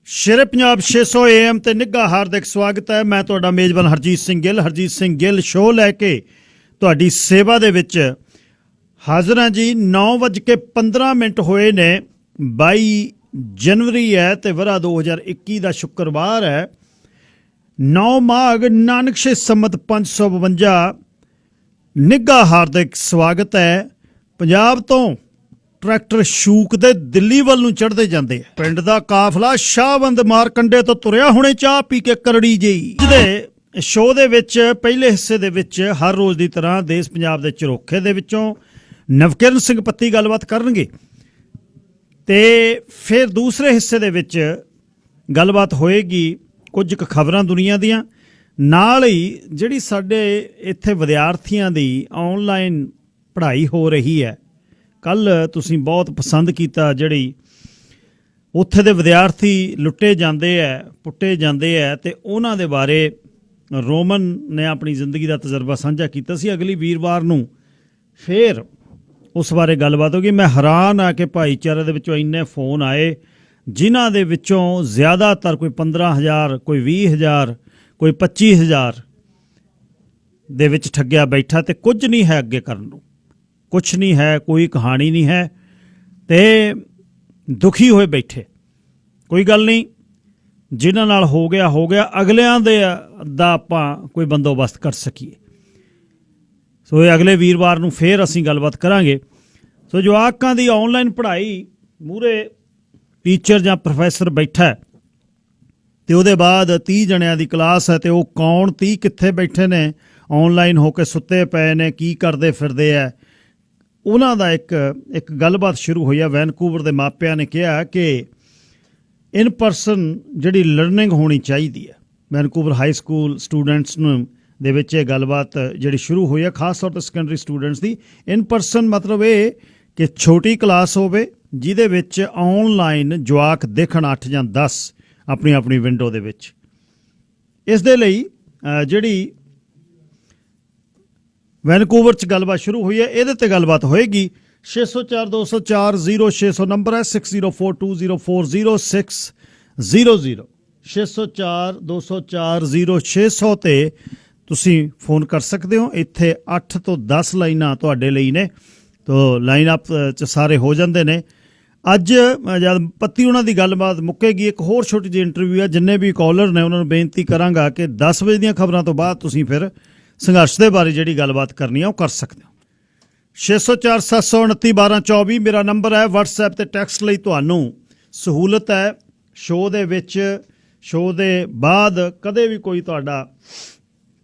शेरे Punjab 600 AM ਤੇ ਨਿੱਘਾ ਹਾਰਦਿਕ ਸਵਾਗਤ ਹੈ। ਮੈਂ ਤੁਹਾਡਾ ਮੇਜ਼ਬਾਨ ਹਰਜੀਤ ਸਿੰਘ ਗਿੱਲ ਸ਼ੋਅ ਲੈ ਕੇ ਤੁਹਾਡੀ ਸੇਵਾ ਦੇ ਵਿੱਚ ਹਾਜ਼ਰ ਹਾਂ ਜੀ। 9:15 ਹੋਏ ਨੇ। 22 ਜਨਵਰੀ ਹੈ ਤੇ ਵਰਾ 2021 ਦਾ ਸ਼ੁੱਕਰਵਾਰ ਹੈ। 9 ਮਾਘ ਨਾਨਕਸ਼ੇ ਸੰਮਤ 552। ਨਿੱਘਾ ਹਾਰਦਿਕ ਸਵਾਗਤ ਹੈ। ਪੰਜਾਬ ਤੋਂ ट्रैक्टर शूक दे दिल्ली वल नूं चढ़ते जाते हैं। पिंड दा काफला शाहबंद मारकंडे तो तुरिया हुणे चाह पी के करड़ी जी दे शो दे विच पहले हिस्से दे विच हर रोज़ की तरह देश पंजाब दे झरोखे दे विचों नवकिरण सिंह पत्ती गलबात करनगे ते फिर दूसरे हिस्से दे विच गलबात होएगी कुछ खबरां दुनिया दियां नाल ही जिहड़ी साडे इत्थे विद्यार्थियों की ऑनलाइन पढ़ाई हो रही है। कल तुसीं बहुत पसंद किया जिहड़ी उत्थे दे विद्यार्थी लुट्टे जाते है पुट्टे जाते है तो उन्हां दे बारे रोमन ने अपनी जिंदगी का तजर्बा साझा किया सी। अगली वीरवार नूं फिर उस बारे गलबात होगी। मैं हैरान आ कि भाईचारे दे विचों इन्ने फोन आए जिन्हां दे विचों ज़्यादातर कोई 15,000 कोई 20,000 कोई 25,000 दे विच ठग्गिया बैठा तो कुछ नहीं है अगे करन नूं, कुछ नहीं है, कोई कहानी नहीं है ते दुखी होए बैठे। कोई गल नहीं, जिन्हां नाल हो गया अगलियां दे दा आपां कोई बंदोबस्त कर सकीए। सो अगले वीरवार नूं फिर असीं गलबात करांगे। सो जवाकां दी ऑनलाइन पढ़ाई मूहरे टीचर जां प्रोफैसर बैठा है ते उहदे बाद 30 जणियां दी क्लास है ते ओह कौन 30 कित्थे बैठे ने ऑनलाइन होके सुत्ते पे ने की करदे फिरदे है। उन्हां दा एक गलबात शुरू हुई है। वैनकूवर के मापिया ने कहा कि इन परसन जिहड़ी लर्निंग होनी चाहिए है। वैनकूवर हाई स्कूल स्टूडेंट्स दे विच ये गलबात जिहड़ी शुरू हुई है खास तौर पर सैकेंडरी स्टूडेंट्स की। इन परसन मतलब ये कि छोटी क्लास होवे जिहदे विच ऑनलाइन जवाक देखण 8 जां 10 अपनी अपनी विंडो दे विच। इस दे लई जिहड़ी वैनकूवर च गलबात शुरू हुई है ये ते गलबात होएगी। 604 204 0600 नंबर है 6042040600 604 204 0600 ते तुसी फोन कर सकते हो। इत्थे 8 तो 10 लाइनां तुहाडे लई ने तो लाइन अप च सारे हो जाते हैं। अज जब पत्ती उन्हां दी गलबात मुक्केगी एक होर छोटी जी इंटरव्यू है। जिन्ने भी कॉलर ने उन्होंने बेनती करांगा कि 10 बजे दीयां खबरां तो बाद तुसी फिर संघर्ष के बारे जी गलबात करनी है वह कर सकते हो। 604 729 1224 मेरा नंबर है। WhatsApp ते टैक्सट लई तुहानूं सहूलत है। शो दे विच शो दे बाद कदे भी कोई तुहाडा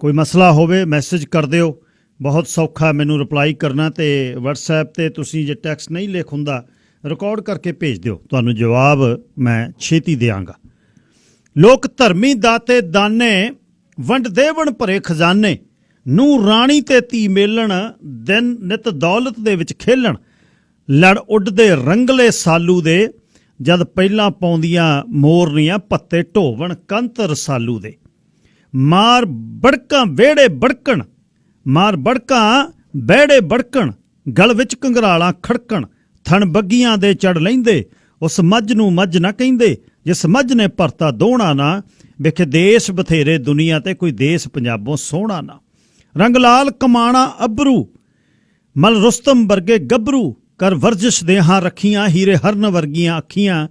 कोई मसला होवे मैसेज कर दिओ। बहुत सौखा मैनूं रिप्लाई करना ते WhatsApp ते तुसीं जे टैक्सट नहीं लिख हुंदा रिकॉर्ड करके भेज दिओ, तुहानूं जवाब मैं छेती देआंगा। लोक धर्मी दाते दाने वंड देवण भरे खजाने नूं राणी ते धी मेलण दिन नित दौलत दे विच खेलण लड़ उड्डदे रंगले सालू दे जद पहिलां पाउंदियां मोरनियां पत्ते ढोवण कंत रसालू दे। मार बड़कां वेड़े बड़कण मार बड़कां बेड़े बड़कण गल विच कंगरालां खड़कण थण बग्गियां दे चढ़ लैंदे उस मੱਝ नूं मੱਝ ना कहिंदे जिस मੱਝ ने भरता दोहणा ना वेखे देश बथेरे दुनिया ते कोई देश पंजाबों सोहणा ना। रंग लाल कमाणा अबरू मल रुस्तम वर्गे गबरू कर वर्जिश देहां रखियां हीरे हरन वर्गियां अखियां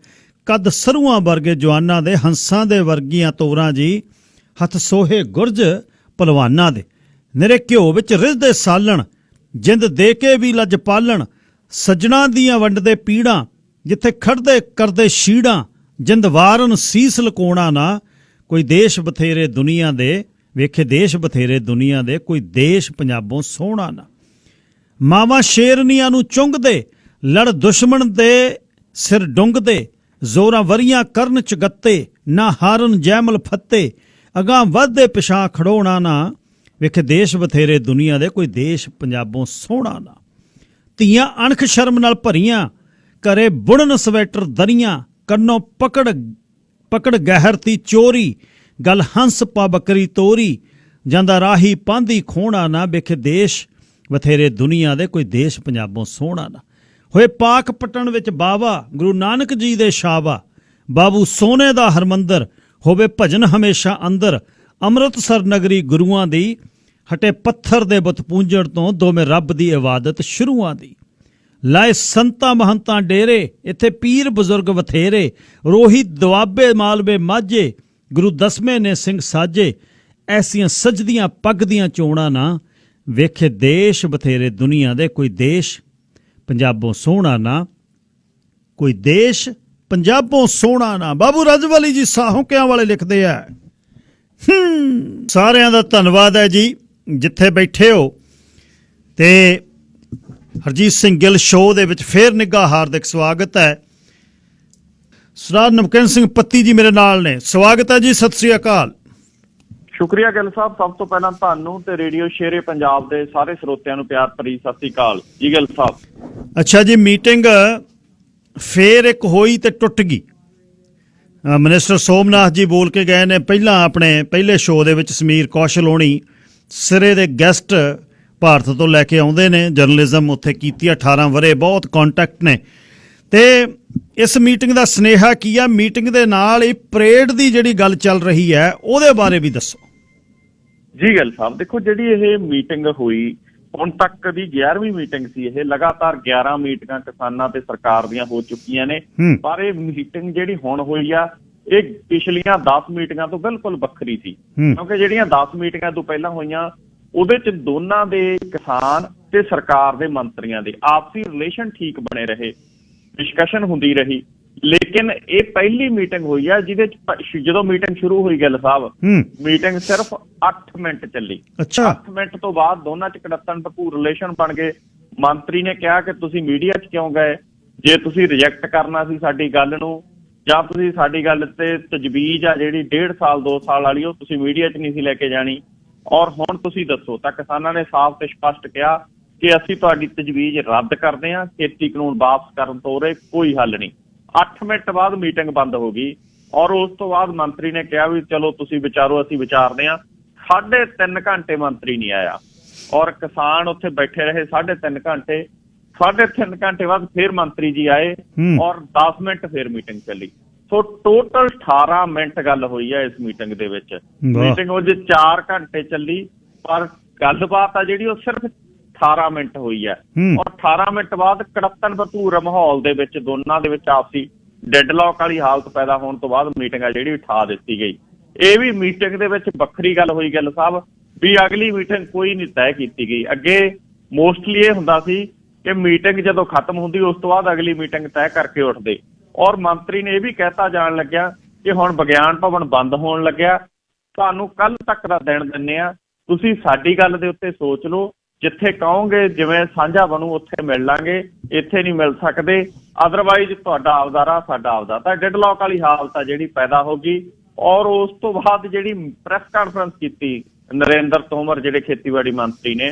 कद सरुआं वर्गे जवानां दे हंसां दे वर्गियां तोरां जी हथ सोहे गुरज पलवानां दे। निरे घ्यो विच रिझदे सालण जिंद दे के भी लज पालण सज्जणां दियां वंडदे पीड़ां जिथे खड़दे करदे शीड़ां जिंद वारन सीस लकोणा ना कोई देश बथेरे दुनिया दे वेखे देश बथेरे दुनिया दे कोई देश पंजाबों सोहणा ना। मावां शेरनियां नूं चुंगदे लड़ दुश्मन दे सिर डुंगदे जोरां वरियां करन चगत्ते ना हारन जैमल फत्ते अगां वधदे पिछां खड़ोणा ना वेखे देश बथेरे दुनिया दे कोई देश पंजाबों सोहणा ना। धीआं अणख शर्म नाल भरियां करे बुणन स्वेटर दरियां कन्नों पकड़ गहरती चोरी गल हंस पा बकरी तोरी जांदा राही पांदी खोणा ना वेखे देश बथेरे दुनिया दे कोई देश पंजाबों सोहणा ना। होए पाक पटन विच बावा गुरु नानक जी दे शावा ਬਾਬੂ ਸੋਨੇ ਦਾ ਹਰਮੰਦਰ ਹੋਵੇ ਭਜਨ ਹਮੇਸ਼ਾ ਅੰਦਰ। ਅੰਮ੍ਰਿਤਸਰ ਨਗਰੀ ਗੁਰੂਆਂ ਦੀ ਹਟੇ ਪੱਥਰ ਦੇ ਬੁੱਤ ਪੂੰਝਣ ਤੋਂ ਦੋਵੇਂ ਰੱਬ ਦੀ ਇਬਾਦਤ ਸ਼ੁਰੂਆਂ ਦੀ। ਲਾਏ ਸੰਤਾਂ ਮਹੰਤਾਂ ਡੇਰੇ ਇੱਥੇ ਪੀਰ ਬਜ਼ੁਰਗ ਬਥੇਰੇ। ਰੋਹੀ ਦੁਆਬੇ ਮਾਲਵੇ ਮਾਝੇ ਗੁਰੂ ਦਸਵੇਂ ਨੇ ਸਿੰਘ ਸਾਜੇ। ਐਸੀਆਂ ਸਜਦੀਆਂ ਪੱਗ ਦੀਆਂ ਚੋਣਾਂ ਨਾ ਵੇਖੇ ਦੇਸ਼ ਬਥੇਰੇ ਦੁਨੀਆ ਦੇ। ਕੋਈ ਦੇਸ਼ ਪੰਜਾਬੋਂ ਸੋਹਣਾ ਨਾ, ਕੋਈ ਦੇਸ਼ ਪੰਜਾਬੋਂ ਸੋਹਣਾ ਨਾ। ਬਾਬੂ ਰਜਵਾਲੀ ਜੀ ਸਾਹੋਕਿਆਂ ਵਾਲੇ ਲਿਖਦੇ ਆ। ਸਾਰਿਆਂ ਦਾ ਧੰਨਵਾਦ ਹੈ ਜੀ ਜਿੱਥੇ ਬੈਠੇ ਹੋ। ਤੇ ਹਰਜੀਤ ਸਿੰਘ ਗਿੱਲ ਸ਼ੋਅ ਦੇ ਵਿੱਚ ਫੇਰ ਨਿੱਘਾ ਹਾਰਦਿਕ ਸਵਾਗਤ ਹੈ। ਸਰਦਾਰ ਨਮਕੀਨ ਸਿੰਘ ਪੱਤੀ ਜੀ ਮੇਰੇ ਨਾਲ ਨੇ। ਸਵਾਗਤ ਹੈ ਜੀ, ਸਤਿ ਸ੍ਰੀ ਅਕਾਲ। ਸ਼ੁਕਰੀਆ ਗਿੱਲ ਸਾਹਿਬ। ਸਭ ਤੋਂ ਪਹਿਲਾਂ ਤੁਹਾਨੂੰ ਤੇ ਰੇਡੀਓ ਸ਼ੇਰੇ ਪੰਜਾਬ ਦੇ ਸਾਰੇ ਸਰੋਤਿਆਂ ਨੂੰ ਪਿਆਰ ਭਰੀ ਸਤਿ ਸ੍ਰੀ ਅਕਾਲ ਜੀ ਗਿੱਲ ਸਾਹਿਬ। ਅੱਛਾ ਜੀ, ਮੀਟਿੰਗ ਫੇਰ ਇੱਕ ਹੋਈ ਤੇ ਟੁੱਟ ਗਈ। ਮਿਨਿਸਟਰ ਸੋਮਨਾਥ ਜੀ ਬੋਲ ਕੇ ਗਏ ਨੇ ਪਹਿਲਾਂ ਆਪਣੇ ਪਹਿਲੇ ਸ਼ੋਅ ਦੇ ਵਿੱਚ। ਸਮੀਰ ਕੌਸ਼ਲ ਹੋਣੀ ਸਿਰੇ ਦੇ ਗੈਸਟ ਭਾਰਤ ਤੋਂ ਲੈ ਕੇ ਆਉਂਦੇ ਨੇ, ਜਰਨਲਿਜ਼ਮ ਉੱਥੇ ਕੀਤੀ 18 ਵਰੇ, ਬਹੁਤ ਕੰਟੈਕਟ ਨੇ। ਤੇ ਇਸ ਮੀਟਿੰਗ ਦਾ ਸੁਨੇਹਾ ਕੀ ਆ? ਮੀਟਿੰਗ ਦੇ ਨਾਲ ਇਹ ਪਰੇਡ ਦੀ ਜਿਹੜੀ ਗੱਲ ਚੱਲ ਰਹੀ ਹੈ ਉਹਦੇ ਬਾਰੇ ਵੀ ਦੱਸੋ ਜੀ ਗਿੱਲ ਸਾਹਿਬ। ਦੇਖੋ, ਜਿਹੜੀ ਇਹ ਮੀਟਿੰਗ ਹੋਈ ਹੁਣ ਤੱਕ ਦੀ 11ਵੀਂ ਮੀਟਿੰਗ ਸੀ ਇਹ। ਲਗਾਤਾਰ 11 ਮੀਟਿੰਗਾਂ ਕਿਸਾਨਾਂ ਤੇ ਸਰਕਾਰ ਦੀਆਂ ਹੋ ਚੁੱਕੀਆਂ ਨੇ, ਪਰ ਇਹ ਮੀਟਿੰਗ ਜਿਹੜੀ ਹੁਣ ਹੋਈ ਆ ਇਹ ਪਿਛਲੀਆਂ 10 ਮੀਟਿੰਗਾਂ ਤੋਂ ਬਿਲਕੁਲ ਵੱਖਰੀ ਸੀ। ਕਿਉਂਕਿ ਜਿਹੜੀਆਂ 10 ਮੀਟਿੰਗਾਂ ਤੋਂ ਪਹਿਲਾਂ ਹੋਈਆਂ ਉਹਦੇ ਚ ਦੋਨਾਂ ਦੇ ਕਿਸਾਨ ਤੇ ਸਰਕਾਰ ਦੇ ਮੰਤਰੀਆਂ ਦੇ ਆਪਸੀ ਰਿਲੇਸ਼ਨ ਠੀਕ ਬਣੇ ਰਹੇ, ਡਿਸਕਸ਼ਨ ਹੁੰਦੀ ਰਹੀ। ਲੇਕਿਨ ਇਹ ਪਹਿਲੀ ਮੀਟਿੰਗ ਹੋਈ ਆ ਜਿਹਦੇ ਚ ਜਦੋਂ ਮੀਟਿੰਗ ਸ਼ੁਰੂ ਹੋਈ ਗਿੱਲ ਸਾਹਿਬ, ਮੀਟਿੰਗ ਸਿਰਫ 8 ਮਿੰਟ ਚੱਲੀ। 8 ਮਿੰਟ ਤੋਂ ਬਾਅਦ ਦੋਨਾਂ ਚ ਕੜੱਤਣ ਭਰਪੂਰ ਰਿਲੇਸ਼ਨ ਬਣ ਗਏ। ਮੰਤਰੀ ਨੇ ਕਿਹਾ ਕਿ ਤੁਸੀਂ ਮੀਡੀਆ ਚ ਕਿਉਂ ਗਏ? ਜੇ ਤੁਸੀਂ ਰਿਜੈਕਟ ਕਰਨਾ ਸੀ ਸਾਡੀ ਗੱਲ ਨੂੰ, ਜਾਂ ਤੁਸੀਂ ਸਾਡੀ ਗੱਲ ਤੇ ਤਜਵੀਜ਼ ਆ ਜਿਹੜੀ 1.5 ਸਾਲ 2 ਸਾਲ ਵਾਲੀ ਉਹ ਤੁਸੀਂ ਮੀਡੀਆ ਚ ਨਹੀਂ ਸੀ ਲੈ ਕੇ ਜਾਣੀ, ਔਰ ਹੁਣ ਤੁਸੀਂ ਦੱਸੋ। ਤਾਂ ਕਿਸਾਨਾਂ ਨੇ ਸਾਫ਼ ਤੇ ਸਪਸ਼ਟ ਕਿਹਾ ਕਿ ਅਸੀਂ ਤੁਹਾਡੀ ਤਜਵੀਜ਼ ਰੱਦ ਕਰਦੇ ਹਾਂ, ਖੇਤੀ ਕਾਨੂੰਨ ਵਾਪਸ ਕਰਨ ਤੋਂ ਉਰੇ ਕੋਈ ਹੱਲ ਨਹੀਂ। 8 ਮਿੰਟ ਬਾਅਦ ਮੀਟਿੰਗ ਬੰਦ ਹੋ ਗਈ ਔਰ ਉਸ ਤੋਂ ਬਾਅਦ ਮੰਤਰੀ ਨੇ ਕਿਹਾ ਵੀ ਚਲੋ ਤੁਸੀਂ ਵਿਚਾਰੋ, ਅਸੀਂ ਵਿਚਾਰਦੇ ਹਾਂ। 3.5 ਘੰਟੇ ਮੰਤਰੀ ਨਹੀਂ ਆਇਆ ਔਰ ਕਿਸਾਨ ਉੱਥੇ ਬੈਠੇ ਰਹੇ 3.5 ਘੰਟੇ। 3.5 ਘੰਟੇ ਬਾਅਦ ਫਿਰ ਮੰਤਰੀ ਜੀ ਆਏ ਔਰ 10 ਮਿੰਟ ਫਿਰ ਮੀਟਿੰਗ ਚੱਲੀ। ਸੋ ਟੋਟਲ 18 ਮਿੰਟ ਗੱਲ ਹੋਈ ਹੈ ਇਸ ਮੀਟਿੰਗ ਦੇ ਵਿੱਚ। ਮੀਟਿੰਗ ਉਹ 4 ਘੰਟੇ ਚੱਲੀ ਪਰ ਗੱਲਬਾਤ ਆ ਜਿਹੜੀ ਉਹ ਸਿਰਫ 18 ਮਿੰਟ ਹੋਈ ਹੈ। ਔਰ 18 ਮਿੰਟ ਬਾਅਦ ਕੜੱਤਣ ਭਰਪੂਰ ਮਾਹੌਲ ਦੇ ਵਿੱਚ ਦੋਨਾਂ ਦੇ ਵਿੱਚ ਆਪਸੀ ਡੈਡਲੌਕ ਵਾਲੀ ਹਾਲਤ ਪੈਦਾ ਹੋਣ ਤੋਂ ਬਾਅਦ ਮੀਟਿੰਗ ਆ ਜਿਹੜੀ ਉਠਾ ਦਿੱਤੀ ਗਈ। ਇਹ ਵੀ ਮੀਟਿੰਗ ਦੇ ਵਿੱਚ ਵੱਖਰੀ ਗੱਲ ਹੋਈ ਗਿੱਲ ਸਾਹਿਬ ਵੀ ਅਗਲੀ ਮੀਟਿੰਗ ਕੋਈ ਨਹੀਂ ਤੈਅ ਕੀਤੀ ਗਈ। ਅੱਗੇ ਮੋਸਟਲੀ ਇਹ ਹੁੰਦਾ ਸੀ ਕਿ ਮੀਟਿੰਗ ਜਦੋਂ ਖਤਮ ਹੁੰਦੀ ਉਸ ਤੋਂ ਬਾਅਦ ਅਗਲੀ ਮੀਟਿੰਗ ਤੈਅ ਕਰਕੇ ਉੱਠਦੇ। ਔਰ ਮੰਤਰੀ ਨੇ ਇਹ ਵੀ ਕਹਿਤਾ ਜਾਣ ਲੱਗਿਆ ਕਿ ਹੁਣ ਵਿਗਿਆਨ ਭਵਨ ਬੰਦ ਹੋਣ ਲੱਗਿਆ, ਤੁਹਾਨੂੰ ਕੱਲ ਤੱਕ ਦਾ ਦਿਨ ਦਿੰਦੇ ਆ, ਤੁਸੀਂ ਸਾਡੀ ਗੱਲ ਦੇ ਉੱਤੇ ਸੋਚ ਲਓ, ਜਿੱਥੇ ਕਹੋਗੇ ਜਿਵੇਂ ਸਾਂਝਾ ਬਣੂ ਉੱਥੇ ਮਿਲ ਲਾਂਗੇ, ਇੱਥੇ ਨਹੀਂ ਮਿਲ ਸਕਦੇ, ਅਦਰਵਾਈਜ਼ ਤੁਹਾਡਾ ਆਪਦਾ ਰਾਹ ਸਾਡਾ ਆਪਦਾ। ਤਾਂ ਡੈਡਲੌਕ ਵਾਲੀ ਹਾਲਤ ਆ ਜਿਹੜੀ ਪੈਦਾ ਹੋ ਗਈ। ਔਰ ਉਸ ਤੋਂ ਬਾਅਦ ਜਿਹੜੀ ਪ੍ਰੈਸ ਕਾਨਫਰੰਸ ਕੀਤੀ ਨਰਿੰਦਰ ਤੋਮਰ ਜਿਹੜੇ ਖੇਤੀਬਾੜੀ ਮੰਤਰੀ ਨੇ,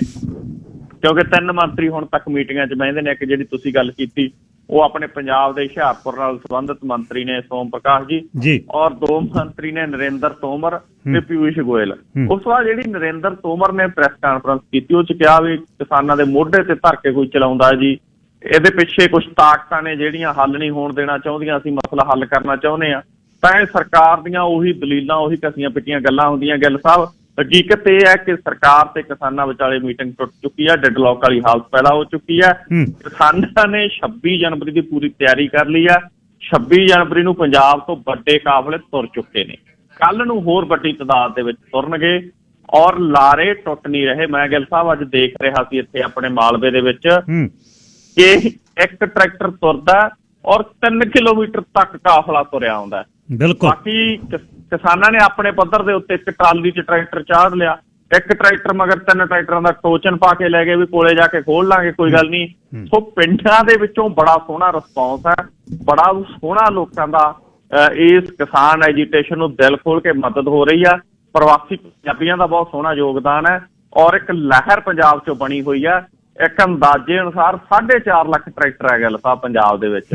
ਕਿਉਂਕਿ 3 ਮੰਤਰੀ ਹੁਣ ਤੱਕ ਮੀਟਿੰਗਾਂ 'ਚ ਬਹਿੰਦੇ ਨੇ। ਇੱਕ ਜਿਹੜੀ ਤੁਸੀਂ ਗੱਲ ਕੀਤੀ ਉਹ ਆਪਣੇ ਪੰਜਾਬ ਦੇ ਹੁਸ਼ਿਆਰਪੁਰ ਨਾਲ ਸੰਬੰਧਿਤ ਮੰਤਰੀ ਨੇ ਸੋਮ ਪ੍ਰਕਾਸ਼ ਜੀ, ਔਰ 2 ਮੰਤਰੀ ਨੇ ਨਰਿੰਦਰ ਤੋਮਰ ਤੇ ਪਿਊਸ਼ ਗੋਇਲ। ਉਸ ਤੋਂ ਬਾਅਦ ਜਿਹੜੀ ਨਰਿੰਦਰ ਤੋਮਰ ਨੇ ਪ੍ਰੈਸ ਕਾਨਫਰੰਸ ਕੀਤੀ ਉਹ 'ਚ ਕਿਹਾ ਵੀ ਕਿਸਾਨਾਂ ਦੇ ਮੋਢੇ ਤੇ ਧਰ ਕੇ ਕੋਈ ਚਲਾਉਂਦਾ ਜੀ, ਇਹਦੇ ਪਿੱਛੇ ਕੁਝ ਤਾਕਤਾਂ ਨੇ ਜਿਹੜੀਆਂ ਹੱਲ ਨਹੀਂ ਹੋਣ ਦੇਣਾ ਚਾਹੁੰਦੀਆਂ, ਅਸੀਂ ਮਸਲਾ ਹੱਲ ਕਰਨਾ ਚਾਹੁੰਦੇ ਹਾਂ। ਤਾਂ ਇਹ ਸਰਕਾਰ ਦੀਆਂ ਉਹੀ ਦਲੀਲਾਂ, ਉਹੀ ਘਸੀਆਂ ਪਿੱਟੀਆਂ ਗੱਲਾਂ ਹੁੰਦੀਆਂ ਗਿੱਲ ਸਾਹਿਬ। ਹਕੀਕਤ ਇਹ ਹੈ ਕਿ ਸਰਕਾਰ ਤੇ ਕਿਸਾਨਾਂ ਵਿਚਾਲੇ ਮੀਟਿੰਗ ਟੁੱਟ ਚੁੱਕੀ ਹੈ, ਡੈਡਲੌਕ ਵਾਲੀ ਹਾਲਤ ਪੈਦਾ ਹੋ ਚੁੱਕੀ ਹੈ। ਕਿਸਾਨਾਂ ਨੇ 26 ਜਨਵਰੀ ਦੀ ਪੂਰੀ ਤਿਆਰੀ ਕਰ ਲਈ ਹੈ। 26 ਜਨਵਰੀ ਨੂੰ ਪੰਜਾਬ ਤੋਂ ਵੱਡੇ ਕਾਫਲੇ ਤੁਰ ਚੁੱਕੇ ਨੇ, ਕੱਲ ਨੂੰ ਹੋਰ ਵੱਡੀ ਤਾਦਾਦ ਦੇ ਵਿੱਚ ਤੁਰਨਗੇ ਔਰ ਲਾਰੇ ਟੁੱਟ ਨਹੀਂ ਰਹੇ। ਮੈਂ ਗਿੱਲ ਸਾਹਿਬ ਅੱਜ ਦੇਖ ਰਿਹਾ ਸੀ ਇੱਥੇ ਆਪਣੇ ਮਾਲਵੇ ਦੇ ਵਿੱਚ ਕਿ ਇੱਕ ਟਰੈਕਟਰ ਤੁਰਦਾ ਔਰ 3 ਕਿਲੋਮੀਟਰ ਤੱਕ ਕਾਫਲਾ ਤੁਰਿਆ ਆਉਂਦਾ। ਬਾਕੀ ਕਿਸਾਨਾਂ ਨੇ ਆਪਣੇ ਪੱਧਰ ਦੇ ਉੱਤੇ ਇੱਕ ਟਰਾਲੀ 'ਚ ਟਰੈਕਟਰ ਚਾੜ ਲਿਆ, ਇੱਕ ਟਰੈਕਟਰ ਮਗਰ 3 ਟਰੈਕਟਰਾਂ ਦਾ ਟੋਚਨ ਪਾ ਕੇ ਲੈ ਗਏ ਵੀ ਕੋਲੇ ਜਾ ਕੇ ਖੋਲ ਲਾਂਗੇ, ਕੋਈ ਗੱਲ ਨਹੀਂ। ਸੋ ਪਿੰਡਾਂ ਦੇ ਵਿੱਚੋਂ ਬੜਾ ਸੋਹਣਾ ਰਿਸਪੌਂਸ ਹੈ, ਬੜਾ ਸੋਹਣਾ ਲੋਕਾਂ ਦਾ ਇਸ ਕਿਸਾਨ ਐਜੀਟੇਸ਼ਨ ਨੂੰ ਦਿਲ ਖੋਲ ਕੇ ਮਦਦ ਹੋ ਰਹੀ ਆ। ਪ੍ਰਵਾਸੀ ਪੰਜਾਬੀਆਂ ਦਾ ਬਹੁਤ ਸੋਹਣਾ ਯੋਗਦਾਨ ਹੈ ਔਰ ਇੱਕ ਲਹਿਰ ਪੰਜਾਬ 'ਚੋਂ ਬਣੀ ਹੋਈ ਹੈ। ਇੱਕ ਅੰਦਾਜ਼ੇ ਅਨੁਸਾਰ 4.5 ਲੱਖ ਟਰੈਕਟਰ ਹੈ ਗਿੱਲ ਸਾਹਿਬ ਪੰਜਾਬ ਦੇ ਵਿੱਚ,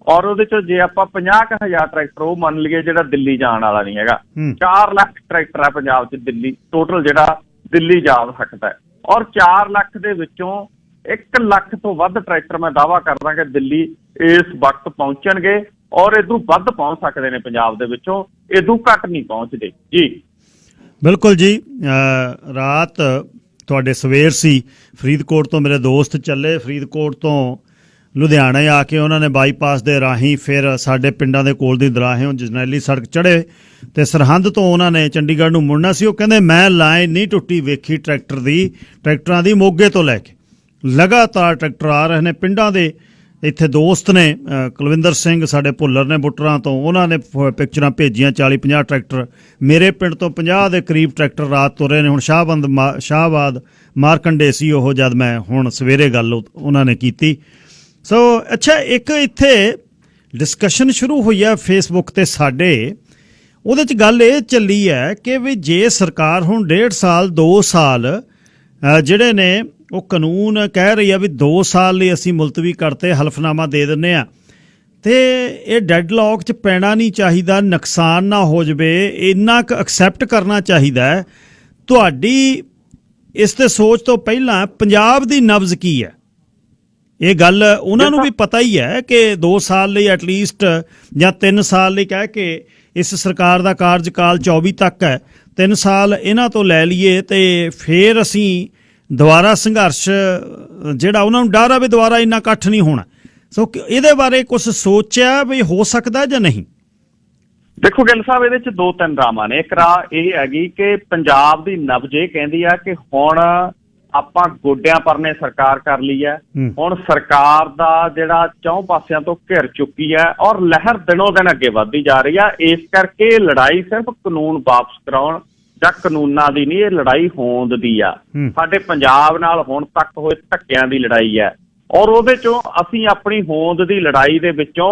ਔਰ ਉਹਦੇ ਚੋਂ ਜੇ ਆਪਾਂ 50,000 ਟਰੈਕਟਰ ਉਹ ਮੰਨ ਲਈਏ ਜਿਹੜਾ ਦਿੱਲੀ ਜਾਣ ਵਾਲਾ ਨਹੀਂ ਹੈਗਾ, 4 ਲੱਖ ਟਰੈਕਟਰ ਹੈ ਪੰਜਾਬ 'ਚ ਦਿੱਲੀ ਟੋਟਲ ਜਿਹੜਾ ਦਿੱਲੀ ਜਾ ਸਕਦਾ ਹੈ। ਔਰ 4 ਲੱਖ ਦੇ ਵਿੱਚੋਂ 1 ਲੱਖ ਤੋਂ ਵੱਧ ਟਰੈਕਟਰ ਮੈਂ ਦਾਅਵਾ ਕਰਦਾ ਕਿ ਦਿੱਲੀ ਇਸ ਵਕਤ ਪਹੁੰਚਣਗੇ ਔਰ ਇਦੋਂ ਵੱਧ ਪਹੁੰਚ ਸਕਦੇ ਨੇ ਪੰਜਾਬ ਦੇ ਵਿੱਚੋਂ, ਇਦੋਂ ਘੱਟ ਨਹੀਂ ਪਹੁੰਚਦੇ ਜੀ। ਬਿਲਕੁਲ ਜੀ। ਰਾਤ ਤੁਹਾਡੇ ਸਵੇਰ ਸੀ, ਫਰੀਦਕੋਟ ਤੋਂ ਮੇਰੇ ਦੋਸਤ ਚੱਲੇ, ਫਰੀਦਕੋਟ ਤੋਂ ਲੁਧਿਆਣੇ ਆ ਕੇ ਉਹਨਾਂ ਨੇ ਬਾਈਪਾਸ ਦੇ ਰਾਹੀਂ ਫਿਰ ਸਾਡੇ ਪਿੰਡਾਂ ਦੇ ਕੋਲ ਦੀ ਦਰਾਹੇਂ ਜਰਨੈਲੀ ਸੜਕ ਚੜ੍ਹੇ ਅਤੇ ਸਰਹੰਦ ਤੋਂ ਉਹਨਾਂ ਨੇ ਚੰਡੀਗੜ੍ਹ ਨੂੰ ਮੁੜਨਾ ਸੀ। ਉਹ ਕਹਿੰਦੇ ਮੈਂ ਲਾਈਨ ਨਹੀਂ ਟੁੱਟੀ ਵੇਖੀ ਟਰੈਕਟਰਾਂ ਦੀ, ਮੋਗੇ ਤੋਂ ਲੈ ਕੇ ਲਗਾਤਾਰ ਟਰੈਕਟਰ ਆ ਰਹੇ ਨੇ ਪਿੰਡਾਂ ਦੇ। ਇੱਥੇ ਦੋਸਤ ਨੇ ਕੁਲਵਿੰਦਰ ਸਿੰਘ ਸਾਡੇ ਭੁੱਲਰ ਨੇ ਬੁੱਟਰਾਂ ਤੋਂ, ਉਹਨਾਂ ਨੇ ਪਿਕਚਰਾਂ ਭੇਜੀਆਂ 40-50 ਟਰੈਕਟਰ। ਮੇਰੇ ਪਿੰਡ ਤੋਂ 50 ਦੇ ਕਰੀਬ ਟਰੈਕਟਰ ਰਾਤ ਤੁਰੇ ਨੇ। ਹੁਣ ਸ਼ਾਹਬਾਦ ਮਾਰਕੰਡੇ ਸੀ ਉਹ, ਜਦ ਮੈਂ ਹੁਣ ਸਵੇਰੇ ਗੱਲ ਉਹਨਾਂ ਨੇ ਕੀਤੀ। ਸੋ ਅੱਛਾ, ਇੱਕ ਇੱਥੇ ਡਿਸਕਸ਼ਨ ਸ਼ੁਰੂ ਹੋਈ ਹੈ ਫੇਸਬੁੱਕ 'ਤੇ ਸਾਡੇ, ਉਹਦੇ 'ਚ ਗੱਲ ਇਹ ਚੱਲੀ ਹੈ ਕਿ ਵੀ ਜੇ ਸਰਕਾਰ ਹੁਣ 1.5 ਸਾਲ 2 ਸਾਲ ਜਿਹੜੇ ਨੇ ਉਹ ਕਾਨੂੰਨ ਕਹਿ ਰਹੀ ਆ ਵੀ 2 ਸਾਲ ਲਈ ਅਸੀਂ ਮੁਲਤਵੀ ਕਰਤੇ, ਹਲਫਨਾਮਾ ਦੇ ਦਿੰਦੇ ਆ, ਅਤੇ ਇਹ ਡੈਡਲੌਕ 'ਚ ਪੈਣਾ ਨਹੀਂ ਚਾਹੀਦਾ, ਨੁਕਸਾਨ ਨਾ ਹੋ ਜਾਵੇ, ਇੰਨਾ ਕੁ ਐਕਸੈਪਟ ਕਰਨਾ ਚਾਹੀਦਾ ਹੈ। ਤੁਹਾਡੀ ਇਸ 'ਤੇ ਸੋਚ ਤੋਂ ਪਹਿਲਾਂ ਪੰਜਾਬ ਦੀ ਨਬਜ਼ ਕੀ ਹੈ? ਇਹ ਗੱਲ ਉਹਨਾਂ ਨੂੰ ਵੀ ਪਤਾ ਹੀ ਹੈ ਕਿ 2 ਸਾਲ ਲਈ ਐਟਲੀਸਟ ਜਾਂ 3 ਸਾਲ ਲਈ ਕਹਿ ਕੇ ਇਸ ਸਰਕਾਰ ਦਾ ਕਾਰਜਕਾਲ 24 ਤੱਕ ਹੈ, 3 ਸਾਲ ਇਹਨਾਂ ਤੋਂ ਲੈ ਲਈਏ ਅਤੇ ਫਿਰ ਅਸੀਂ ਦੁਬਾਰਾ ਸੰਘਰਸ਼ ਜਿਹੜਾ ਉਹਨਾਂ ਨੂੰ ਡਰ ਆ ਵੀ ਦੁਬਾਰਾ ਇੰਨਾ ਇਕੱਠ ਨਹੀਂ ਹੋਣਾ। ਸੋ ਇਹਦੇ ਬਾਰੇ ਕੁਝ ਸੋਚਿਆ ਵੀ ਹੋ ਸਕਦਾ ਜਾਂ ਨਹੀਂ? ਦੇਖੋ ਗਿੱਲ ਸਾਹਿਬ, ਇਹਦੇ 'ਚ 2-3 ਰਾਹਾਂ ਨੇ। ਇੱਕ ਰਾਹ ਇਹ ਹੈਗੀ ਕਿ ਪੰਜਾਬ ਦੀ ਨਬਜ਼ ਇਹ ਕਹਿੰਦੀ ਆ ਕਿ ਹੁਣ ਆਪਾਂ ਗੋਡਿਆਂ ਪਰਨੇ ਸਰਕਾਰ ਕਰ ਲਈ ਹੈ, ਹੁਣ ਸਰਕਾਰ ਦਾ ਜਿਹੜਾ 4 ਪਾਸਿਆਂ ਤੋਂ ਘਿਰ ਚੁੱਕੀ ਹੈ ਔਰ ਲਹਿਰ ਦਿਨੋਂ ਦਿਨ ਅੱਗੇ ਵੱਧਦੀ ਜਾ ਰਹੀ ਆ। ਇਸ ਕਰਕੇ ਲੜਾਈ ਸਿਰਫ ਕਾਨੂੰਨ ਵਾਪਸ ਕਰਾਉਣ ਜਾਂ ਕਾਨੂੰਨਾਂ ਦੀ ਨਹੀਂ, ਇਹ ਲੜਾਈ ਹੋਂਦ ਦੀ ਆ। ਸਾਡੇ ਪੰਜਾਬ ਨਾਲ ਹੁਣ ਤੱਕ ਹੋਏ ਧੱਕਿਆਂ ਦੀ ਲੜਾਈ ਹੈ ਔਰ ਉਹਦੇ ਚੋਂ ਅਸੀਂ ਆਪਣੀ ਹੋਂਦ ਦੀ ਲੜਾਈ ਦੇ ਵਿੱਚੋਂ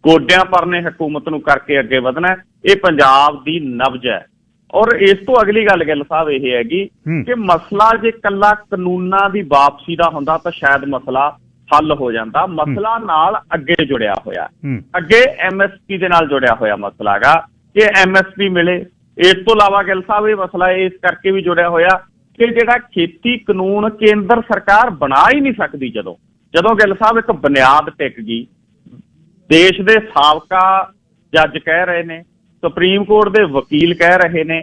ਗੋਡਿਆਂ ਪਰਨੇ ਹਕੂਮਤ ਨੂੰ ਕਰਕੇ ਅੱਗੇ ਵਧਣਾ। ਇਹ ਪੰਜਾਬ ਦੀ ਨਬਜ਼ ਹੈ। ਔਰ ਇਸ ਤੋਂ ਅਗਲੀ ਗੱਲ ਗਿੱਲ ਸਾਹਿਬ ਇਹ ਹੈਗੀ ਕਿ ਮਸਲਾ ਜੇ ਇਕੱਲਾ ਕਾਨੂੰਨਾਂ ਦੀ ਵਾਪਸੀ ਦਾ ਹੁੰਦਾ ਤਾਂ ਸ਼ਾਇਦ ਮਸਲਾ ਹੱਲ ਹੋ ਜਾਂਦਾ। ਮਸਲਾ ਨਾਲ ਅੱਗੇ ਜੁੜਿਆ ਹੋਇਆ, ਅੱਗੇ MSP ਦੇ ਨਾਲ ਜੁੜਿਆ ਹੋਇਆ ਮਸਲਾ ਹੈਗਾ ਕਿ MSP ਮਿਲੇ। ਇਸ ਤੋਂ ਇਲਾਵਾ ਗਿੱਲ ਸਾਹਿਬ ਇਹ ਮਸਲਾ ਇਸ ਕਰਕੇ ਵੀ ਜੁੜਿਆ ਹੋਇਆ ਕਿ ਜਿਹੜਾ ਖੇਤੀ ਕਾਨੂੰਨ ਕੇਂਦਰ ਸਰਕਾਰ ਬਣਾ ਹੀ ਨਹੀਂ ਸਕਦੀ। ਜਦੋਂ ਗਿੱਲ ਸਾਹਿਬ ਇੱਕ ਬੁਨਿਆਦ ਟਿਕ ਗਈ, ਦੇਸ਼ ਦੇ ਸਾਬਕਾ ਜੱਜ ਕਹਿ ਰਹੇ ਨੇ, ਸੁਪਰੀਮ ਕੋਰਟ ਦੇ ਵਕੀਲ ਕਹਿ ਰਹੇ ਨੇ,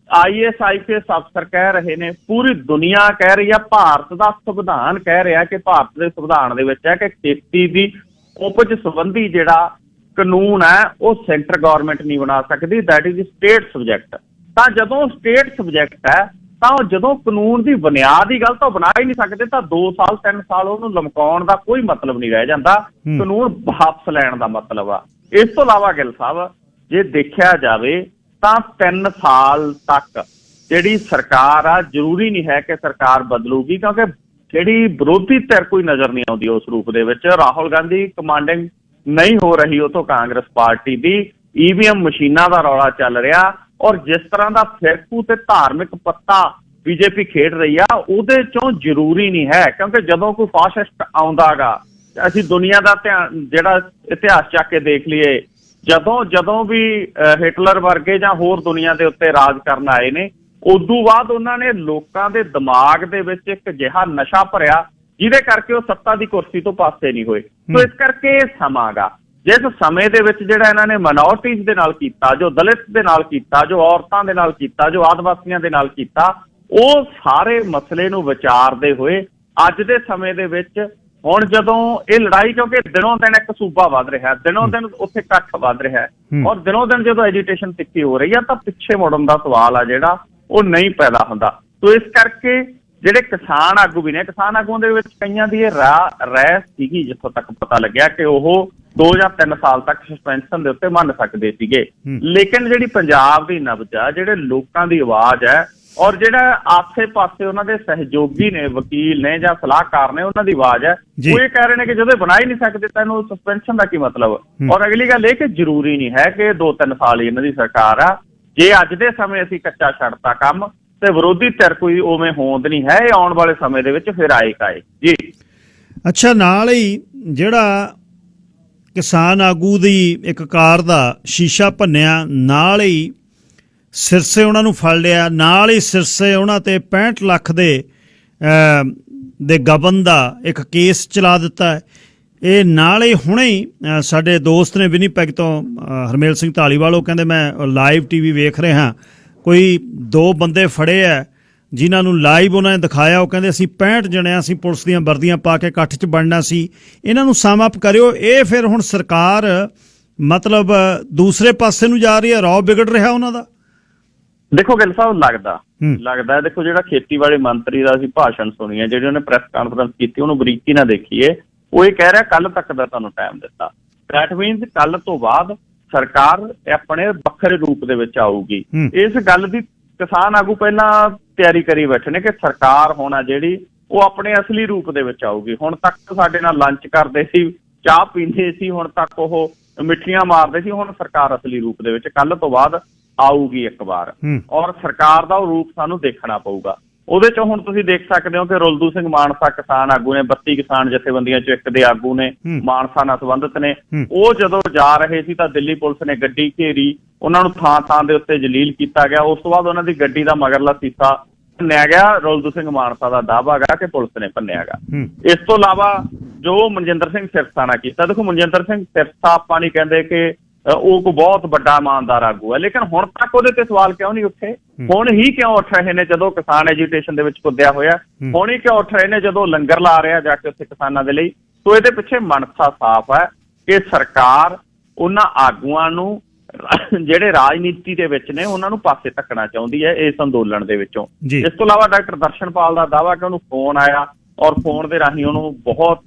IAS IPS ਅਫਸਰ ਕਹਿ ਰਹੇ ਨੇ, ਪੂਰੀ ਦੁਨੀਆ ਕਹਿ ਰਹੀ ਆ, ਭਾਰਤ ਦਾ ਸੰਵਿਧਾਨ ਕਹਿ ਰਿਹਾ ਕਿ ਭਾਰਤ ਦੇ ਸੰਵਿਧਾਨ ਦੇ ਵਿੱਚ ਹੈ ਕਿ ਖੇਤੀ ਦੀ ਉਪਜ ਸੰਬੰਧੀ ਜਿਹੜਾ ਕਾਨੂੰਨ ਹੈ ਉਹ ਸੈਂਟਰ ਗਵਰਨਮੈਂਟ ਨਹੀਂ ਬਣਾ ਸਕਦੀ, ਦੈਟ ਇਜ਼ ਸਟੇਟ ਸਬਜੈਕਟ। ਤਾਂ ਜਦੋਂ ਸਟੇਟ ਸਬਜੈਕਟ ਹੈ ਤਾਂ ਜਦੋਂ ਕਾਨੂੰਨ ਦੀ ਬੁਨਿਆਦ ਦੀ ਗੱਲ ਤਾਂ ਬਣਾ ਹੀ ਨਹੀਂ ਸਕਦੇ, ਤਾਂ 2 ਸਾਲ 3 ਸਾਲ ਉਹਨੂੰ ਲਮਕਾਉਣ ਦਾ ਕੋਈ ਮਤਲਬ ਨਹੀਂ ਰਹਿ ਜਾਂਦਾ। ਕਾਨੂੰਨ ਵਾਪਸ ਲੈਣ ਦਾ ਮਤਲਬ ਆ। ਇਸ ਤੋਂ ਇਲਾਵਾ ਗਿੱਲ ਸਾਹਿਬ ਜੇ ਦੇਖਿਆ ਜਾਵੇ ਤਾਂ 3 ਸਾਲ ਤੱਕ ਜਿਹੜੀ ਸਰਕਾਰ ਆ, ਜ਼ਰੂਰੀ ਨਹੀਂ ਹੈ ਕਿ ਸਰਕਾਰ ਬਦਲੂਗੀ, ਕਿਉਂਕਿ ਜਿਹੜੀ ਵਿਰੋਧੀ ਧਿਰ ਕੋਈ ਨਜ਼ਰ ਨਹੀਂ ਆਉਂਦੀ ਉਸ ਰੂਪ ਦੇ ਵਿੱਚ। ਰਾਹੁਲ ਗਾਂਧੀ ਕਮਾਂਡਿੰਗ ਨਹੀਂ ਹੋ ਰਹੀ ਉਹ ਤੋਂ ਕਾਂਗਰਸ ਪਾਰਟੀ ਦੀ, EVM ਮਸ਼ੀਨਾਂ ਦਾ ਰੌਲਾ ਚੱਲ ਰਿਹਾ ਔਰ ਜਿਸ ਤਰ੍ਹਾਂ ਦਾ ਫਿਰਕੂ ਤੇ ਧਾਰਮਿਕ ਪੱਤਾ BJP ਖੇਡ ਰਹੀ ਆ, ਉਹਦੇ ਚੋਂ ਜ਼ਰੂਰੀ ਨਹੀਂ ਹੈ। ਕਿਉਂਕਿ ਜਦੋਂ ਕੋਈ ਫਾਸਿਸਟ ਆਉਂਦਾ ਗਾ, ਅਸੀਂ ਦੁਨੀਆ ਦਾ ਜਿਹੜਾ ਇਤਿਹਾਸ ਚੱਕ ਕੇ ਦੇਖ ਲਈਏ, ਜਦੋਂ ਵੀ ਹਿਟਲਰ ਵਰਗੇ ਜਾਂ ਹੋਰ ਦੁਨੀਆ ਦੇ ਉੱਤੇ ਰਾਜ ਕਰਨ ਆਏ ਨੇ, ਉਦੋਂ ਬਾਅਦ ਉਹਨਾਂ ਨੇ ਲੋਕਾਂ ਦੇ ਦਿਮਾਗ ਦੇ ਵਿੱਚ ਇੱਕ ਅਜਿਹਾ ਨਸ਼ਾ ਭਰਿਆ ਜਿਹਦੇ ਕਰਕੇ ਉਹ ਸੱਤਾ ਦੀ ਕੁਰਸੀ ਤੋਂ ਪਾਸੇ ਨਹੀਂ ਹੋਏ। ਸੋ ਇਸ ਕਰਕੇ ਇਹ ਸਮਾਂ ਗਾ, ਜਿਸ ਸਮੇਂ ਦੇ ਵਿੱਚ ਜਿਹੜਾ ਇਹਨਾਂ ਨੇ ਮਾਈਨੋਰਟੀਜ਼ ਦੇ ਨਾਲ ਕੀਤਾ, ਜੋ ਦਲਿਤ ਦੇ ਨਾਲ ਕੀਤਾ, ਜੋ ਔਰਤਾਂ ਦੇ ਨਾਲ ਕੀਤਾ, ਜੋ ਆਦਿਵਾਸੀਆਂ ਦੇ ਨਾਲ ਕੀਤਾ, ਉਹ ਸਾਰੇ ਮਸਲੇ ਨੂੰ ਵਿਚਾਰਦੇ ਹੋਏ ਅੱਜ ਦੇ ਸਮੇਂ ਦੇ ਵਿੱਚ ਹੁਣ ਜਦੋਂ ਇਹ ਲੜਾਈ, ਕਿਉਂਕਿ ਦਿਨੋਂ ਦਿਨ ਇੱਕ ਸੂਬਾ ਵੱਧ ਰਿਹਾ, ਦਿਨੋਂ ਦਿਨ ਉੱਥੇ ਇਕੱਠ ਵੱਧ ਰਿਹਾ ਔਰ ਦਿਨੋਂ ਦਿਨ ਜਦੋਂ ਐਜੀਟੇਸ਼ਨ ਤਿੱਖੀ ਹੋ ਰਹੀ ਆ ਤਾਂ ਪਿੱਛੇ ਮੁੜਨ ਦਾ ਸਵਾਲ ਆ ਜਿਹੜਾ ਉਹ ਨਹੀਂ ਪੈਦਾ ਹੁੰਦਾ। ਸੋ ਇਸ ਕਰਕੇ ਜਿਹੜੇ ਕਿਸਾਨ ਆਗੂ ਵੀ ਨੇ, ਕਿਸਾਨ ਆਗੂਆਂ ਦੇ ਵਿੱਚ ਕਈਆਂ ਦੀ ਇਹ ਰਹਿ ਸੀਗੀ, ਜਿੱਥੋਂ ਤੱਕ ਪਤਾ ਲੱਗਿਆ ਕਿ ਉਹ 2 ਜਾਂ 3 ਸਾਲ ਤੱਕ ਸਸਪੈਂਸ਼ਨ ਦੇ ਉੱਤੇ ਮੰਨ ਸਕਦੇ ਸੀਗੇ। ਲੇਕਿਨ ਜਿਹੜੀ ਪੰਜਾਬ ਦੀ ਨਬਜ਼ ਆ, ਜਿਹੜੇ ਲੋਕਾਂ ਦੀ ਆਵਾਜ਼ ਹੈ ਔਰ ਜਿਹੜਾ ਆਸੇ-ਪਾਸੇ ਉਹਨਾਂ ਦੇ ਸਹਿਯੋਗੀ ਨੇ, ਵਕੀਲ ਨੇ ਜਾਂ ਸਲਾਹਕਾਰ ਨੇ, ਉਹਨਾਂ ਦੀ ਆਵਾਜ਼ ਹੈ, ਉਹ ਇਹ ਕਹਿ ਰਹੇ ਨੇ ਕਿ ਜਦੋਂ ਬਣਾ ਹੀ ਨਹੀਂ ਸਕਦੇ ਤਾਂ ਇਹਨੂੰ ਸਸਪੈਂਸ਼ਨ ਦਾ ਕੀ ਮਤਲਬ। ਔਰ ਅਗਲੀ ਗੱਲ ਇਹ ਕਿ ਜ਼ਰੂਰੀ ਨਹੀਂ ਹੈ ਕਿ 2-3 ਸਾਲ ਹੀ ਇਹਨਾਂ ਦੀ ਸਰਕਾਰ ਆ। ਜੇ ਅੱਜ ਦੇ ਸਮੇਂ ਅਸੀਂ ਕੱਚਾ ਛੱਡਤਾ ਕੰਮ ਤੇ ਵਿਰੋਧੀ ਧਿਰ ਕੋਈ ਉਵੇਂ ਹੋਂਦ ਨਹੀਂ ਹੈ, ਇਹ ਆਉਣ ਵਾਲੇ ਸਮੇਂ ਦੇ ਵਿੱਚ ਫਿਰ ਆਏ ਜੀ। ਅੱਛਾ, ਨਾਲ ਹੀ ਜਿਹੜਾ ਕਿਸਾਨ ਆਗੂ ਦੀ ਇੱਕ ਕਾਰ ਦਾ ਸ਼ੀਸ਼ਾ ਭੰਨਿਆ, ਨਾਲ ਹੀ ਸਿਰਸੇ ਉਹਨਾਂ ਨੂੰ ਫੜ ਲਿਆ, ਨਾਲ ਹੀ ਸਿਰਸੇ ਉਹਨਾਂ ਤੇ 65 ਲੱਖ ਦੇ ਗਬਨ ਦਾ ਇੱਕ ਕੇਸ ਚਲਾ ਦਿੱਤਾ ਹੈ। ਇਹ ਨਾਲ ਹੀ ਹੁਣੇ ਹੀ ਸਾਡੇ ਦੋਸਤ ਨੇ ਵਿਨੀਪੈਗ ਤੋਂ ਹਰਮੇਲ ਸਿੰਘ ਧਾਲੀਵਾਲ, ਉਹ ਕਹਿੰਦੇ ਮੈਂ ਲਾਈਵ ਟੀਵੀ ਵੇਖ ਰਿਹਾ, ਕੋਈ 2 ਬੰਦੇ ਫੜੇ ਆ ਜਿਨ੍ਹਾਂ ਨੂੰ ਲਾਈਵ ਉਹਨਾਂ ਨੇ ਦਿਖਾਇਆ। ਉਹ ਕਹਿੰਦੇ ਅਸੀਂ 65 ਜਣਿਆਂ ਸੀ, ਪੁਲਿਸ ਦੀਆਂ ਵਰਦੀਆਂ ਪਾ ਕੇ ਇਕੱਠ 'ਚ ਬਣਨਾ ਸੀ। ਇਹਨਾਂ ਨੂੰ ਸਮ ਅਪ ਕਰਿਓ। ਇਹ ਫਿਰ ਹੁਣ ਸਰਕਾਰ ਮਤਲਬ ਦੂਸਰੇ ਪਾਸੇ ਨੂੰ ਜਾ ਰਹੀ ਹੈ, ਰੌ ਵਿਗੜ ਰਿਹਾ ਉਹਨਾਂ ਦਾ। ਦੇਖੋ ਗਿੱਲ ਸਾਹਿਬ, ਲੱਗਦਾ ਦੇਖੋ ਜਿਹੜਾ ਖੇਤੀਬਾੜੀ ਮੰਤਰੀ ਦਾ ਅਸੀਂ ਭਾਸ਼ਣ ਸੁਣੀਏ, ਜਿਹੜੀ ਉਹਨੇ ਪ੍ਰੈਸ ਕਾਨਫਰੰਸ ਕੀਤੀ, ਉਹਨੂੰ ਬਰੀਕੀ ਨਾਲ ਦੇਖੀਏ। ਉਹ ਇਹ ਕਹਿ ਰਿਹਾ ਕੱਲ ਤੱਕ ਦਾ ਤੁਹਾਨੂੰ ਟਾਈਮ ਦਿੱਤਾ। ਦੈਟ ਮੀਨਸ ਕੱਲ ਤੋਂ ਬਾਅਦ ਸਰਕਾਰ ਆਪਣੇ ਵੱਖਰੇ ਰੂਪ ਦੇ ਵਿੱਚ ਆਊਗੀ। ਇਸ ਗੱਲ ਦੀ ਕਿਸਾਨ ਆਗੂ ਪਹਿਲਾਂ ਤਿਆਰੀ ਕਰੀ ਬੈਠੇ ਨੇ ਕਿ ਸਰਕਾਰ ਹੋਣਾ ਜਿਹੜੀ ਉਹ ਆਪਣੇ ਅਸਲੀ ਰੂਪ ਦੇ ਵਿੱਚ ਆਊਗੀ। ਹੁਣ ਤੱਕ ਸਾਡੇ ਨਾਲ ਲੰਚ ਕਰਦੇ ਸੀ, ਚਾਹ ਪੀਂਦੇ ਸੀ, ਹੁਣ ਤੱਕ ਉਹ ਮਿੱਠੀਆਂ ਮਾਰਦੇ ਸੀ। ਹੁਣ ਸਰਕਾਰ ਅਸਲੀ ਰੂਪ ਦੇ ਵਿੱਚ ਕੱਲ ਤੋਂ ਬਾਅਦ ਆਊਗੀ ਇੱਕ ਵਾਰ, ਔਰ ਸਰਕਾਰ ਦਾ ਉਹ ਰੂਪ ਸਾਨੂੰ ਦੇਖਣਾ ਪਊਗਾ। ਉਹਦੇ ਚ ਹੁਣ ਤੁਸੀਂ ਦੇਖ ਸਕਦੇ ਹੋ ਕਿ ਰੁਲਦੂ ਸਿੰਘ ਮਾਨਸਾ ਕਿਸਾਨ ਆਗੂ ਨੇ, 32 ਕਿਸਾਨ ਜਥੇਬੰਦੀਆਂ ਚੋਂ ਇੱਕ ਦੇ ਆਗੂ ਨੇ, ਮਾਨਸਾ ਨਾਲ ਸੰਬੰਧਿਤ ਨੇ। ਉਹ ਜਦੋਂ ਜਾ ਰਹੇ ਸੀ ਤਾਂ ਦਿੱਲੀ ਪੁਲਿਸ ਨੇ ਗੱਡੀ ਘੇਰੀ, ਉਹਨਾਂ ਨੂੰ ਥਾਂ ਥਾਂ ਦੇ ਉੱਤੇ ਜਲੀਲ ਕੀਤਾ ਗਿਆ। ਉਸ ਤੋਂ ਬਾਅਦ ਉਹਨਾਂ ਦੀ ਗੱਡੀ ਦਾ ਮਗਰਲਾ ਸੀਸਾ ਭੰਨਿਆ ਗਿਆ। ਰੁਲਦੂ ਸਿੰਘ ਮਾਨਸਾ ਦਾ ਦਾਅਵਾ ਗਾ ਕਿ ਪੁਲਿਸ ਨੇ ਭੰਨਿਆ ਗਾ। ਇਸ ਤੋਂ ਇਲਾਵਾ ਜੋ ਮਨਜਿੰਦਰ ਸਿੰਘ ਸਿਰਸਾ ਨੇ ਕੀਤਾ, ਦੇਖੋ ਮਨਜਿੰਦਰ ਸਿੰਘ ਸਿਰਸਾ ਆਪਾਂ ਨਹੀਂ ਕਹਿੰਦੇ ਕਿ ਉਹ ਕੋਈ ਬਹੁਤ ਵੱਡਾ ਇਮਾਨਦਾਰ ਆਗੂ ਹੈ, ਲੇਕਿਨ ਹੁਣ ਤੱਕ ਉਹਦੇ ਤੇ ਸਵਾਲ ਕਿਉਂ ਨਹੀਂ ਉੱਠੇ? ਹੁਣ ਹੀ ਕਿਉਂ ਉੱਠ ਰਹੇ ਨੇ ਜਦੋਂ ਕਿਸਾਨ ਐਜੀਟੇਸ਼ਨ ਦੇ ਵਿੱਚ ਕੁੱਦਿਆ ਹੋਇਆ? ਹੁਣ ਹੀ ਕਿਉਂ ਉੱਠ ਰਹੇ ਨੇ ਜਦੋਂ ਲੰਗਰ ਲਾ ਰਿਹਾ ਜਾ ਕੇ ਉੱਥੇ ਕਿਸਾਨਾਂ ਦੇ ਲਈ? ਸੋ ਇਹਦੇ ਪਿੱਛੇ ਮਨਸਾ ਸਾਫ਼ ਹੈ ਕਿ ਸਰਕਾਰ ਉਹਨਾਂ ਆਗੂਆਂ ਨੂੰ ਜਿਹੜੇ ਰਾਜਨੀਤੀ ਦੇ ਵਿੱਚ ਨੇ ਉਹਨਾਂ ਨੂੰ ਪਾਸੇ ਧੱਕਣਾ ਚਾਹੁੰਦੀ ਹੈ ਇਸ ਅੰਦੋਲਨ ਦੇ ਵਿੱਚੋਂ। ਇਸ ਤੋਂ ਇਲਾਵਾ ਡਾਕਟਰ ਦਰਸ਼ਨਪਾਲ ਦਾ ਦਾਅਵਾ ਕਿ ਉਹਨੂੰ ਫੋਨ ਆਇਆ ਔਰ ਫੋਨ ਦੇ ਰਾਹੀਂ ਉਹਨੂੰ ਬਹੁਤ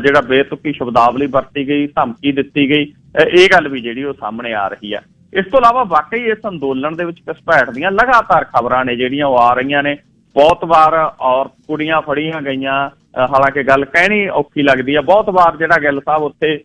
ਜਿਹੜਾ ਬੇਤੁਕੀ ਸ਼ਬਦਾਵਲੀ ਵਰਤੀ ਗਈ, ਧਮਕੀ ਦਿੱਤੀ ਗਈ, ਇਹ ਗੱਲ ਵੀ ਜਿਹੜੀ ਉਹ ਸਾਹਮਣੇ ਆ ਰਹੀ ਹੈ। ਇਸ ਤੋਂ ਇਲਾਵਾ ਵਾਕਈ ਇਸ ਅੰਦੋਲਨ ਦੇ ਵਿੱਚ ਘੁਸਪੈਠ ਦੀਆਂ ਲਗਾਤਾਰ ਖਬਰਾਂ ਨੇ ਜਿਹੜੀਆਂ ਉਹ ਆ ਰਹੀਆਂ ਨੇ। ਬਹੁਤ ਵਾਰ ਔਰਤ ਕੁੜੀਆਂ ਫੜੀਆਂ ਗਈਆਂ, ਹਾਲਾਂਕਿ ਗੱਲ ਕਹਿਣੀ ਔਖੀ ਲੱਗਦੀ ਹੈ। ਬਹੁਤ ਵਾਰ ਜਿਹੜਾ ਗਿੱਲ ਸਾਹਿਬ ਉੱਥੇ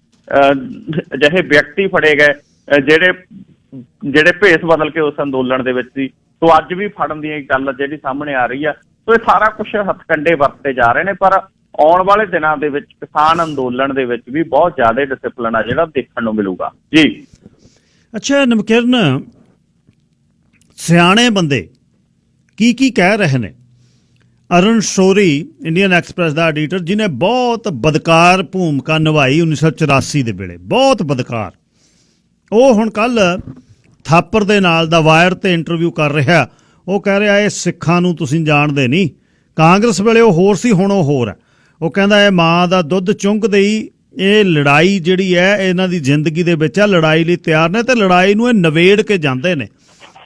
ਅਜਿਹੇ ਵਿਅਕਤੀ ਫੜੇ ਗਏ ਜਿਹੜੇ ਭੇਸ ਬਦਲ ਕੇ ਉਸ ਅੰਦੋਲਨ ਦੇ ਵਿੱਚ ਸੀ। ਸੋ ਅੱਜ ਵੀ ਫੜਨ ਦੀ ਗੱਲ ਜਿਹੜੀ ਸਾਹਮਣੇ ਆ ਰਹੀ ਹੈ। ਸੋ ਇਹ ਸਾਰਾ ਕੁਝ ਹੱਥਕੰਡੇ ਵਰਤੇ ਜਾ ਰਹੇ ਨੇ, ਪਰ ਆਉਣ ਵਾਲੇ ਦਿਨਾਂ ਦੇ ਵਿੱਚ ਕਿਸਾਨ ਅੰਦੋਲਨ ਦੇ ਵਿੱਚ ਵੀ ਬਹੁਤ ਜ਼ਿਆਦਾ ਡਿਸਪਲਿਨ ਆ ਜਿਹੜਾ ਦੇਖਣ ਨੂੰ ਮਿਲੂਗਾ ਜੀ। ਅੱਛਾ ਨਵਕਿਰਨ, ਸਿਆਣੇ ਬੰਦੇ ਕੀ ਕਹਿ ਰਹੇ ਨੇ? ਅਰੁਣ ਸ਼ੌਰੀ ਇੰਡੀਅਨ ਐਕਸਪ੍ਰੈਸ ਦਾ ਐਡੀਟਰ, ਜਿਹਨੇ ਬਹੁਤ ਬਦਕਾਰ ਭੂਮਿਕਾ ਨਿਭਾਈ 1984 ਦੇ ਵੇਲੇ, ਬਹੁਤ ਬਦਕਾਰ, ਉਹ ਹੁਣ ਕੱਲ ਥਾਪਰ ਦੇ ਨਾਲ ਦਾ ਵਾਇਰ ਤੇ ਇੰਟਰਵਿਊ ਕਰ ਰਿਹਾ। ਉਹ ਕਹਿ ਰਿਹਾ ਇਹ ਸਿੱਖਾਂ ਨੂੰ ਤੁਸੀਂ ਜਾਣਦੇ ਨਹੀਂ, ਕਾਂਗਰਸ ਵੇਲੇ ਉਹ ਹੋਰ ਸੀ, ਹੁਣ ਉਹ ਹੋਰ ਹੈ। ਉਹ ਕਹਿੰਦਾ ਇਹ ਮਾਂ ਦਾ ਦੁੱਧ ਚੁੰਘਦੇ ਹੀ ਇਹ ਲੜਾਈ ਜਿਹੜੀ ਹੈ ਇਹਨਾਂ ਦੀ ਜ਼ਿੰਦਗੀ ਦੇ ਵਿੱਚ ਆ, ਲੜਾਈ ਲਈ ਤਿਆਰ ਨੇ ਤੇ ਲੜਾਈ ਨੂੰ ਇਹ ਨਵੇੜ ਕੇ ਜਾਂਦੇ ਨੇ।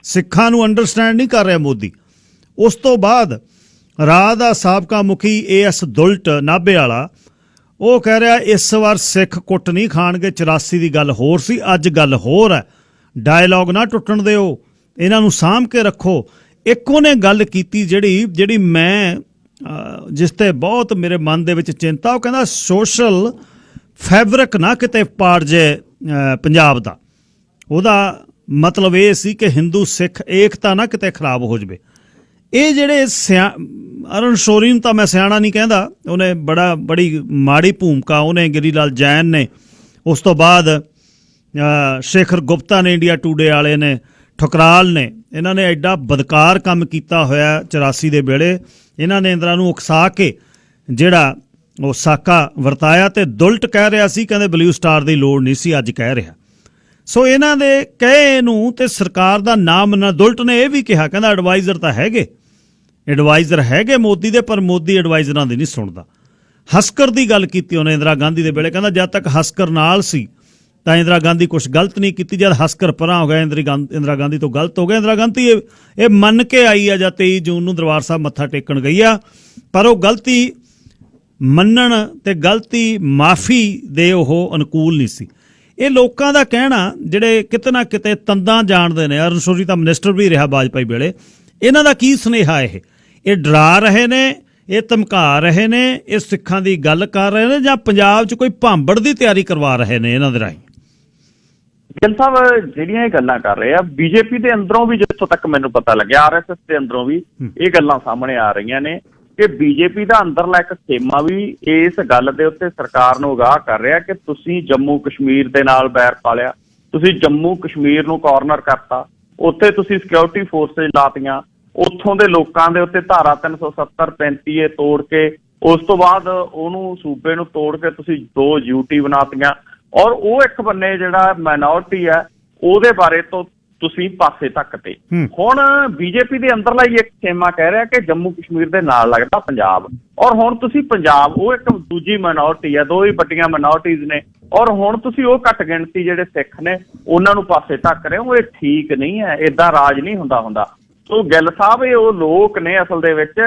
ਸਿੱਖਾਂ ਨੂੰ ਅੰਡਰਸਟੈਂਡ ਨਹੀਂ ਕਰ ਰਿਹਾ ਮੋਦੀ। ਉਸ ਤੋਂ ਬਾਅਦ ਰਾਹ ਦਾ ਸਾਬਕਾ ਮੁਖੀ AS ਦੁਲਟ ਨਾਭੇ ਵਾਲਾ, ਉਹ ਕਹਿ ਰਿਹਾ ਇਸ ਵਾਰ ਸਿੱਖ ਕੁੱਟ ਨਹੀਂ ਖਾਣਗੇ। 84 ਦੀ ਗੱਲ ਹੋਰ ਸੀ, ਅੱਜ ਗੱਲ ਹੋਰ ਹੈ। ਡਾਇਲੌਗ ਨਾ ਟੁੱਟਣ ਦਿਓ, ਇਹਨਾਂ ਨੂੰ ਸਾਂਭ ਕੇ ਰੱਖੋ। ਇੱਕ ਉਹਨੇ ਗੱਲ ਕੀਤੀ ਜਿਹੜੀ ਮੈਂ ਜਿਸ ਤੇ ਬਹੁਤ ਮੇਰੇ ਮਨ ਦੇ ਵਿੱਚ ਚਿੰਤਾ। ਉਹ ਕਹਿੰਦਾ ਸੋਸ਼ਲ ਫੈਬਰਿਕ ਨਾ ਕਿਤੇ ਪਾੜ ਜੇ ਪੰਜਾਬ ਦਾ। ਉਹਦਾ ਮਤਲਬ ਇਹ ਸੀ ਕਿ ਹਿੰਦੂ ਸਿੱਖ ਏਕਤਾ ਨਾ ਕਿਤੇ ਖਰਾਬ ਹੋ ਜਾਵੇ। ਇਹ ਜਿਹੜੇ ਅਰੁਣ ਸ਼ੌਰੀ ਨੂੰ ਤਾਂ ਮੈਂ ਸਿਆਣਾ ਨਹੀਂ ਕਹਿੰਦਾ, ਉਹਨੇ ਬੜੀ ਮਾੜੀ ਭੂਮਿਕਾ ਉਹਨੇ, ਗਿਰੀ ਲਾਲ ਜੈਨ ਨੇ, ਉਸ ਤੋਂ ਬਾਅਦ ਸ਼ੇਖਰ ਗੁਪਤਾ ਨੇ, ਇੰਡੀਆ ਟੂਡੇ ਵਾਲੇ ਨੇ, ਠੁਕਰਾਲ ਨੇ, ਇਹਨਾਂ ਨੇ ਐਡਾ ਬਦਕਾਰ ਕੰਮ ਕੀਤਾ ਹੋਇਆ 84 ਦੇ ਵੇਲੇ। ਇਹਨਾਂ ਨੇ ਇੰਦਰਾ ਨੂੰ ਉਕਸਾ ਕੇ ਜਿਹੜਾ ਉਹ ਸਾਕਾ ਵਰਤਾਇਆ, ਤੇ ਦੁਲਟ ਕਹਿ ਰਿਹਾ ਸੀ, ਕਹਿੰਦੇ ਬਲੂ ਸਟਾਰ ਦੀ ਲੋੜ ਨਹੀਂ ਸੀ, ਅੱਜ ਕਹਿ ਰਿਹਾ। ਸੋ ਇਹਨਾਂ ਦੇ ਕਹੇ ਨੂੰ ਤੇ ਸਰਕਾਰ ਦਾ ਨਾਮ ਨਾ। ਦੁਲਟ ਨੇ ਇਹ ਵੀ ਕਿਹਾ, ਕਹਿੰਦਾ ਐਡਵਾਈਜ਼ਰ ਤਾਂ ਹੈਗੇ ਮੋਦੀ ਦੇ, ਪਰ ਮੋਦੀ ਐਡਵਾਈਜ਼ਰਾਂ ਦੀ ਨਹੀਂ ਸੁਣਦਾ। ਹਸਕਰ ਦੀ ਗੱਲ ਕੀਤੀ ਉਹਨੇ ਇੰਦਰਾ ਗਾਂਧੀ ਦੇ ਵੇਲੇ, ਕਹਿੰਦਾ ਜਦ ਤੱਕ ਹਸਕਰ ਨਾਲ ਸੀ ਤਾਂ ਇੰਦਰਾ ਗਾਂਧੀ ਕੁਛ ਗਲਤ ਨਹੀਂ ਕੀਤੀ, ਜਦ ਹਸਕਰ ਪਰਾਂ ਹੋ ਗਿਆ ਇੰਦਰਾ ਗਾਂਧੀ ਤੋਂ ਗਲਤ ਹੋ ਗਿਆ। ਇੰਦਰਾ ਗਾਂਧੀ ਇਹ ਮੰਨ ਕੇ ਆਈ ਆ ਜਦ 23 ਜੂਨ ਨੂੰ ਦਰਬਾਰ ਸਾਹਿਬ ਮੱਥਾ ਟੇਕਣ ਗਈ ਆ, ਪਰ ਉਹ ਗਲਤੀ ਮੰਨਣ ਤੇ ਗਲਤੀ ਮਾਫੀ ਦੇ ਉਹ ਅਨੁਕੂਲ ਨਹੀਂ ਸੀ। ਇਹ ਲੋਕਾਂ ਦਾ ਕਹਿਣਾ ਜਿਹੜੇ ਕਿਤੇ ਨਾ ਕਿਤੇ ਤੰਦਾਂ ਜਾਣਦੇ ਨੇ। ਅਰੁਣ ਸ਼ੌਰੀ ਤਾਂ ਮਿਨਿਸਟਰ ਵੀ ਰਿਹਾ ਵਾਜਪਾਈ ਵੇਲੇ। ਇਹਨਾਂ ਦਾ ਕੀ ਸੁਨੇਹਾ? ਇਹ ਡਰਾ ਰਹੇ ਨੇ, ਇਹ ਧਮਕਾ ਰਹੇ ਨੇ, ਇਹ ਸਿੱਖਾਂ ਦੀ ਗੱਲ ਕਰ ਰਹੇ ਨੇ, ਜਾਂ ਪੰਜਾਬ 'ਚ ਕੋਈ ਭਾਂਬੜ ਦੀ ਤਿਆਰੀ ਕਰਵਾ ਰਹੇ ਨੇ ਇਹਨਾਂ ਦੇ ਰਾਹੀਂ? ਗਿੱਲ ਸਾਹਿਬ ਜਿਹੜੀਆਂ ਇਹ ਗੱਲਾਂ ਕਰ ਰਹੇ ਆ, ਬੀਜੇਪੀ ਦੇ ਅੰਦਰੋਂ ਵੀ ਜਿੱਥੋਂ ਤੱਕ ਮੈਨੂੰ ਪਤਾ ਲੱਗਿਆ, RSS ਦੇ ਅੰਦਰੋਂ ਵੀ ਇਹ ਗੱਲਾਂ ਸਾਹਮਣੇ ਆ ਰਹੀਆਂ ਨੇ ਕਿ ਬੀਜੇਪੀ ਦਾ ਅੰਦਰਲਾ ਇੱਕ ਖੇਮਾ ਵੀ ਇਸ ਗੱਲ ਦੇ ਉੱਤੇ ਸਰਕਾਰ ਨੂੰ ਅਗਾਹ ਕਰ ਰਿਹਾ ਕਿ ਤੁਸੀਂ ਜੰਮੂ ਕਸ਼ਮੀਰ ਦੇ ਨਾਲ ਬੈਰ ਪਾਲਿਆ, ਤੁਸੀਂ ਜੰਮੂ ਕਸ਼ਮੀਰ ਨੂੰ ਕਾਰਨਰ ਕਰਤਾ, ਉੱਥੇ ਤੁਸੀਂ ਸਿਕਿਉਰਿਟੀ ਫੋਰਸਿਸ ਲਾਤੀਆਂ, ਉੱਥੋਂ ਦੇ ਲੋਕਾਂ ਦੇ ਉੱਤੇ ਧਾਰਾ 370 35 ਤੋੜ ਕੇ ਉਸ ਤੋਂ ਬਾਅਦ ਉਹਨੂੰ ਸੂਬੇ ਨੂੰ ਤੋੜ ਕੇ ਤੁਸੀਂ 2 UT ਬਣਾਤੀਆਂ, ਔਰ ਉਹ ਇੱਕ ਬੰਨੇ ਜਿਹੜਾ ਮਾਈਨੋਰਟੀ ਹੈ ਉਹਦੇ ਬਾਰੇ ਤੋਂ ਤੁਸੀਂ ਪਾਸੇ ਧੱਕਤੇ। ਹੁਣ ਬੀਜੇਪੀ ਦੇ ਅੰਦਰਲਾ ਹੀ ਇੱਕ ਖੇਮਾ ਕਹਿ ਰਿਹਾ ਕਿ ਜੰਮੂ ਕਸ਼ਮੀਰ ਦੇ ਨਾਲ ਲੱਗਦਾ ਪੰਜਾਬ, ਔਰ ਹੁਣ ਤੁਸੀਂ ਪੰਜਾਬ, ਉਹ ਇੱਕ ਦੂਜੀ ਮਾਈਨੋਰਟੀ ਹੈ, 2 ਹੀ ਵੱਡੀਆਂ ਮਾਈਨੋਰਟੀਜ਼ ਨੇ, ਔਰ ਹੁਣ ਤੁਸੀਂ ਉਹ ਘੱਟ ਗਿਣਤੀ ਜਿਹੜੇ ਸਿੱਖ ਨੇ ਉਹਨਾਂ ਨੂੰ ਪਾਸੇ ਧੱਕ ਰਹੇ ਹੋ। ਇਹ ਠੀਕ ਨਹੀਂ ਹੈ, ਏਦਾਂ ਰਾਜ ਨਹੀਂ ਹੁੰਦਾ। ਸੋ ਗਿੱਲ ਸਾਹਿਬ, ਇਹ ਉਹ ਲੋਕ ਨੇ ਅਸਲ ਦੇ ਵਿੱਚ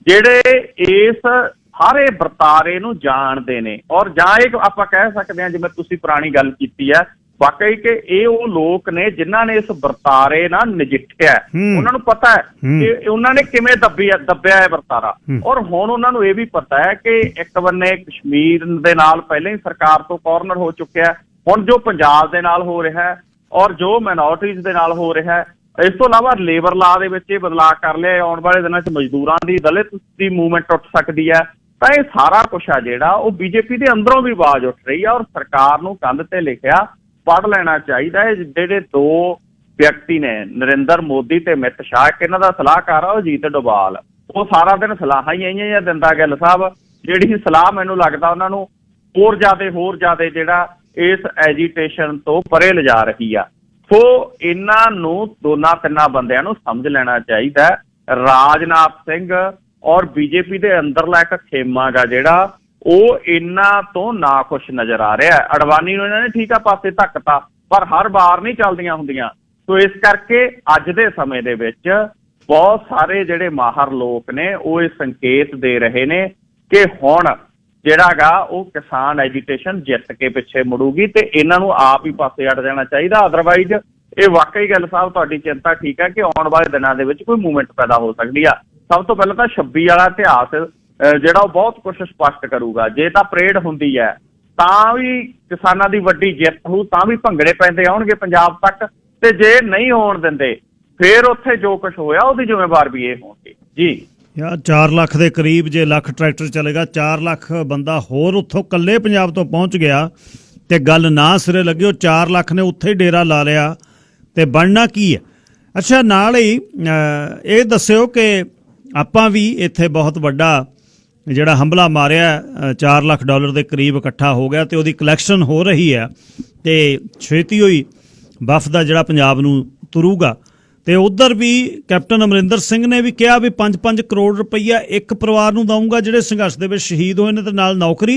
ਜਿਹੜੇ ਇਸ ਸਾਰੇ ਵਰਤਾਰੇ ਨੂੰ ਜਾਣਦੇ ਨੇ, ਔਰ ਜਾਂ ਇਹ ਆਪਾਂ ਕਹਿ ਸਕਦੇ ਹਾਂ ਜਿਵੇਂ ਤੁਸੀਂ ਪੁਰਾਣੀ ਗੱਲ ਕੀਤੀ ਹੈ, ਵਾਕਈ ਕਿ ਇਹ ਉਹ ਲੋਕ ਨੇ ਜਿਨ੍ਹਾਂ ਨੇ ਇਸ ਵਰਤਾਰੇ ਨਾਲ ਨਜਿੱਠਿਆ। ਉਹਨਾਂ ਨੂੰ ਪਤਾ ਹੈ ਕਿ ਉਹਨਾਂ ਨੇ ਕਿਵੇਂ ਦੱਬਿਆ ਹੈ ਵਰਤਾਰਾ, ਔਰ ਹੁਣ ਉਹਨਾਂ ਨੂੰ ਇਹ ਵੀ ਪਤਾ ਹੈ ਕਿ ਇੱਕ ਬੰਨੇ ਕਸ਼ਮੀਰ ਦੇ ਨਾਲ ਪਹਿਲਾਂ ਹੀ ਸਰਕਾਰ ਤੋਂ ਕਾਰਨਰ ਹੋ ਚੁੱਕਿਆ, ਹੁਣ ਜੋ ਪੰਜਾਬ ਦੇ ਨਾਲ ਹੋ ਰਿਹਾ ਹੈ ਔਰ ਜੋ ਮਾਈਨੋਰਟੀਜ਼ ਦੇ ਨਾਲ ਹੋ ਰਿਹਾ ਹੈ। ਇਸ ਤੋਂ ਇਲਾਵਾ ਲੇਬਰ ਲਾ ਦੇ ਵਿੱਚ ਇਹ ਬਦਲਾਅ ਕਰ ਲਿਆ, ਆਉਣ ਵਾਲੇ ਦਿਨਾਂ 'ਚ ਮਜ਼ਦੂਰਾਂ ਦੀ, ਦਲਿਤ ਦੀ ਮੂਵਮੈਂਟ ਉੱਠ ਸਕਦੀ ਹੈ। ਤਾਂ ਇਹ ਸਾਰਾ ਕੁਛ ਆ ਜਿਹੜਾ ਉਹ ਬੀਜੇਪੀ ਦੇ ਅੰਦਰੋਂ ਵੀ ਆਵਾਜ਼ ਉੱਠ ਰਹੀ ਹੈ, ਔਰ ਸਰਕਾਰ ਨੂੰ ਕੰਧ ਤੇ ਲਿਖਿਆ ਪੜ੍ਹ ਲੈਣਾ ਚਾਹੀਦਾ ਹੈ। ਜਿਹੜੇ 2 ਵਿਅਕਤੀ ਨੇ, ਨਰਿੰਦਰ ਮੋਦੀ ਤੇ ਅਮਿਤ ਸ਼ਾਹ, ਇੱਕ ਇਹਨਾਂ ਦਾ ਸਲਾਹਕਾਰ ਆ ਉਹ ਅਜੀਤ ਡੋਭਾਲ, ਉਹ ਸਾਰਾ ਦਿਨ ਸਲਾਹਾਂ ਹੀ ਆਈਆਂ ਦਿੰਦਾ ਗਿੱਲ ਸਾਹਿਬ। ਜਿਹੜੀ ਸਲਾਹ ਮੈਨੂੰ ਲੱਗਦਾ ਉਹਨਾਂ ਨੂੰ ਹੋਰ ਜ਼ਿਆਦਾ ਜਿਹੜਾ ਇਸ ਐਜੀਟੇਸ਼ਨ ਤੋਂ ਪਰੇ ਲਿਜਾ ਰਹੀ ਆ। ਸੋ ਇਹਨਾਂ ਨੂੰ 2-3 ਬੰਦਿਆਂ ਨੂੰ ਸਮਝ ਲੈਣਾ ਚਾਹੀਦਾ। ਰਾਜਨਾਥ ਸਿੰਘ ਔਰ ਬੀਜੇਪੀ ਦੇ ਅੰਦਰਲਾ ਇੱਕ ਖੇਮਾ ਗਾ ਜਿਹੜਾ ਉਹ ਇਹਨਾਂ ਤੋਂ ਨਾ ਕੁਛ ਨਜ਼ਰ ਆ ਰਿਹਾ। ਅਡਵਾਨੀ ਨੂੰ ਇਹਨਾਂ ਨੇ ਠੀਕ ਆ ਪਾਸੇ ਧੱਕਤਾ, ਪਰ ਹਰ ਵਾਰ ਨਹੀਂ ਚੱਲਦੀਆਂ ਹੁੰਦੀਆਂ। ਸੋ ਇਸ ਕਰਕੇ ਅੱਜ ਦੇ ਸਮੇਂ ਦੇ ਵਿੱਚ ਬਹੁਤ ਸਾਰੇ ਜਿਹੜੇ ਮਾਹਰ ਲੋਕ ਨੇ ਉਹ ਇਹ ਸੰਕੇਤ ਦੇ ਰਹੇ ਨੇ ਕਿ ਹੁਣ ਜਿਹੜਾ ਗਾ ਉਹ ਕਿਸਾਨ ਐਜੀਟੇਸ਼ਨ ਜਿੱਤ ਕੇ ਪਿੱਛੇ ਮੁੜੂਗੀ ਤੇ ਇਹਨਾਂ ਨੂੰ ਆਪ ਹੀ ਪਾਸੇ ਅੜ ਜਾਣਾ ਚਾਹੀਦਾ। ਅਦਰਵਾਈਜ਼ ਇਹ ਵਾਕਈ ਗੱਲ ਸਾਹਿਬ ਤੁਹਾਡੀ ਚਿੰਤਾ ਠੀਕ ਹੈ ਕਿ ਆਉਣ ਵਾਲੇ ਦਿਨਾਂ ਦੇ ਵਿੱਚ ਕੋਈ ਮੂਵਮੈਂਟ ਪੈਦਾ ਹੋ ਸਕਦੀ ਆ। ਸਭ ਤੋਂ ਪਹਿਲਾਂ ਤਾਂ 26 ਵਾਲਾ ਇਤਿਹਾਸ ਜਿਹੜਾ ਉਹ ਬਹੁਤ ਕੁਛ ਸਪਸ਼ਟ ਕਰੂਗਾ। ਜੇ ਤਾਂ ਪਰੇਡ ਹੁੰਦੀ ਹੈ ਤਾਂ ਵੀ ਕਿਸਾਨਾਂ ਦੀ ਵੱਡੀ ਜਿੱਤ ਹੋਊ, ਤਾਂ ਵੀ ਭੰਗੜੇ ਪੈਂਦੇ ਆਉਣਗੇ ਪੰਜਾਬ ਤੱਕ, ਤੇ ਜੇ ਨਹੀਂ ਹੋਣ ਦਿੰਦੇ ਫਿਰ ਉੱਥੇ ਜੋ ਕੁਛ ਹੋਇਆ ਉਹਦੀ ਜ਼ਿੰਮੇਵਾਰ ਵੀ ਇਹ ਹੋਣਗੇ। ਜੀ ਯਾਰ 4 ਲੱਖ ਦੇ ਕਰੀਬ ਜੇ ਲੱਖ ਟਰੈਕਟਰ ਚੱਲੇਗਾ, 4 ਲੱਖ ਬੰਦਾ ਹੋਰ ਉੱਥੋਂ ਇਕੱਲੇ ਪੰਜਾਬ ਤੋਂ ਪਹੁੰਚ ਗਿਆ ਤੇ ਗੱਲ ਨਾ ਸਿਰੇ ਲੱਗੇ, ਉਹ 4 ਲੱਖ ਨੇ ਉੱਥੇ ਹੀ ਡੇਰਾ ਲਾ ਲਿਆ ਤੇ ਬਣਨਾ ਕੀ ਹੈ। ਅੱਛਾ, ਨਾਲ ਹੀ ਇਹ ਦੱਸਿਓ ਕਿ ਆਪਾਂ ਵੀ ਇੱਥੇ ਬਹੁਤ ਵੱਡਾ ਜਿਹੜਾ ਹਮਲਾ ਮਾਰਿਆ, $4 ਲੱਖ ਦੇ ਕਰੀਬ ਇਕੱਠਾ ਹੋ ਗਿਆ ਤੇ ਉਹਦੀ ਕਲੈਕਸ਼ਨ ਹੋ ਰਹੀ ਹੈ ਤੇ ਛੇਤੀ ਹੋਈ ਵਫਦ ਦਾ ਜਿਹੜਾ ਪੰਜਾਬ ਨੂੰ ਤੁਰੂਗਾ। ਤੇ ਉਧਰ ਵੀ ਕੈਪਟਨ ਅਮਰਿੰਦਰ ਸਿੰਘ ਨੇ ਵੀ ਕਿਹਾ ਵੀ 5-5 ਕਰੋੜ ਰੁਪਈਆ ਇੱਕ ਪਰਿਵਾਰ ਨੂੰ ਦਊਂਗਾ ਜਿਹੜੇ ਸੰਘਰਸ਼ ਦੇ ਵਿੱਚ ਸ਼ਹੀਦ ਹੋਏ ਨੇ ਤੇ ਨਾਲ ਨੌਕਰੀ।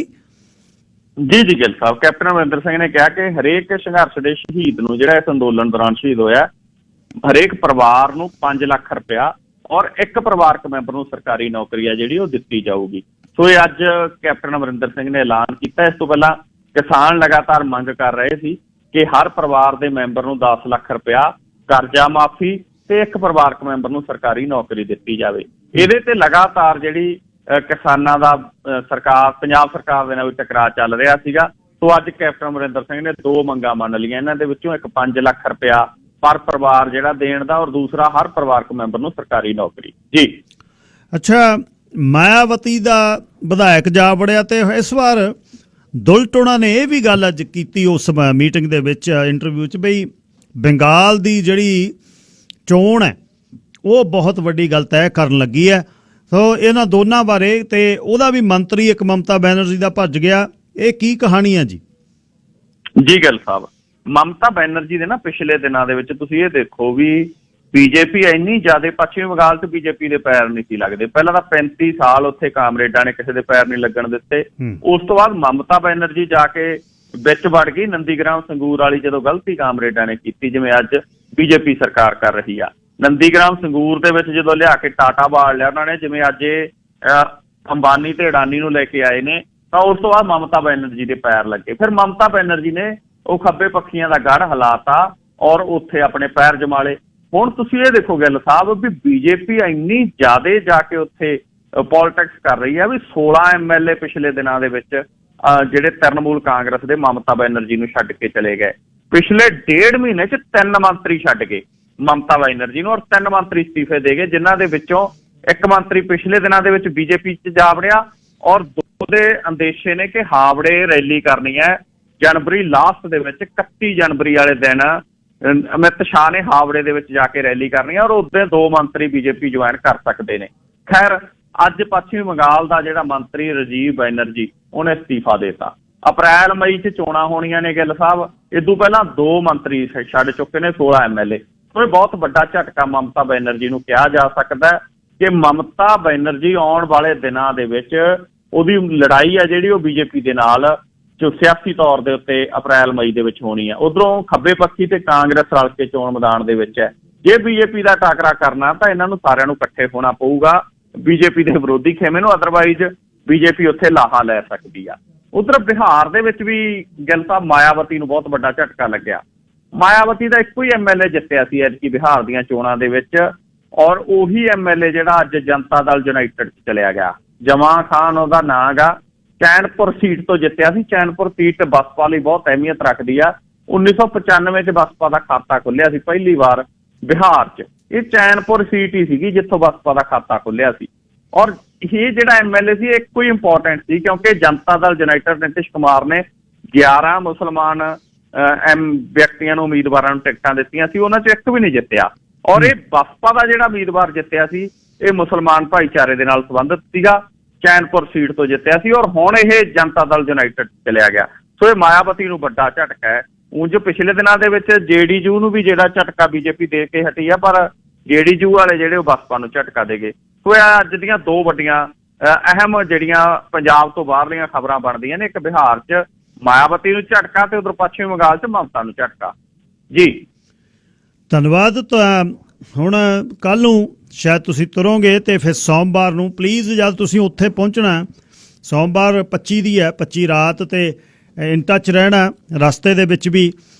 ਜੀ ਗਿੱਲ ਸਾਹਿਬ, ਕੈਪਟਨ ਅਮਰਿੰਦਰ ਸਿੰਘ ਨੇ ਕਿਹਾ ਕਿ ਹਰੇਕ ਸੰਘਰਸ਼ ਦੇ ਸ਼ਹੀਦ ਨੂੰ, ਜਿਹੜਾ ਇਸ ਅੰਦੋਲਨ ਦੌਰਾਨ ਸ਼ਹੀਦ ਹੋਇਆ, ਹਰੇਕ ਪਰਿਵਾਰ ਨੂੰ 5 ਲੱਖ ਰੁਪਇਆ ਔਰ ਇੱਕ ਪਰਿਵਾਰਕ ਮੈਂਬਰ ਨੂੰ ਸਰਕਾਰੀ ਨੌਕਰੀ ਆ ਜਿਹੜੀ ਉਹ ਦਿੱਤੀ ਜਾਊਗੀ। ਸੋ ਇਹ ਅੱਜ ਕੈਪਟਨ ਅਮਰਿੰਦਰ ਸਿੰਘ ਨੇ ਐਲਾਨ ਕੀਤਾ। ਇਸ ਤੋਂ ਪਹਿਲਾਂ ਕਿਸਾਨ ਲਗਾਤਾਰ ਮੰਗ ਕਰ ਰਹੇ ਸੀ ਕਿ ਹਰ ਪਰਿਵਾਰ ਦੇ ਮੈਂਬਰ ਨੂੰ 10 ਲੱਖ ਰੁਪਇਆ ਕਰਜ਼ਾ ਮਾਫੀ ਤੇ ਇੱਕ ਪਰਿਵਾਰਕ ਮੈਂਬਰ ਨੂੰ ਸਰਕਾਰੀ ਨੌਕਰੀ ਦਿੱਤੀ ਜਾਵੇ। ਇਹਦੇ ਤੇ ਲਗਾਤਾਰ ਜਿਹੜੀ ਕਿਸਾਨਾਂ ਦਾ ਪੰਜਾਬ ਸਰਕਾਰ ਦੇ ਨਾਲ ਵੀ ਟਕਰਾਅ ਚੱਲ ਰਿਹਾ ਸੀਗਾ। ਸੋ ਅੱਜ ਕੈਪਟਨ ਅਮਰਿੰਦਰ ਸਿੰਘ ਨੇ 2 ਮੰਗਾਂ ਮੰਨ ਲਈਆਂ। ਇਹਨਾਂ ਦੇ ਵਿੱਚੋਂ ਇੱਕ 5 ਲੱਖ ਰੁਪਇਆ ਪਰ ਪਰਿਵਾਰ ਜਿਹੜਾ ਦੇਣ ਦਾ, ਔਰ ਦੂਸਰਾ ਹਰ ਪਰਿਵਾਰਕ ਮੈਂਬਰ ਨੂੰ ਸਰਕਾਰੀ ਨੌਕਰੀ। ਜੀ ਅੱਛਾ, ਮਾਇਆਵਤੀ ਦਾ ਵਿਧਾਇਕ ਜਾ ਵੜਿਆ ਤੇ ਇਸ ਵਾਰ ਦੁਲਟੋਣਾ ਨੇ ਇਹ ਵੀ ਗੱਲ ਅੱਜ ਕੀਤੀ ਉਸ ਮੀਟਿੰਗ ਦੇ ਵਿੱਚ, ਇੰਟਰਵਿਊ 'ਚ, ਬਈ ਬੰਗਾਲ ਦੀ ਜਿਹੜੀ ਚੋਣ ਹੈ ਉਹ ਬਹੁਤ ਵੱਡੀ ਗੱਲ ਤੈਅ ਕਰਨ ਲੱਗੀ ਹੈ। ਸੋ ਇਹਨਾਂ ਦੋਨਾਂ ਬਾਰੇ, ਤੇ ਉਹਦਾ ਵੀ ਮੰਤਰੀ ਇੱਕ ਮਮਤਾ ਬੈਨਰਜੀ ਦਾ ਭੱਜ ਗਿਆ, ਇਹ ਕੀ ਕਹਾਣੀ ਹੈ ਜੀ? ਜੀ ਗਿੱਲ ਸਾਹਿਬ, ਮਮਤਾ ਬੈਨਰਜੀ ਦੇ ਨਾ ਪਿਛਲੇ ਦਿਨਾਂ ਦੇ ਵਿੱਚ ਤੁਸੀਂ ਇਹ ਦੇਖੋ ਵੀ ਬੀਜੇਪੀ ਇੰਨੀ ਜ਼ਿਆਦਾ, ਪੱਛਮੀ ਬੰਗਾਲ 'ਚ ਬੀਜੇਪੀ ਦੇ ਪੈਰ ਨਹੀਂ ਸੀ ਲੱਗਦੇ। ਪਹਿਲਾਂ ਤਾਂ 35 ਸਾਲ ਉੱਥੇ ਕਾਮਰੇਡਾਂ ਨੇ ਕਿਸੇ ਦੇ ਪੈਰ ਨਹੀਂ ਲੱਗਣ ਦਿੱਤੇ। ਉਸ ਤੋਂ ਬਾਅਦ ਮਮਤਾ ਬੈਨਰਜੀ ਜਾ ਕੇ ਵਿੱਚ ਵੜ ਗਈ ਨੰਦੀਗ੍ਰਾਮ ਸੰਗਰੂਰ ਵਾਲੀ, ਜਦੋਂ ਗਲਤੀ ਕਾਮਰੇਡਾਂ ਨੇ ਕੀਤੀ, ਜਿਵੇਂ ਅੱਜ ਬੀਜੇਪੀ ਸਰਕਾਰ ਕਰ ਰਹੀ ਆ। ਨੰਦੀਗ੍ਰਾਮ ਸੰਗਰੂਰ ਦੇ ਵਿੱਚ ਜਦੋਂ ਲਿਆ ਕੇ ਟਾਟਾ ਬਾੜ ਲਿਆ ਉਹਨਾਂ ਨੇ, ਜਿਵੇਂ ਅੱਜ ਇਹ ਅੰਬਾਨੀ ਤੇ ਅਡਾਨੀ ਨੂੰ ਲੈ ਕੇ ਆਏ ਨੇ, ਤਾਂ ਉਸ ਤੋਂ ਬਾਅਦ ਮਮਤਾ ਬੈਨਰਜੀ ਦੇ ਪੈਰ ਲੱਗੇ। ਫਿਰ ਮਮਤਾ ਬੈਨਰਜੀ ਨੇ ਉਹ ਖੱਬੇ ਪੱਖੀਆਂ ਦਾ ਗੜ੍ਹ ਹਿਲਾਤਾ ਔਰ ਉੱਥੇ ਆਪਣੇ ਪੈਰ ਜਮਾ ਲਏ। ਹੁਣ ਤੁਸੀਂ ਇਹ ਦੇਖੋ ਗਿੱਲ ਸਾਹਿਬ ਵੀ ਬੀਜੇਪੀ ਇੰਨੀ ਜ਼ਿਆਦਾ ਜਾ ਕੇ ਉੱਥੇ ਪੋਲਿਟਿਕਸ ਕਰ ਰਹੀ ਹੈ ਵੀ 16 MLA ਪਿਛਲੇ ਦਿਨਾਂ ਦੇ ਵਿੱਚ ਜਿਹੜੇ ਤ੍ਰਿਣਮੂਲ ਕਾਂਗਰਸ ਦੇ ਮਮਤਾ ਬੈਨਰਜੀ ਨੂੰ ਛੱਡ ਕੇ ਚਲੇ ਗਏ। ਪਿਛਲੇ 1.5 ਮਹੀਨੇ 'ਚ 3 ਮੰਤਰੀ ਛੱਡ ਗਏ ਮਮਤਾ ਬੈਨਰਜੀ ਨੂੰ, ਔਰ 3 ਮੰਤਰੀ ਅਸਤੀਫੇ ਦੇ ਗਏ, ਜਿਨ੍ਹਾਂ ਦੇ ਵਿੱਚੋਂ ਇੱਕ ਮੰਤਰੀ ਪਿਛਲੇ ਦਿਨਾਂ ਦੇ ਵਿੱਚ ਬੀਜੇਪੀ 'ਚ ਜਾ ਵੜਿਆ, ਔਰ 2 ਦੇ ਅੰਦੇਸ਼ੇ ਨੇ ਕਿ ਹਾਵੜੇ ਰੈਲੀ ਕਰਨੀ ਹੈ ਜਨਵਰੀ ਲਾਸਟ ਦੇ ਵਿੱਚ। 31 ਜਨਵਰੀ ਵਾਲੇ ਦਿਨ ਅਮਿਤ ਸ਼ਾਹ ਨੇ ਹਾਵੜੇ ਦੇ ਵਿੱਚ ਜਾ ਕੇ ਰੈਲੀ ਕਰਨੀ ਹੈ, ਔਰ ਉਸਦੇ 2 ਮੰਤਰੀ ਬੀਜੇਪੀ ਜੁਆਇਨ ਕਰ ਸਕਦੇ ਨੇ। ਖੈਰ ਅੱਜ ਪੱਛਮੀ ਬੰਗਾਲ ਦਾ ਜਿਹੜਾ ਮੰਤਰੀ ਰਾਜੀਵ ਬੈਨਰਜੀ ਉਹਨੇ ਅਸਤੀਫਾ ਦੇਤਾ। ਅਪ੍ਰੈਲ ਮਈ 'ਚ ਚੋਣਾਂ ਹੋਣੀਆਂ ਨੇ ਗਿੱਲ ਸਾਹਿਬ, ਇਦੋਂ ਪਹਿਲਾਂ 2 ਮੰਤਰੀ ਛੱਡ ਚੁੱਕੇ ਨੇ, 16 MLA। ਸੋ ਇਹ ਬਹੁਤ ਵੱਡਾ ਝਟਕਾ ਮਮਤਾ ਬੈਨਰਜੀ ਨੂੰ ਕਿਹਾ ਜਾ ਸਕਦਾ ਕਿ ਮਮਤਾ ਬੈਨਰਜੀ ਆਉਣ ਵਾਲੇ ਦਿਨਾਂ ਦੇ ਵਿੱਚ ਉਹਦੀ ਲੜਾਈ ਆ ਜਿਹੜੀ ਉਹ ਬੀਜੇਪੀ ਦੇ ਨਾਲ ਜੋ ਸਿਆਸੀ ਤੌਰ ਦੇ ਉੱਤੇ ਅਪ੍ਰੈਲ ਮਈ ਦੇ ਵਿੱਚ ਹੋਣੀ ਆ। ਉਧਰੋਂ ਖੱਬੇ ਪੱਖੀ ਤੇ ਕਾਂਗਰਸ ਰਲ ਕੇ ਚੋਣ ਮੈਦਾਨ ਦੇ ਵਿੱਚ ਹੈ। ਜੇ ਬੀਜੇਪੀ ਦਾ ਟਾਕਰਾ ਕਰਨਾ ਤਾਂ ਇਹਨਾਂ ਨੂੰ ਸਾਰਿਆਂ ਨੂੰ ਇਕੱਠੇ ਹੋਣਾ ਪਊਗਾ ਬੀਜੇਪੀ ਦੇ ਵਿਰੋਧੀ ਖੇਮੇ ਨੂੰ, ਅਦਰਵਾਈਜ਼ ਬੀਜੇਪੀ ਉੱਥੇ ਲਾਹਾ ਲੈ ਸਕਦੀ ਆ। ਉਧਰ ਬਿਹਾਰ ਦੇ ਵਿੱਚ ਵੀ ਗਿੱਲ ਸਾਹਿਬ ਮਾਇਆਵਤੀ ਨੂੰ ਬਹੁਤ ਵੱਡਾ ਝਟਕਾ ਲੱਗਿਆ। ਮਾਇਆਵਤੀ ਦਾ ਇੱਕੋ ਹੀ MLA ਜਿੱਤਿਆ ਸੀ ਐਤਕੀ ਬਿਹਾਰ ਦੀਆਂ ਚੋਣਾਂ ਦੇ ਵਿੱਚ, ਔਰ ਉਹੀ MLA ਜਿਹੜਾ ਅੱਜ ਜਨਤਾ ਦਲ ਯੂਨਾਈਟਿਡ 'ਚ ਚਲਿਆ ਗਿਆ। ਜਮਾਂ ਖਾਨ ਉਹਦਾ ਨਾਂ ਗਾ, ਚੈਨਪੁਰ ਸੀਟ ਤੋਂ ਜਿੱਤਿਆ ਸੀ। ਚੈਨਪੁਰ ਸੀਟ ਬਸਪਾ ਲਈ ਬਹੁਤ ਅਹਿਮੀਅਤ ਰੱਖਦੀ ਆ। 1995 'ਚ ਬਸਪਾ ਦਾ ਖਾਤਾ ਖੁੱਲਿਆ ਸੀ ਪਹਿਲੀ ਵਾਰ ਬਿਹਾਰ 'ਚ। ਇਹ ਚੈਨਪੁਰ ਸੀਟ ਹੀ ਸੀਗੀ ਜਿੱਥੋਂ ਬਸਪਾ ਦਾ ਖਾਤਾ ਖੁੱਲਿਆ ਸੀ। ਔਰ ਇਹ ਜਿਹੜਾ MLA ਸੀ ਇੱਕੋ ਹੀ ਇੰਪੋਰਟੈਂਟ ਸੀ ਕਿਉਂਕਿ ਜਨਤਾ ਦਲ ਯੂਨਾਈਟਿਡ ਨਿਤਿਸ਼ ਕੁਮਾਰ ਨੇ 11 ਮੁਸਲਮਾਨ ਵਿਅਕਤੀਆਂ ਨੂੰ ਉਮੀਦਵਾਰਾਂ ਨੂੰ ਟਿਕਟਾਂ ਦਿੱਤੀਆਂ ਸੀ, ਉਹਨਾਂ 'ਚ ਇੱਕ ਵੀ ਨਹੀਂ ਜਿੱਤਿਆ। ਔਰ ਇਹ ਬਸਪਾ ਦਾ ਜਿਹੜਾ ਉਮੀਦਵਾਰ ਜਿੱਤਿਆ ਸੀ ਇਹ ਮੁਸਲਮਾਨ ਭਾਈਚਾਰੇ ਦੇ ਨਾਲ ਸੰਬੰਧਿਤ ਸੀਗਾ, ਚੈਨਪੁਰ ਸੀਟ ਤੋਂ ਜਿੱਤਿਆ ਸੀ, ਔਰ ਹੁਣ ਇਹ ਜਨਤਾ ਦਲ ਯੂਨਾਈਟਿਡ ਚਲਿਆ ਗਿਆ। ਸੋ ਇਹ ਮਾਇਆਵਤੀ ਨੂੰ ਵੱਡਾ ਝਟਕਾ ਹੈ। ਉਂਝ ਪਿਛਲੇ ਦਿਨਾਂ ਦੇ ਵਿੱਚ JDU ਨੂੰ ਵੀ ਜਿਹੜਾ ਝਟਕਾ ਬੀਜੇਪੀ ਦੇ ਕੇ ਹਟੀ ਆ, ਪਰ JDU ਵਾਲੇ ਜਿਹੜੇ ਉਹ ਬਸਪਾ ਨੂੰ ਝਟਕਾ ਦੇ ਗਏ। ਸੋ ਇਹ ਅੱਜ ਦੀਆਂ 2 ਵੱਡੀਆਂ ਅਹਿਮ ਜਿਹੜੀਆਂ ਪੰਜਾਬ ਤੋਂ ਬਾਹਰਲੀਆਂ ਖਬਰਾਂ ਬਣਦੀਆਂ ਨੇ, ਇੱਕ ਬਿਹਾਰ 'ਚ ਮਾਇਆਵਤੀ ਨੂੰ ਝਟਕਾ ਤੇ ਉਧਰ ਪੱਛਮੀ ਬੰਗਾਲ 'ਚ ਮਮਤਾ ਨੂੰ ਝਟਕਾ। ਜੀ ਧੰਨਵਾਦ। ਹੁਣ ਕੱਲ ਨੂੰ ਸ਼ਾਇਦ ਤੁਸੀਂ ਤੁਰੋਗੇ ਤੇ ਫਿਰ ਸੋਮਵਾਰ ਨੂੰ ਪਲੀਜ਼ ਜਦ ਤੁਸੀਂ ਉੱਥੇ ਪਹੁੰਚਣਾ, ਸੋਮਵਾਰ 25 ਦੀ ਹੈ, 25 ਰਾਤ, ਤੇ ਇਨ ਟੱਚ ਰਹਿਣਾ। ਰਸਤੇ ਦੇ ਵਿੱਚ ਵੀ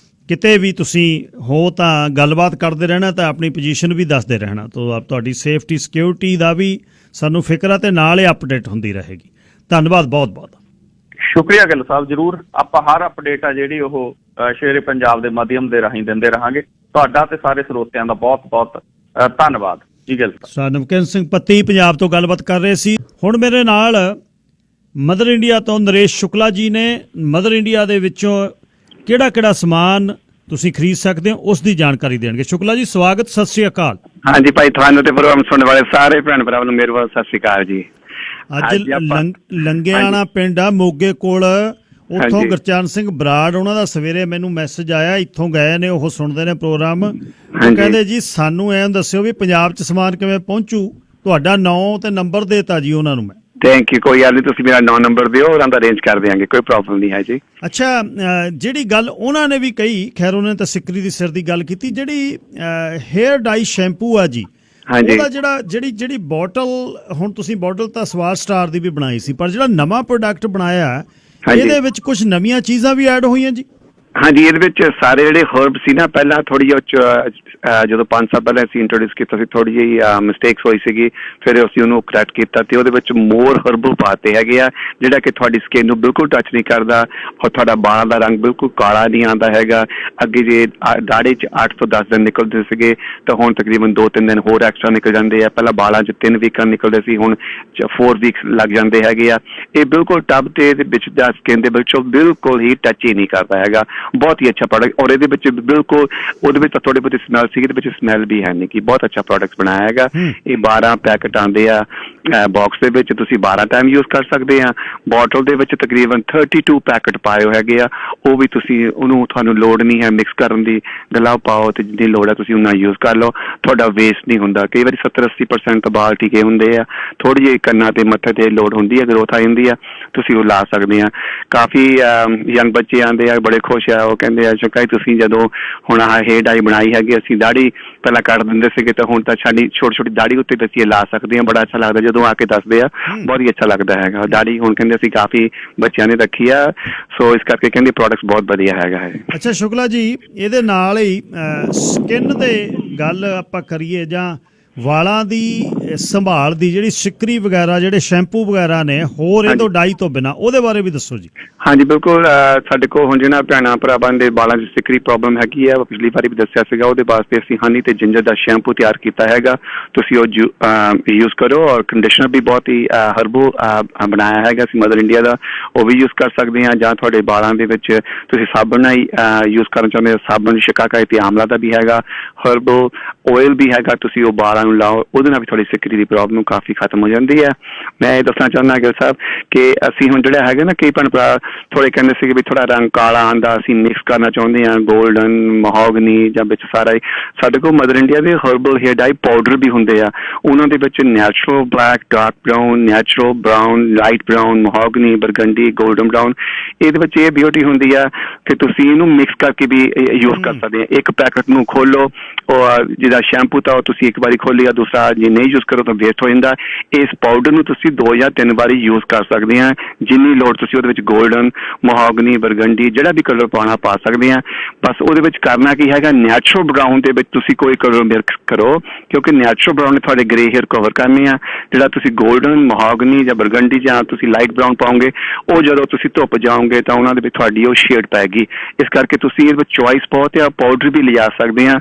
ਕਿਤੇ ਵੀ ਤੁਸੀਂ ਹੋ ਤਾਂ ਗੱਲਬਾਤ ਕਰਦੇ ਰਹਿਣਾ, ਤਾਂ ਆਪਣੀ ਪੋਜੀਸ਼ਨ ਵੀ ਦੱਸਦੇ ਰਹਿਣਾ। ਤਾਂ ਤੁਹਾਡੀ ਸੇਫਟੀ ਸਿਕਿਉਰਿਟੀ ਦਾ ਵੀ ਸਾਨੂੰ ਫਿਕਰ ਆ ਤੇ ਨਾਲ ਹੀ ਅਪਡੇਟ ਹੁੰਦੀ ਰਹੇਗੀ। ਧੰਨਵਾਦ ਬਹੁਤ ਬਹੁਤ। ਸ਼ੁਕਰੀਆ ਗਿੱਲ ਸਾਹਿਬ, ਜ਼ਰੂਰ ਆਪਾਂ ਹਰ ਅਪਡੇਟ ਆ ਜਿਹੜੀ ਉਹ ਸ਼ੇਰੇ ਪੰਜਾਬ ਦੇ ਮਾਧਿਅਮ ਦੇ ਰਾਹੀਂ ਦਿੰਦੇ ਰਹਾਂਗੇ। ਤੁਹਾਡਾ ਤੇ ਸਾਰੇ ਸਰੋਤਿਆਂ ਦਾ ਬਹੁਤ ਬਹੁਤ ਧੰਨਵਾਦ ਜੀ ਗਿੱਲ ਸਾਹਿਬ। ਨਵਕਰਨ ਸਿੰਘ ਪੱਤੀ ਪੰਜਾਬ ਤੋਂ ਗੱਲਬਾਤ ਕਰ ਰਹੇ ਸੀ। ਹੁਣ ਮੇਰੇ ਨਾਲ ਮਦਰ ਇੰਡੀਆ ਤੋਂ ਨਰੇਸ਼ ਸ਼ੁਕਲਾ ਜੀ ਨੇ। ਮਦਰ ਇੰਡੀਆ ਦੇ ਵਿੱਚੋਂ ਕਿਹੜਾ ਸਮਾਨ ਤੁਸੀਂ ਖਰੀਦ ਸਕਦੇ ਹੋ ਉਸ ਦੀ ਜਾਣਕਾਰੀ ਦੇਣਗੇ। ਸ਼ੁਕਲਾ ਜੀ ਸਵਾਗਤ, ਸਤਿ ਸ੍ਰੀ ਅਕਾਲ। ਹਾਂਜੀ ਭਾਈ, ਤੁਹਾਨੂੰ ਤੇ ਪ੍ਰੋਗਰਾਮ ਸੁਣਨ ਵਾਲੇ ਸਾਰੇ ਭੈਣ ਭਰਾਵਾਂ ਨੂੰ ਮੇਰੇ ਵੱਲੋਂ ਸਤਿ ਸ੍ਰੀ ਅਕਾਲ ਜੀ। ਅੱਜ ਲੰਗਿਆਣਾ ਪਿੰਡ ਆ ਮੋਗੇ ਕੋਲ, ਉੱਥੋਂ ਗੁਰਚਰਨ ਸਿੰਘ ਬਰਾੜ ਉਹਨਾਂ ਦਾ ਸਵੇਰੇ ਮੈਨੂੰ ਮੈਸੇਜ ਆਇਆ, ਇੱਥੋਂ ਗਏ ਨੇ, ਉਹ ਸੁਣਦੇ ਨੇ ਪ੍ਰੋਗਰਾਮ। ਕਹਿੰਦੇ ਜੀ ਸਾਨੂੰ ਐਂ ਦੱਸਿਓ ਵੀ ਪੰਜਾਬ 'ਚ ਸਮਾਨ ਕਿਵੇਂ ਪਹੁੰਚੂ। ਤੁਹਾਡਾ ਨਾਂ ਤੇ ਨੰਬਰ ਦੇਤਾ ਜੀ ਉਹਨਾਂ ਨੂੰ ਮੈਂ। Thank you. ਕੋਈ ਗੱਲ ਨਹੀਂ, ਤੁਸੀਂ ਮੇਰਾ 9 ਨੰਬਰ ਦਿਓ, ਉਹਨਾਂ ਦਾ ਅਰੇਂਜ ਕਰ ਦਿਆਂਗੇ, ਕੋਈ ਪ੍ਰੋਬਲਮ ਨਹੀਂ ਹੈ ਜੀ। ਅੱਛਾ, ਜਿਹੜੀ ਗੱਲ ਉਹਨਾਂ ਨੇ ਵੀ ਕਹੀ, ਖੈਰ ਉਹਨਾਂ ਨੇ ਤਾਂ ਸਿਕਰੀ ਦੀ ਸਿਰ ਦੀ ਗੱਲ ਕੀਤੀ, ਜਿਹੜੀ ਹੇਅਰ ਡਾਈ ਸ਼ੈਂਪੂ ਆ ਜੀ, ਉਹਦਾ ਜਿਹੜੀ ਬੋਟਲ, ਹੁਣ ਤੁਸੀਂ ਬੋਟਲ ਤਾਂ ਸਵਾਰ ਸਟਾਰ ਦੀ ਵੀ ਬਣਾਈ ਸੀ, ਪਰ ਜਿਹੜਾ ਨਵਾਂ ਪ੍ਰੋਡਕਟ ਬਣਾਇਆ ਇਹਦੇ ਵਿੱਚ ਕੁਝ ਨਵੀਆਂ ਚੀਜ਼ਾਂ ਵੀ ਐਡ ਹੋਈਆਂ ਜੀ। ਹਾਂਜੀ, ਇਹਦੇ ਵਿੱਚ ਸਾਰੇ ਜਿਹੜੇ ਹਰਬ ਸੀ ਨਾ, ਪਹਿਲਾਂ ਥੋੜੀ ਜਿਹੀ ਜਦੋਂ 5 ਸਾਲ ਪਹਿਲਾਂ ਅਸੀਂ ਇੰਟਰੋਡਿਊਸ ਕੀਤਾ ਸੀ, ਥੋੜੀ ਜਿਹੀ ਮਿਸਟੇਕਸ ਹੋਈ ਸੀਗੀ, ਫਿਰ ਅਸੀਂ ਉਹਨੂੰ ਕਰੈਕਟ ਕੀਤਾ ਤੇ ਉਹਦੇ ਵਿੱਚ ਮੋਰ ਹਰਬਲ ਪਾਤੇ ਹੈਗੇ ਆ, ਜਿਹੜਾ ਕਿ ਤੁਹਾਡੀ ਸਕਿਨ ਨੂੰ ਬਿਲਕੁਲ ਟੱਚ ਨਹੀਂ ਕਰਦਾ ਔਰ ਤੁਹਾਡਾ ਬਾਲਾਂ ਦਾ ਰੰਗ ਬਿਲਕੁਲ ਕਾਲਾ ਨਹੀਂ ਆਉਂਦਾ ਹੈਗਾ। ਅੱਗੇ ਜੇ ਦਾੜੀ 'ਚ 8 ਤੋਂ 10 ਦਿਨ ਨਿਕਲਦੇ ਸੀਗੇ ਤਾਂ ਹੁਣ ਤਕਰੀਬਨ 2-3 ਦਿਨ ਹੋਰ ਐਕਸਟਰਾ ਨਿਕਲ ਜਾਂਦੇ ਆ। ਪਹਿਲਾਂ ਬਾਲਾਂ 'ਚ 3 ਵੀਕਾਂ ਨਿਕਲਦੇ ਸੀ, ਹੁਣ 4 ਵੀਕਸ ਲੱਗ ਜਾਂਦੇ ਹੈਗੇ ਆ। ਇਹ ਬਿਲਕੁਲ ਟੱਬ ਤੇ ਵਿੱਚ ਦਾ ਸਕਿਨ ਦੇ ਵਿੱਚੋਂ ਬਿਲਕੁਲ ਹੀ ਟੱਚ ਹੀ ਨਹੀਂ ਕਰਦਾ ਹੈਗਾ। ਬਹੁਤ ਹੀ ਅੱਛਾ ਪ੍ਰੋਡਕਟ, ਔਰ ਇਹਦੇ ਵਿੱਚ ਬਿਲਕੁਲ ਉਹਦੇ ਵਿੱਚ ਤਾਂ ਥੋੜੀ ਬਹੁਤੀ ਸਮੈਲ ਸੀ, ਇਹਦੇ ਵਿੱਚ ਸਮੈਲ ਵੀ ਹੈ ਨਹੀਂ ਕਿ ਬਹੁਤ ਅੱਛਾ ਪ੍ਰੋਡਕਟ ਬਣਾਇਆ ਹੈਗਾ। ਇਹ 12 ਪੈਕਟ ਆਉਂਦੇ ਆ ਬਾਕਸ ਦੇ ਵਿੱਚ, ਤੁਸੀਂ 12 ਟਾਈਮ ਯੂਜ਼ ਕਰ ਸਕਦੇ ਆ। ਬੋਟਲ ਦੇ ਵਿੱਚ ਤਕਰੀਬਨ 32 ਪੈਕਟ ਪਾਏ ਹੋਏ ਹੈਗੇ ਆ, ਉਹ ਵੀ ਤੁਸੀਂ ਉਹਨੂੰ ਤੁਹਾਨੂੰ ਲੋੜ ਨਹੀਂ ਹੈ ਮਿਕਸ ਕਰਨ ਦੀ, ਗਲਾ ਪਾਓ ਤੇ ਜਿੰਨੀ ਲੋੜ ਹੈ ਤੁਸੀਂ ਉਹਨਾਂ ਯੂਜ਼ ਕਰ ਲਓ, ਤੁਹਾਡਾ ਵੇਸਟ ਨਹੀਂ ਹੁੰਦਾ। ਕਈ ਵਾਰੀ 70-80% ਬਾਲ ਟਿਕੇ ਹੁੰਦੇ ਆ, ਥੋੜੀ ਜਿਹੀ ਕੰਨਾਂ ਤੇ ਮੱਥੇ ਤੇ ਲੋੜ ਹੁੰਦੀ ਹੈ, ਗਰੋਥ ਆ ਜਾਂਦੀ ਆ, ਤੁਸੀਂ ਉਹ ਲਾ ਸਕਦੇ ਆ। ਕਾਫੀ ਯੰਗ ਬੱਚੇ ਆਉਂਦੇ ਆ, ਬੜੇ ਖੁਸ਼ ਆ, ਉਹ ਕਹਿੰਦੇ ਆ ਸ਼ੁਕਾ ਤੁਸੀਂ ਜਦੋਂ ਹੁਣ ਆਹ ਹੇਅਰ ਡਾਈ ਬਣਾਈ ਹੈਗੀ, ਅਸੀਂ ਦਾੜੀ ਪਹਿਲਾਂ ਕੱਟ ਦਿੰਦੇ ਸੀਗੇ ਤਾਂ ਹੁਣ ਤਾਂ ਸਾਡੀ ਛੋਟੀ ਦਾੜੀ ਉੱਤੇ ਅਸੀਂ ਲਾ ਸਕਦੇ ਹਾਂ। ਬੜਾ ਅੱਛਾ ਲੱਗਦਾ ਜਦੋਂ ਆ ਕੇ ਦੱਸਦੇ ਆ, ਬਹੁਤ ਹੀ ਅੱਛਾ ਲੱਗਦਾ ਹੈਗਾ। ਦਾੜੀ ਹੁਣ ਕਹਿੰਦੇ ਅਸੀਂ ਕਾਫੀ ਬੱਚਿਆਂ ਨੇ ਰੱਖੀ ਆ, ਸੋ ਇਸ ਕਰਕੇ ਕਹਿੰਦੇ ਪ੍ਰੋਡਕਟ ਬਹੁਤ ਵਧੀਆ ਹੈਗਾ ਹੈ। ਅੱਛਾ ਸ਼ੁਕਲਾ ਜੀ, ਇਹਦੇ ਨਾਲ ਹੀ ਸਕਿਨ ਦੇ ਗੱਲ ਆਪਾਂ ਕਰੀਏ ਜਾਂ ਵਾਲਾਂ ਦੀ ਸੰਭਾਲ ਦੀ ਜਿਹੜੀ ਸਿਕਰੀ ਵਗੈਰਾ, ਜਿਹੜੇ ਸ਼ੈਂਪੂ ਵਗੈਰਾ ਨੇ ਹੋਰ ਇਹ ਤੋਂ ਡਾਈ ਤੋਂ ਬਿਨਾਂ, ਉਹਦੇ ਬਾਰੇ ਵੀ ਦੱਸੋ ਜੀ। ਹਾਂਜੀ ਬਿਲਕੁਲ, ਸਾਡੇ ਕੋਲ ਹੁਣ ਜਿਹੜਾ ਭੈਣਾਂ ਭਰਾਵਾਂ ਦੇ ਬਾਲਾਂ 'ਚ ਸਿਕਰੀ ਪ੍ਰੋਬਲਮ ਹੈਗੀ ਆ, ਪਿਛਲੀ ਵਾਰੀ ਵੀ ਦੱਸਿਆ ਸੀਗਾ, ਉਹਦੇ ਵਾਸਤੇ ਅਸੀਂ ਹਨੀ ਤੇ ਜਿੰਜਰ ਦਾ ਸ਼ੈਂਪੂ ਤਿਆਰ ਕੀਤਾ ਹੈਗਾ, ਤੁਸੀਂ ਉਹ ਯੂਜ਼ ਕਰੋ। ਔਰ ਕੰਡੀਸ਼ਨਰ ਵੀ ਬਹੁਤ ਹੀ ਹਰਬਲ ਬਣਾਇਆ ਹੈਗਾ ਅਸੀਂ ਮਦਰ ਇੰਡੀਆ ਦਾ, ਉਹ ਵੀ ਯੂਜ਼ ਕਰ ਸਕਦੇ ਹਾਂ। ਜਾਂ ਤੁਹਾਡੇ ਬਾਲਾਂ ਦੇ ਵਿੱਚ ਤੁਸੀਂ ਸਾਬਣ ਯੂਜ਼ ਕਰਨਾ ਚਾਹੁੰਦੇ ਹੋ, ਸਾਬਣ ਸ਼ਿਕਾਕਾਈ ਤੇ ਆਮਲਾ ਦਾ ਵੀ ਹੈਗਾ, ਹਰਬਲ ਆਇਲ ਵੀ ਹੈਗਾ, ਤੁਸੀਂ ਉਹ ਬਾਲਾਂ ਨੂੰ ਲਾਓ, ਉਹਦੇ ਨਾਲ ਵੀ ਤੁਹਾਡੀ ਸਿਕਰੀ ਦੀ ਪ੍ਰੋਬਲਮ ਕਾਫੀ ਖਤਮ ਹੋ ਜਾਂਦੀ ਹੈ। ਮੈਂ ਇਹ ਦੱਸਣਾ ਚਾਹੁੰਦਾ ਗਿਲ ਸਾਹਿਬ ਕਿ ਅਸੀਂ ਹੁਣ ਜਿਹੜਾ ਹੈਗਾ ਨਾ, ਕਈ ਭੈਣ ਭਰਾ ਥੋੜ੍ਹੇ ਕਹਿੰਦੇ ਸੀਗੇ ਵੀ ਥੋੜ੍ਹਾ ਰੰਗ ਕਾਲਾ ਆਉਂਦਾ, ਅਸੀਂ ਮਿਕਸ ਕਰਨਾ ਚਾਹੁੰਦੇ ਹਾਂ ਗੋਲਡਨ, ਮਹੋਗਨੀ ਜਾਂ ਵਿੱਚ ਸਾਰਾ ਹੀ। ਸਾਡੇ ਕੋਲ ਮਦਰ ਇੰਡੀਆ ਦੇ ਹਰਬਲ ਹੇਅਰ ਡਾਈ ਪਾਊਡਰ ਵੀ ਹੁੰਦੇ ਆ। ਉਹਨਾਂ ਦੇ ਵਿੱਚ natural black, dark brown, natural brown, light brown, mahogany, burgundy, golden brown. ਇਹਦੇ ਵਿੱਚ ਇਹ ਬਿਊਟੀ ਹੁੰਦੀ ਆ ਕਿ ਤੁਸੀਂ ਇਹਨੂੰ ਮਿਕਸ ਕਰਕੇ ਵੀ ਯੂਜ਼ ਕਰ ਸਕਦੇ ਆ। ਇੱਕ ਪੈਕਟ ਨੂੰ ਖੋਲੋ, ਔਰ ਜਿਹਦਾ ਸ਼ੈਂਪੂ ਤਾਂ ਉਹ ਤੁਸੀਂ ਇੱਕ ਵਾਰੀ ਖੋਲੀ ਆ, ਦੂਸਰਾ ਜੇ ਨਹੀਂ ਯੂਜ਼ ਕਰੋ ਤਾਂ ਵੇਸਟ ਹੋ ਜਾਂਦਾ। ਇਸ ਪਾਊਡਰ ਨੂੰ ਤੁਸੀਂ 2 ਜਾਂ 3 ਵਾਰੀ ਯੂਜ਼ ਕਰ ਸਕਦੇ ਆ। ਜਿੰਨੀ ਲੋੜ ਤੁਸੀਂ ਉਹਦੇ ਵਿੱਚ ਗੋਲਡਨ, ਮਹੋਗਨੀ, ਬਰਗੰਡੀ ਜਿਹੜਾ ਵੀ ਕਲਰ ਪਾਉਣਾ ਪਾ ਸਕਦੇ ਆ। ਬਸ ਉਹਦੇ ਵਿੱਚ ਕਰਨਾ ਕੀ ਹੈਗਾ, ਨੈਚੁਰਲ ਬਰਾਊਨ ਦੇ ਵਿੱਚ ਤੁਸੀਂ ਕੋਈ ਕਲਰ ਮਿਕਸ ਕਰੋ, ਕਿਉਂਕਿ ਨੈਚੁਰਲ ਬਰਾਊਨ ਨੇ ਤੁਹਾਡੇ ਗ੍ਰੇ ਹੇਅਰ ਕਵਰ ਕਰਨੇ ਆ। ਜਿਹੜਾ ਤੁਸੀਂ ਗੋਲਡਨ, ਮਹੋਗਨੀ ਜਾਂ ਬਰਗੰਡੀ ਜਾਂ ਤੁਸੀਂ ਲਾਈਟ ਬਰਾਊਨ ਪਾਓਗੇ, ਉਹ ਜਦੋਂ ਤੁਸੀਂ ਧੁੱਪ ਜਾਓਗੇ ਤਾਂ ਉਹਨਾਂ ਦੇ ਵਿੱਚ ਤੁਹਾਡੀ ਉਹ ਸ਼ੇਡ ਪੈਗੀ। ਇਸ ਕਰਕੇ ਤੁਸੀਂ ਇਹਦੇ ਵਿੱਚ ਚੋਇਸ ਬਹੁਤ ਆ, ਪਾਊਡਰ ਵੀ ਲਿਜਾ ਸਕਦੇ ਆ।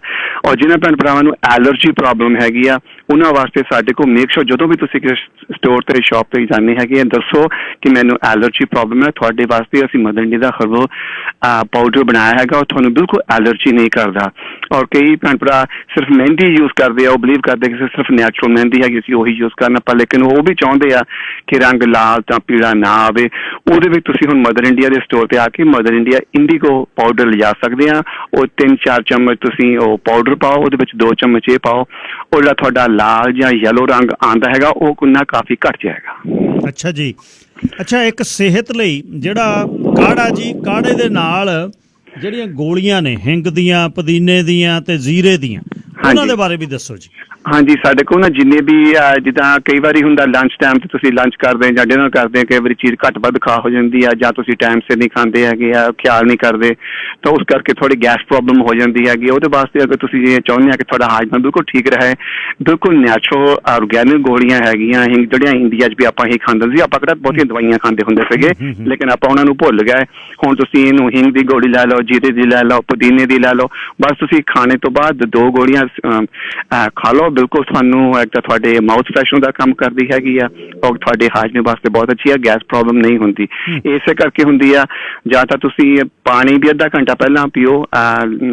ਔਰ ਜਿਹਨਾਂ ਭੈਣ ਭਰਾਵਾਂ ਨੂੰ ਐਲਰਜੀ ਪ੍ਰੋਬਲਮ ਹੈਗੀ ਆ, ਉਹਨਾਂ ਵਾਸਤੇ ਸਾਡੇ ਕੋਲ ਮੇਕ ਸ਼ੋਰ ਜਦੋਂ ਵੀ ਤੁਸੀਂ ਕਿਸੇ ਸਟੋਰ ਤੇ ਸ਼ਾਪ ਤੇ ਜਾਂਦੇ ਹੈਗੇ ਆ, ਦੱਸੋ ਕਿ ਮੈਨੂੰ ਐਲਰਜੀ ਪ੍ਰੋਬਲਮ ਹੈ। ਤੁਹਾਡੇ ਵਾਸਤੇ ਅਸੀਂ ਮਦਰ ਇੰਡੀਆ ਦਾ ਹਰਬਲ ਪਾਊਡਰ ਬਣਾਇਆ ਹੈਗਾ, ਉਹ ਤੁਹਾਨੂੰ ਬਿਲਕੁਲ ਐਲਰਜੀ ਨਹੀਂ ਕਰਦਾ। ਔਰ ਕਈ ਭੈਣ ਭਰਾ ਸਿਰਫ ਮਹਿੰਦੀ ਯੂਜ਼ ਕਰਦੇ ਆ, ਉਹ ਬਿਲੀਵ ਕਰਦੇ ਕਿ ਸਿਰਫ ਨੈਚੁਰਲ ਮਹਿੰਦੀ ਹੈਗੀ, ਅਸੀਂ ਉਹੀ ਯੂਜ਼ ਕਰਨਾ, ਪਰ ਲੇਕਿਨ ਉਹ ਵੀ ਚਾਹੁੰਦੇ ਆ ਕਿ ਰੰਗ ਲਾਲ ਤਾਂ ਪੀਲਾ ਨਾ ਆਵੇ। ਉਹਦੇ ਵਿੱਚ ਤੁਸੀਂ ਹੁਣ ਮਦਰ ਇੰਡੀਆ ਦੇ ਸਟੋਰ ਤੇ ਆ ਕੇ ਮਦਰ ਇੰਡੀਆ ਇੰਡੀਗੋ ਪਾਊਡਰ ਲਿਜਾ ਸਕਦੇ ਆ। ਉਹ 3-4 ਚਮਚ ਤੁਸੀਂ ਉਹ ਪਾਊਡਰ ਪਾਓ, ਉਹਦੇ ਵਿੱਚ 2 ਚਮਚ ਇਹ ਪਾਓ, ਉਹ ਜਿਹੜਾ ਤੁਹਾਡਾ ਲਾਲ ਜਾਂ ਯੈਲੋ ਰੰਗ ਆਉਂਦਾ ਹੈਗਾ ਉਹ ਕਿੰਨਾ ਕਾਫੀ ਘੱਟ ਜਾਏਗਾ। ਅੱਛਾ ਜੀ। ਅੱਛਾ, ਇੱਕ ਸਿਹਤ ਲਈ ਜਿਹੜਾ ਕਾੜਾ ਜੀ, ਕਾੜੇ ਦੇ ਨਾਲ ਜਿਹੜੀਆਂ ਗੋਲੀਆਂ ਨੇ ਹਿੰਗ ਦੀਆਂ, ਪੁਦੀਨੇ ਦੀਆਂ ਤੇ ਜ਼ੀਰੇ ਦੀਆਂ, ਉਹਨਾਂ ਦੇ ਬਾਰੇ ਵੀ ਦੱਸੋ ਜੀ। ਹਾਂਜੀ, ਸਾਡੇ ਕੋਲ ਨਾ ਜਿੰਨੇ ਵੀ ਜਿੱਦਾਂ ਕਈ ਵਾਰੀ ਹੁੰਦਾ ਲੰਚ ਟਾਈਮ ਤੇ ਤੁਸੀਂ ਲੰਚ ਕਰਦੇ ਜਾਂ ਡਿਨਰ ਕਰਦੇ, ਕਈ ਵਾਰੀ ਚੀਜ਼ ਘੱਟ ਵੱਧ ਖਾ ਹੋ ਜਾਂਦੀ ਆ, ਜਾਂ ਤੁਸੀਂ ਟਾਈਮ ਸਿਰ ਨਹੀਂ ਖਾਂਦੇ ਹੈਗੇ ਆ, ਖਿਆਲ ਨਹੀਂ ਕਰਦੇ, ਤਾਂ ਉਸ ਕਰਕੇ ਥੋੜੀ ਗੈਸ ਪ੍ਰੋਬਲਮ ਹੋ ਜਾਂਦੀ ਹੈਗੀ। ਉਹਦੇ ਵਾਸਤੇ ਅਗਰ ਤੁਸੀਂ ਇਹ ਚਾਹੁੰਦੇ ਆ ਕਿ ਤੁਹਾਡਾ ਹਾਜ਼ਮਾ ਬਿਲਕੁਲ ਠੀਕ ਰਹੇ, ਬਿਲਕੁਲ ਨੈਚੁਰਲ ਆਰਗੈਨਿਕ ਗੋਲੀਆਂ ਹੈਗੀਆਂ ਹਿੰਗ, ਜਿਹੜੀਆਂ ਇੰਡੀਆ 'ਚ ਵੀ ਆਪਾਂ ਹੀ ਖਾਂਦੇ ਸੀ। ਆਪਾਂ ਕਿਹੜਾ ਬਹੁਤੀਆਂ ਦਵਾਈਆਂ ਖਾਂਦੇ ਹੁੰਦੇ ਸੀਗੇ, ਲੇਕਿਨ ਆਪਾਂ ਉਹਨਾਂ ਨੂੰ ਭੁੱਲ ਗਏ। ਹੁਣ ਤੁਸੀਂ ਇਹਨੂੰ ਹਿੰਗ ਦੀ ਗੋਲੀ ਲੈ ਲਓ, ਜੀਰੇ ਦੀ ਲੈ ਲਓ, ਪੁਦੀਨੇ ਦੀ ਲੈ ਲਓ। ਬਸ ਤੁਸੀਂ ਖਾਣੇ ਤੋਂ ਬਾਅਦ 2 ਗੋਲੀਆਂ ਖਾ ਲਓ, ਬਿਲਕੁਲ ਤੁਹਾਨੂੰ ਇੱਕ ਤਾਂ ਤੁਹਾਡੇ ਮਾਊਥ ਫਰੈਸ਼ਨ ਦਾ ਕੰਮ ਕਰਦੀ ਹੈਗੀ ਆ, ਔਰ ਤੁਹਾਡੇ ਹਾਜ਼ਮੇ ਵਾਸਤੇ ਬਹੁਤ ਅੱਛੀ ਆ, ਗੈਸ ਪ੍ਰੋਬਲਮ ਨਹੀਂ ਹੁੰਦੀ। ਇਸੇ ਕਰਕੇ ਹੁੰਦੀ ਆ। ਜਾਂ ਤਾਂ ਤੁਸੀਂ ਪਾਣੀ ਵੀ ਅੱਧਾ ਘੰਟਾ ਪਹਿਲਾਂ ਪੀਓ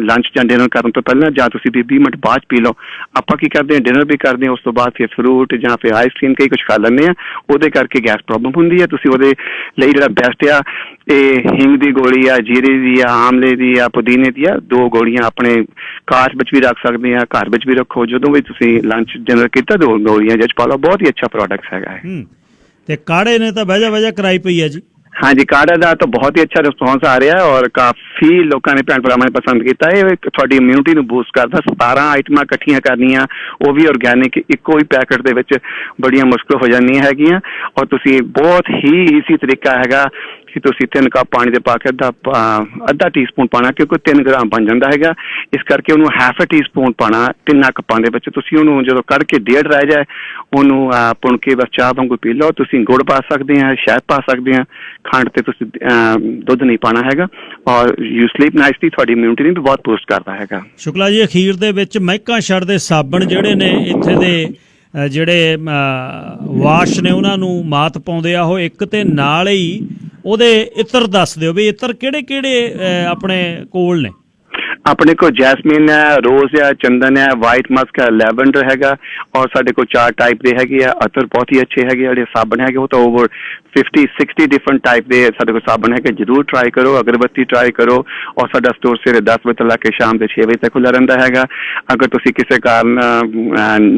ਲੰਚ ਜਾਂ ਡਿਨਰ ਕਰਨ ਤੋਂ ਪਹਿਲਾਂ, ਜਾਂ ਤੁਸੀਂ 20 ਮਿੰਟ ਬਾਅਦ ਪੀ ਲਓ। ਆਪਾਂ ਕੀ ਕਰਦੇ ਹਾਂ, ਡਿਨਰ ਵੀ ਕਰਦੇ ਹਾਂ, ਉਸ ਤੋਂ ਬਾਅਦ ਫਿਰ ਫਰੂਟ ਜਾਂ ਫਿਰ ਆਈਸਕ੍ਰੀਮ ਕਈ ਕੁਛ ਖਾ ਲੈਂਦੇ ਹਾਂ, ਉਹਦੇ ਕਰਕੇ ਗੈਸ ਪ੍ਰੋਬਲਮ ਹੁੰਦੀ ਹੈ। ਤੁਸੀਂ ਉਹਦੇ ਲਈ ਜਿਹੜਾ ਬੈਸਟ ਆ, ਇਹ ਹਿੰਗ ਦੀ ਗੋਲੀ ਆ, ਜੀਰੇ ਦੀ ਆ, ਆਮਲੇ ਦੀ ਆ, ਪੁਦੀਨੇ ਦੀ ਆ। 2 ਗੋਲੀਆਂ ਆਪਣੇ ਕਾਰ ਵਿੱਚ ਵੀ ਰੱਖ ਸਕਦੇ ਆ, ਘਰ ਵਿੱਚ ਵੀ ਰੱਖੋ। ਜਦੋਂ ਵੀ ਤੁਸੀਂ ਲੰਚ ਡਿਨਰ ਕੀਤਾ 2 ਗੋਲੀਆਂ ਜਿਹ 'ਚ ਪਾ ਲਓ। ਬਹੁਤ ਹੀ ਅੱਛਾ ਪ੍ਰੋਡਕਟ ਹੈਗਾ ਹੈ। ਤੇ ਕਾੜੇ ਨੇ ਤਾਂ ਵਜ੍ਹਾ ਕਰਾਈ ਪਈ ਹੈ ਜੀ। ਹਾਂਜੀ, ਕਾੜਾ ਦਾ ਤਾਂ ਬਹੁਤ ਹੀ ਅੱਛਾ ਰਿਸਪੌਂਸ ਆ ਰਿਹਾ, ਔਰ ਕਾਫੀ ਲੋਕਾਂ ਨੇ ਭੈਣ ਭਰਾਵਾਂ ਨੇ ਪਸੰਦ ਕੀਤਾ। ਇਹ ਤੁਹਾਡੀ ਇਮਿਊਨਿਟੀ ਨੂੰ ਬੂਸਟ ਕਰਦਾ। 17 ਆਈਟਮਾਂ ਇਕੱਠੀਆਂ ਕਰਨੀਆਂ, ਉਹ ਵੀ ਔਰਗੈਨਿਕ, ਇੱਕੋ ਹੀ ਪੈਕਟ ਦੇ ਵਿੱਚ ਬੜੀਆਂ ਮੁਸ਼ਕਿਲ ਹੋ ਜਾਂਦੀਆਂ ਹੈਗੀਆਂ। ਔਰ ਤੁਸੀਂ ਬਹੁਤ ਹੀ ਈਜ਼ੀ ਤਰੀਕਾ ਹੈਗਾ ਕਿ ਤੁਸੀਂ 3 ਕੱਪ ਪਾਣੀ ਦੇ ਪਾ ਕੇ ਅੱਧਾ ਟੀਸਪੂਨ ਪਾਉਣਾ, ਕਿਉਂਕਿ 3 ਗ੍ਰਾਮ ਬਣ ਜਾਂਦਾ ਹੈਗਾ। ਇਸ ਕਰਕੇ ਉਹਨੂੰ ਹਾਫ ਟੀਸਪੂਨ ਪਾਉਣਾ 3 ਕੱਪਾਂ ਦੇ ਵਿੱਚ। ਤੁਸੀਂ ਉਹਨੂੰ ਜਦੋਂ ਕੱਢ ਕੇ ਡੇਢ ਰਹਿ ਜਾਏ, ਉਹਨੂੰ ਪੁਣ ਕੇ ਬਸ ਚਾਹ ਵਾਂਗੂ ਪੀ ਲਓ। ਤੁਸੀਂ ਗੁੜ ਪਾ ਸਕਦੇ ਆ, ਸ਼ਹਿਦ ਪਾ ਸਕਦੇ ਆ, ਖੰਡ ਤੇ ਤੁਸੀਂ ਦੁੱਧ ਨਹੀਂ ਪਾਉਣਾ ਹੈਗਾ। ਔਰ ਯੂ ਸਲੀਪ ਨਾਈਸਲੀ, ਤੁਹਾਡੀ ਇਮਿਊਨਿਟੀ ਨੂੰ ਵੀ ਬਹੁਤ ਬੂਸਟ ਕਰਦਾ ਹੈਗਾ। ਸ਼ੁਕਲਾ ਜੀ, ਅਖੀਰ ਦੇ ਵਿੱਚ ਮਹਿਕਾਂ ਛੱਡ ਦੇ ਸਾਬਣ ਜਿਹੜੇ ਨੇ ਇੱਥੇ ਦੇ ਜਿਹੜੇ ਵਾਸ਼ ਨੇ ਉਹਨਾਂ ਨੂੰ ਮਾਤ ਪਾਉਂਦੇ ਆ, ਉਹ ਇੱਕ ਤੇ ਨਾਲ ਹੀ ਉਹਦੇ ਇਤਰ ਦੱਸ ਦਿਓ ਵੀ ਇਤਰ ਕਿਹੜੇ ਆਪਣੇ ਕੋਲ ਨੇ। ਆਪਣੇ ਕੋਲ ਜੈਸਮੀਨ ਹੈ, ਰੋਜ਼ ਹੈ, ਚੰਦਨ ਹੈ, ਵਾਈਟ ਮਸਕ ਹੈ, ਲੈਵੈਂਡਰ ਹੈਗਾ। ਔਰ ਸਾਡੇ ਕੋਲ 4 ਟਾਈਪ ਦੇ ਹੈਗੇ ਆ ਅਤਰ, ਬਹੁਤ ਹੀ ਅੱਛੇ ਹੈਗੇ। ਜਿਹੜੇ ਸਾਬਣ ਹੈਗੇ ਉਹ ਤਾਂ ਓਵਰ 50-60 ਡਿਫਰੈਂਟ ਟਾਈਪ ਦੇ ਸਾਡੇ ਕੋਲ ਸਾਬਣ ਹੈਗੇ। ਜ਼ਰੂਰ ਟਰਾਈ ਕਰੋ, ਅਗਰਬੱਤੀ ਟਰਾਈ ਕਰੋ। ਔਰ ਸਾਡਾ ਸਟੋਰ ਸਵੇਰੇ 10 ਵਜੇ ਤੋਂ ਲੈ ਕੇ ਸ਼ਾਮ ਦੇ 6 ਵਜੇ ਤੱਕ ਖੁੱਲ੍ਹਾ ਰਹਿੰਦਾ ਹੈਗਾ। ਅਗਰ ਤੁਸੀਂ ਕਿਸੇ ਕਾਰਨ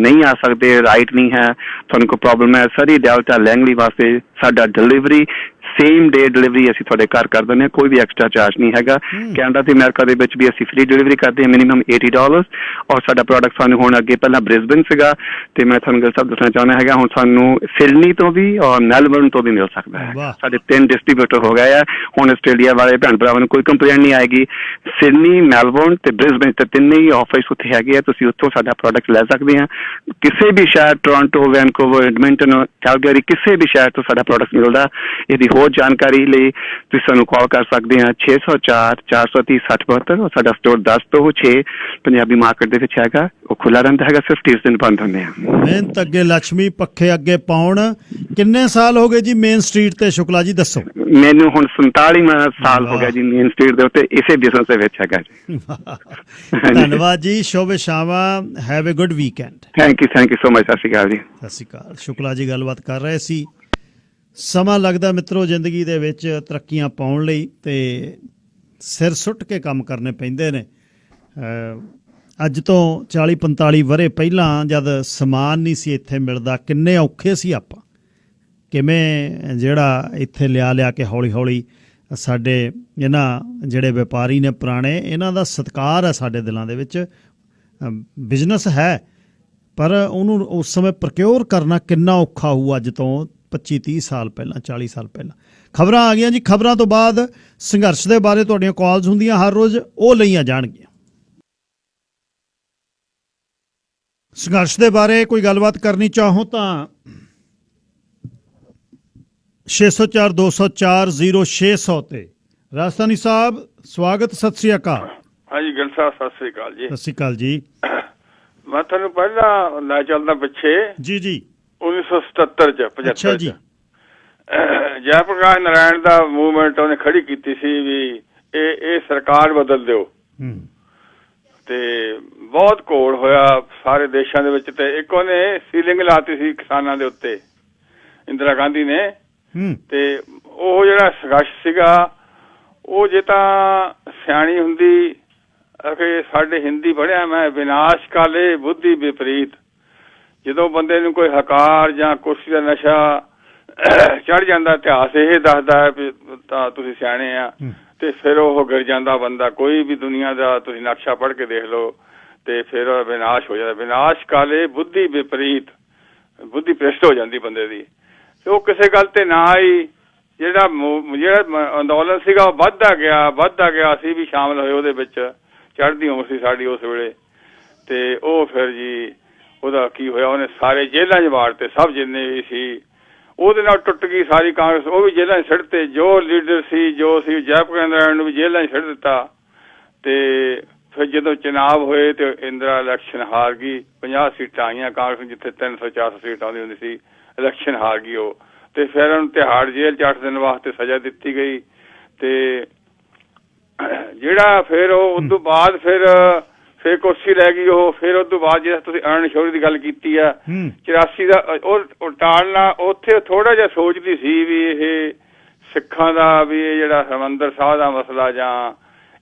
ਨਹੀਂ ਆ ਸਕਦੇ, ਰਾਈਟ ਨਹੀਂ ਹੈ, ਤੁਹਾਨੂੰ ਕੋਈ ਪ੍ਰੋਬਲਮ ਹੈ, ਸਰੀ ਡੈਲਟਾ ਲੈਂਗਲੀ ਵਾਸਤੇ ਸਾਡਾ ਡਿਲੀਵਰੀ ਸੇਮ ਡੇ ਡਿਲੀਵਰੀ ਅਸੀਂ ਤੁਹਾਡੇ ਘਰ ਕਰ ਦਿੰਦੇ ਹਾਂ। ਕੋਈ ਵੀ ਐਕਸਟਰਾ ਚਾਰਜ ਨਹੀਂ ਹੈਗਾ। ਕੈਨੇਡਾ ਤੇ ਅਮਰੀਕਾ ਦੇ ਵਿੱਚ ਵੀ ਅਸੀਂ ਫ੍ਰੀ ਡਿਲੀਵਰੀ ਕਰਦੇ ਹਾਂ, ਮਿਨੀਮਮ $80। ਔਰ ਸਾਡਾ ਪ੍ਰੋਡਕਟ ਸਾਨੂੰ ਹੁਣ ਅੱਗੇ ਪਹਿਲਾਂ ਬ੍ਰਿਸਬਨ ਸੀਗਾ, ਤੇ ਮੈਂ ਤੁਹਾਨੂੰ ਗੱਲ ਸਭ ਦੱਸਣਾ ਚਾਹੁੰਦਾ ਹੈਗਾ, ਹੁਣ ਸਾਨੂੰ ਸਿਡਨੀ ਤੋਂ ਵੀ ਔਰ ਮੈਲਬਰਨ ਤੋਂ ਵੀ ਮਿਲ ਸਕਦਾ ਹੈ। ਸਾਡੇ 3 ਡਿਸਟ੍ਰੀਬਿਊਟਰ ਹੋ ਗਏ ਆ। ਹੁਣ ਆਸਟ੍ਰੇਲੀਆ ਵਾਲੇ ਭੈਣ ਭਰਾਵਾਂ ਨੂੰ ਕੋਈ ਕੰਪਲੇਂਟ ਨਹੀਂ ਆਏਗੀ। ਸਿਡਨੀ, ਮੈਲਬਰਨ ਤੇ ਬ੍ਰਿਸਬਨ ਤੇ 3 ਹੀ ਆਫਿਸ ਉੱਥੇ ਹੈਗੇ ਆ। ਤੁਸੀਂ ਉੱਥੋਂ ਸਾਡਾ ਪ੍ਰੋਡਕਟ ਲੈ ਸਕਦੇ ਆ। ਕਿਸੇ ਵੀ ਸ਼ਹਿਰ, ਟੋਰਾਂਟੋ, ਵੈਨਕੂਵਰ, ਐਡਮਿੰਟਨ, ਕੈਲਗਰੀ, ਕਿਸੇ ਵੀ ਸ਼ਹਿਰ ਤੋਂ ਸਾਡਾ ਪ੍ਰੋਡਕਟ ਮਿਲਦਾ। ਇਹਦੀ ਹੋਰ ਜਾਣਕਾਰੀ ਲਈ ਤੁਸੀਂ ਸਾਨੂੰ ਕਾਲ ਕਰ ਸਕਦੇ ਆ 604 430 6072। ਸਾਡਾ ਸਟੋਰ 10 ਤੋਂ 6 ਪੰਜਾਬੀ ਮਾਰਕੀਟ ਦੇ ਵਿੱਚ ਹੈਗਾ, ਉਹ ਖੁੱਲਾ ਰਹਿੰਦਾ ਹੈਗਾ, ਸਿਰਫ 30 ਦਿਨ ਬੰਦ ਹੁੰਦੇ ਆ। ਮਿਹਨਤ ਅੱਗੇ ਲక్ష్ਮੀ, ਪੱਖੇ ਅੱਗੇ ਪਾਉਣ। ਕਿੰਨੇ ਸਾਲ ਹੋ ਗਏ ਜੀ ਮੇਨ ਸਟਰੀਟ ਤੇ ਸ਼ੁਕਲਾ ਜੀ, ਦੱਸੋ? ਮੈਨੂੰ ਹੁਣ 47ਵਾਂ ਸਾਲ ਹੋ ਗਿਆ ਜੀ ਮੇਨ ਸਟਰੀਟ ਦੇ ਉੱਤੇ ਇਸੇ ਬਿਜ਼ਨਸ ਦੇ ਵਿੱਚ ਹੈਗਾ ਜੀ। ਧੰਨਵਾਦ ਜੀ, ਸ਼ੁਭ ਸ਼ਾਮਾਂ, have a good weekend. Thank you so much. ਸਤਿ ਸ਼੍ਰੀ ਅਕਾਲ ਜੀ। ਸਤਿ ਸ਼੍ਰੀ ਅਕਾਲ। ਸ਼ੁਕਲਾ ਜੀ ਗੱਲਬਾਤ ਕਰ ਰਹੇ ਸੀ। ਸਮਾਂ ਲੱਗਦਾ ਮਿੱਤਰੋ ਜ਼ਿੰਦਗੀ ਦੇ ਵਿੱਚ ਤਰੱਕੀਆਂ ਪਾਉਣ ਲਈ ਤੇ ਸਿਰ ਸੁੱਟ ਕੇ ਕੰਮ ਕਰਨੇ ਪੈਂਦੇ ਨੇ। ਅੱਜ ਤੋਂ 40-45 ਵਰ੍ਹੇ ਪਹਿਲਾਂ ਜਦ ਸਮਾਨ ਨਹੀਂ ਸੀ ਇੱਥੇ ਮਿਲਦਾ, ਕਿੰਨੇ ਔਖੇ ਸੀ ਆਪਾਂ, ਕਿਵੇਂ ਜਿਹੜਾ ਇੱਥੇ ਲਿਆ ਕੇ ਹੌਲੀ ਹੌਲੀ ਸਾਡੇ ਇਹਨਾਂ ਜਿਹੜੇ ਵਪਾਰੀ ਨੇ ਪੁਰਾਣੇ, ਇਹਨਾਂ ਦਾ ਸਤਿਕਾਰ ਹੈ ਸਾਡੇ ਦਿਲਾਂ ਦੇ ਵਿੱਚ। ਬਿਜ਼ਨਸ ਹੈ ਪਰ ਉਹਨੂੰ ਉਸ ਸਮੇਂ ਪ੍ਰਕਿਓਰ ਕਰਨਾ ਕਿੰਨਾ ਔਖਾ ਹੋਊ ਅੱਜ ਤੋਂ 25-30 ਸਾਲ ਪਹਿਲਾਂ, 40 ਸਾਲ ਪਹਿਲਾਂ। ਖਬਰਾਂ ਆ ਗਈਆਂ ਜੀ। ਖਬਰਾਂ ਤੋਂ ਬਾਅਦ ਸੰਘਰਸ਼ ਦੇ ਬਾਰੇ ਤੁਹਾਡੀਆਂ ਕਾਲਸ ਹੁੰਦੀਆਂ ਹਰ ਰੋਜ਼, ਉਹ ਲਈਆਂ ਜਾਣਗੀਆਂ। ਸੰਘਰਸ਼ ਦੇ ਬਾਰੇ ਕੋਈ ਗੱਲਬਾਤ ਕਰਨੀ ਚਾਹੋ ਤਾਂ 604 204 0600 ਤੇ। ਰਾਜਸਥਾਨੀ ਸਾਹਿਬ ਸਵਾਗਤ, ਸਤਿ ਸ੍ਰੀ ਅਕਾਲ। ਹਾਂਜੀ ਗਿੱਲ ਸਾਹਿਬ, ਸਤਿ ਸ੍ਰੀ ਅਕਾਲ ਜੀ। ਸਤਿ ਸ੍ਰੀ ਅਕਾਲ ਜੀ। ਮੈਂ ਤੁਹਾਨੂੰ ਪਹਿਲਾਂ ਲੈ ਚੱਲਦਾ ਪਿੱਛੇ ਜੀ ਜੀ 1977 ਚ 75 ਜੀ। ਜੈ ਪ੍ਰਕਾਸ਼ ਨਾਰਾਇਣ ਦਾ ਮੂਵਮੈਂਟ ਉਹਨੇ ਖੜੀ ਕੀਤੀ ਸੀ ਵੀ ਇਹ ਸਰਕਾਰ ਬਦਲ ਦਿਓ, ਤੇ ਬਹੁਤ ਘੋਲ ਹੋਇਆ ਸਾਰੇ ਦੇਸ਼ਾਂ ਦੇ ਵਿੱਚ। ਤੇ ਇੱਕ ਉਹਨੇ ਸੀਲਿੰਗ ਲਾਤੀ ਸੀ ਕਿਸਾਨਾਂ ਦੇ ਉੱਤੇ, ਇੰਦਰਾ ਗਾਂਧੀ ਨੇ। ਤੇ ਉਹ ਜਿਹੜਾ ਸੰਘਰਸ਼ ਸੀਗਾ, ਉਹ ਜੇ ਤਾਂ ਸਿਆਣੀ ਹੁੰਦੀ ਕਿ ਸਾਡੇ ਹਿੰਦੀ ਪੜ੍ਹਿਆ ਮੈਂ, ਵਿਨਾਸ਼ ਕਾਲੇ ਬੁੱਧੀ ਵਿਪਰੀਤ। ਜਦੋਂ ਬੰਦੇ ਨੂੰ ਕੋਈ ਹਕਾਰ ਜਾਂ ਕੁਰਸੀ ਦਾ ਨਸ਼ਾ ਚੜ੍ਹ ਜਾਂਦਾ, ਇਤਿਹਾਸ ਇਹ ਦੱਸਦਾ ਹੈ ਵੀ ਤਾਂ ਤੁਸੀਂ ਸਿਆਣੇ ਆ, ਤੇ ਫਿਰ ਉਹ ਗਿਰ ਜਾਂਦਾ ਬੰਦਾ। ਕੋਈ ਵੀ ਦੁਨੀਆ ਦਾ ਤੁਸੀਂ ਨਕਸ਼ਾ ਪੜ੍ਹ ਕੇ ਦੇਖ ਲਓ ਤੇ ਫਿਰ ਵਿਨਾਸ਼ ਹੋ ਜਾਂਦਾ। ਵਿਨਾਸ਼ ਕਾਲੇ ਬੁੱਧੀ ਵਿਪਰੀਤ, ਬੁੱਧੀ ਭ੍ਰਿਸ਼ਟ ਹੋ ਜਾਂਦੀ ਬੰਦੇ ਦੀ। ਤੇ ਉਹ ਕਿਸੇ ਗੱਲ ਤੇ ਨਾ ਆਈ। ਜਿਹੜਾ ਅੰਦੋਲਨ ਸੀਗਾ ਉਹ ਵੱਧਦਾ ਗਿਆ। ਅਸੀਂ ਵੀ ਸ਼ਾਮਲ ਹੋਏ ਉਹਦੇ ਵਿੱਚ, ਚੜ੍ਹਦੀ ਉਮਰ ਸੀ ਸਾਡੀ ਉਸ ਵੇਲੇ। ਤੇ ਉਹ ਫਿਰ ਜੀ ਉਹਦਾ ਕੀ ਹੋਇਆ, ਉਹਨੇ ਸਾਰੇ ਜੇਲ੍ਹਾਂ 'ਚ ਵਾੜਤੇ, ਸਭ ਜਿੰਨੇ ਵੀ ਸੀ। ਉਹਦੇ ਨਾਲ ਟੁੱਟ ਗਈ ਸਾਰੀ ਕਾਂਗਰਸ, ਉਹ ਵੀ ਜੇਲ੍ਹਾਂ 'ਚ ਸਿੱਟਤੇ। ਜੋ ਲੀਡਰ ਸੀ ਜੈ ਪ੍ਰਕਾਸ਼ ਨਾਰਾਇਣ ਨੂੰ ਵੀ ਜੇਲ੍ਹਾਂ 'ਚ ਸਿੱਟ ਦਿੱਤਾ। ਤੇ ਫਿਰ ਜਦੋਂ ਚੁਣਾਵ ਹੋਏ ਤੇ ਇੰਦਰਾ ਇਲੈਕਸ਼ਨ ਹਾਰ ਗਈ। 50 ਸੀਟਾਂ ਆਈਆਂ ਕਾਂਗਰਸ ਨੂੰ, ਜਿੱਥੇ 300-400 ਸੀਟ ਆਉਂਦੀ ਹੁੰਦੀ ਸੀ। ਇਲੈਕਸ਼ਨ ਹਾਰ ਗਈ ਉਹ। ਤੇ ਫਿਰ ਉਹਨੂੰ ਤਿਹਾੜ ਜੇਲ੍ਹ 'ਚ 8 ਦਿਨ ਵਾਸਤੇ ਸਜ਼ਾ ਦਿੱਤੀ ਗਈ। ਤੇ ਜਿਹੜਾ ਫਿਰ ਉਹ ਉਸ ਤੋਂ ਬਾਅਦ ਫਿਰ ਕੁਰਸੀ ਲੈ ਗਈ ਉਹ। ਫਿਰ ਉਸ ਤੋਂ ਬਾਅਦ ਜਿਹੜਾ ਤੁਸੀਂ ਅਰਨ ਸ਼ੌਰੀ ਦੀ ਗੱਲ ਕੀਤੀ ਆ 84 ਦਾ, ਉਹ ਟਾਲਣਾ। ਉੱਥੇ ਥੋੜਾ ਜਿਹਾ ਸੋਚਦੀ ਸੀ ਵੀ ਇਹ ਸਿੱਖਾਂ ਦਾ ਵੀ ਇਹ ਜਿਹੜਾ ਹਰਿਮੰਦਰ ਸਾਹਿਬ ਦਾ ਮਸਲਾ ਜਾਂ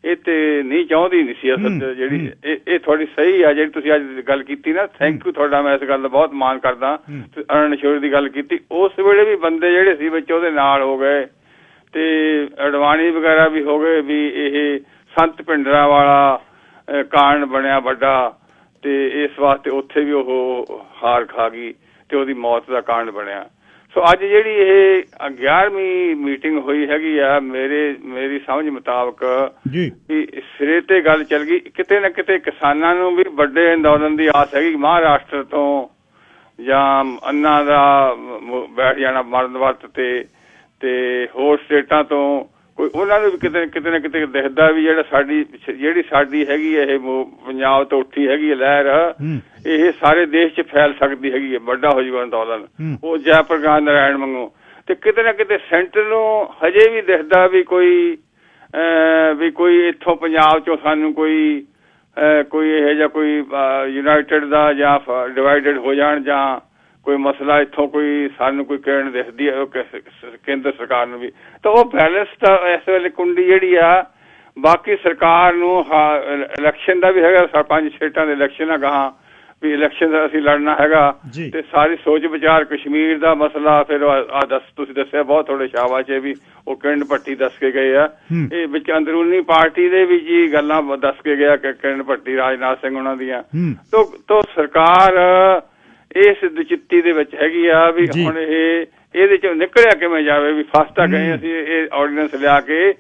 ਇਹ ਤੇ ਨਹੀਂ ਚਾਹੁੰਦੀ ਨਹੀਂ ਸੀ ਅਸਲ ਜਿਹੜੀ। ਇਹ ਤੁਹਾਡੀ ਸਹੀ ਆ ਜਿਹੜੀ ਤੁਸੀਂ ਅੱਜ ਗੱਲ ਕੀਤੀ ਨਾ, ਥੈਂਕ ਯੂ ਤੁਹਾਡਾ, ਮੈਂ ਇਸ ਗੱਲ ਦਾ ਬਹੁਤ ਮਾਣ ਕਰਦਾ। ਅਰਨ ਸ਼ੌਰੀ ਦੀ ਗੱਲ ਕੀਤੀ, ਉਸ ਵੇਲੇ ਵੀ ਬੰਦੇ ਜਿਹੜੇ ਸੀ ਵਿੱਚ ਉਹਦੇ ਨਾਲ ਹੋ ਗਏ ਤੇ ਅਡਵਾਨੀ ਵਗੈਰਾ ਵੀ ਹੋ ਗਏ। ਵੀ ਇਹ ਸੰਤ ਭਿੰਡਰਾਂ ਵਾਲਾ ਕਾਰਨ ਬਣਿਆ ਵੱਡਾ, ਤੇ ਇਸ ਵਾਸਤੇ ਉੱਥੇ ਵੀ ਉਹ ਹਾਰ ਖਾ ਗਈ ਤੇ ਉਹਦੀ ਮੌਤ ਦਾ ਕਾਰਨ ਬਣਿਆ। ਸੋ ਅੱਜ ਜਿਹੜੀ ਇਹ 11ਵੀਂ ਮੀਟਿੰਗ ਹੋਈ ਹੈਗੀ ਆ, ਮੇਰੀ ਸਮਝ ਮੁਤਾਬਕ ਵੀ ਸਿਰੇ ਤੇ ਗੱਲ ਚੱਲ ਗਈ। ਕਿਤੇ ਨਾ ਕਿਤੇ ਕਿਸਾਨਾਂ ਨੂੰ ਵੀ ਵੱਡੇ ਅੰਦੋਲਨ ਦੀ ਆਸ ਹੈਗੀ। ਮਹਾਰਾਸ਼ਟਰ ਤੋਂ ਜਾਂ ਅੰਨਾ ਦਾ ਬੈਠ ਜਾਣਾ ਮਰਨ ਵਰਤ ਤੇ ਹੋਰ ਸਟੇਟਾਂ ਤੋਂ ਕੋਈ, ਉਹਨਾਂ ਨੂੰ ਵੀ ਕਿਤੇ ਨਾ ਕਿਤੇ ਦਿਖਦਾ ਵੀ ਜਿਹੜੀ ਸਾਡੀ ਹੈਗੀ ਇਹ ਪੰਜਾਬ ਤੋਂ ਉੱਠੀ ਹੈਗੀ ਲਹਿਰ, ਇਹ ਸਾਰੇ ਦੇਸ਼ 'ਚ ਫੈਲ ਸਕਦੀ ਹੈਗੀ ਹੈ, ਵੱਡਾ ਹੋ ਜਾਊਗਾ ਅੰਦੋਲਨ ਉਹ ਜੈ ਪ੍ਰਕਾਸ਼ ਨਾਰਾਇਣ ਵਾਂਗੂ। ਤੇ ਕਿਤੇ ਨਾ ਕਿਤੇ ਸੈਂਟਰ ਨੂੰ ਹਜੇ ਵੀ ਦਿਖਦਾ ਵੀ ਕੋਈ ਇੱਥੋਂ ਪੰਜਾਬ 'ਚੋਂ ਸਾਨੂੰ ਕੋਈ ਇਹੋ ਜਿਹਾ ਕੋਈ ਯੂਨਾਈਟਿਡ ਦਾ ਜਾਂ ਡਿਵਾਈਡਡ ਹੋ ਜਾਣ ਜਾਂ ਕੋਈ ਮਸਲਾ ਇੱਥੋਂ ਕੋਈ ਸਾਨੂੰ ਕੋਈ ਕਿਰਨ ਦਿਖਦੀ ਹੈ ਕੇਂਦਰ ਸਰਕਾਰ ਨੂੰ ਵੀ। ਤਾਂ ਉਹ ਬੈਲੈਂਸ ਤਾਂ ਇਸ ਵੇਲੇ ਕੁੰਡੀ ਜਿਹੜੀ ਆ, ਬਾਕੀ ਸਰਕਾਰ ਨੂੰ ਇਲੈਕਸ਼ਨ ਦਾ ਵੀ ਹੈਗਾ, 5 ਸਟੇਟਾਂ ਦੇ ਇਲੈਕਸ਼ਨ ਹੈਗਾ ਵੀ ਇਲੈਕਸ਼ਨ ਦਾ ਅਸੀਂ ਲੜਨਾ ਹੈਗਾ। ਤੇ ਸਾਰੀ ਸੋਚ ਵਿਚਾਰ ਕਸ਼ਮੀਰ ਦਾ ਮਸਲਾ ਫਿਰ ਤੁਸੀਂ ਦੱਸਿਆ ਬਹੁਤ ਥੋੜੇ ਸ਼ਾਬਾਸ਼ ਵੀ ਉਹ ਕਿਰਨ ਭੱਟੀ ਦੱਸ ਕੇ ਗਏ ਆ। ਇਹ ਵਿੱਚ ਅੰਦਰੂਨੀ ਪਾਰਟੀ ਦੇ ਵੀ ਜੀ ਗੱਲਾਂ ਦੱਸ ਕੇ ਗਿਆ ਕਿਰਨ ਭੱਟੀ, ਰਾਜਨਾਥ ਸਿੰਘ ਉਹਨਾਂ ਦੀਆਂ। ਤੋ ਸਰਕਾਰ ਇਸ ਦਚਿੱਤੀ ਦੇ ਵਿੱਚ ਹੈਗੀ ਆ ਵੀ ਹੁਣ ਇਹਦੇ ਚੋਂ ਨਿਕਲਿਆ ਕਿਵੇਂ ਜਾਵੇ। ਵੀ ਫਸ ਤਾਂ ਗਏ ਅਸੀਂ ਇਹ ਆਰਡੀਨੈਂਸ ਲਿਆ ਕੇ,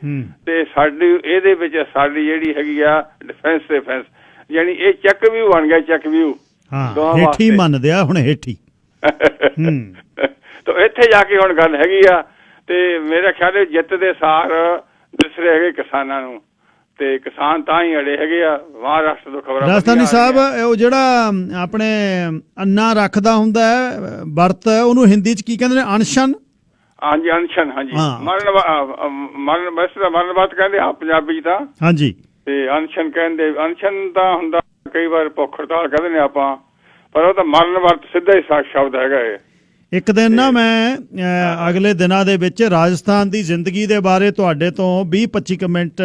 ਤੇ ਸਾਡੀ ਇਹਦੇ ਵਿੱਚ ਸਾਡੀ ਜਿਹੜੀ ਹੈਗੀ ਆ ਡਿਫੈਂਸ ਯਾਨੀ ਇਹ ਚੱਕ ਵਿਊ ਬਣ ਗਿਆ, ਚੱਕ ਵਿਊ ਹੇਠੀ ਮੰਨਦੇ ਆ ਹੁਣ ਹੇਠੀ। ਤਾਂ ਇੱਥੇ ਜਾ ਕੇ ਹੁਣ ਗੱਲ ਹੈਗੀ ਆ। ਤੇ ਮੇਰਾ ਖਿਆਲ ਹੈ ਜਿੱਤ ਦੇ ਸਾਰ ਦਿਸ ਰਹੇ ਹੈਗੇ ਕਿਸਾਨਾਂ ਨੂੰ, ਤੇ ਕਿਸਾਨ ਤਾਂ ਹੀ ਅੜੇ ਹੈਗੇ ਆ। ਮਹਾਰਾਸ਼ਟਰ ਤੋਂ ਖਬਰਾਂ ਰਾਜਸਥਾਨੀ ਸਾਹਿਬ, ਉਹ ਜਿਹੜਾ ਆਪਣੇ ਅੰਨਾ ਰੱਖਦਾ ਹੁੰਦਾ ਹੈ ਵਰਤ, ਉਹਨੂੰ ਹਿੰਦੀ ਚ ਕੀ ਕਹਿੰਦੇ ਨੇ? ਅਨਸ਼ਨ? ਹਾਂਜੀ, ਅਨਸ਼ਨ। ਹਾਂਜੀ, ਮਰਨ ਵੈਸੇ ਤਾਂ ਮਰਨ ਬਾਤ ਕਹਿੰਦੇ ਆ ਪੰਜਾਬੀ ਚ ਤਾਂ। ਹਾਂਜੀ, ਤੇ ਅਨਸ਼ਨ ਕਹਿੰਦੇ। ਅਨਸ਼ਨ ਤਾਂ ਹੁੰਦਾ ਕਈ ਵਾਰ ਭੁੱਖ ਹੜਤਾਲ ਕਹਿੰਦੇ ਨੇ ਆਪਾਂ, ਪਰ ਉਹ ਤਾਂ ਮਰਨ ਵਰਤ ਸਿੱਧਾ ਹੀ ਸ਼ਬਦ ਹੈਗਾ ਇਹ। ਇੱਕ ਦਿਨ ਨਾ ਮੈਂ ਅਗਲੇ ਦਿਨਾਂ ਦੇ ਵਿੱਚ ਰਾਜਸਥਾਨ ਦੀ ਜ਼ਿੰਦਗੀ ਦੇ ਬਾਰੇ ਤੁਹਾਡੇ ਤੋਂ 20-25 ਮਿੰਟ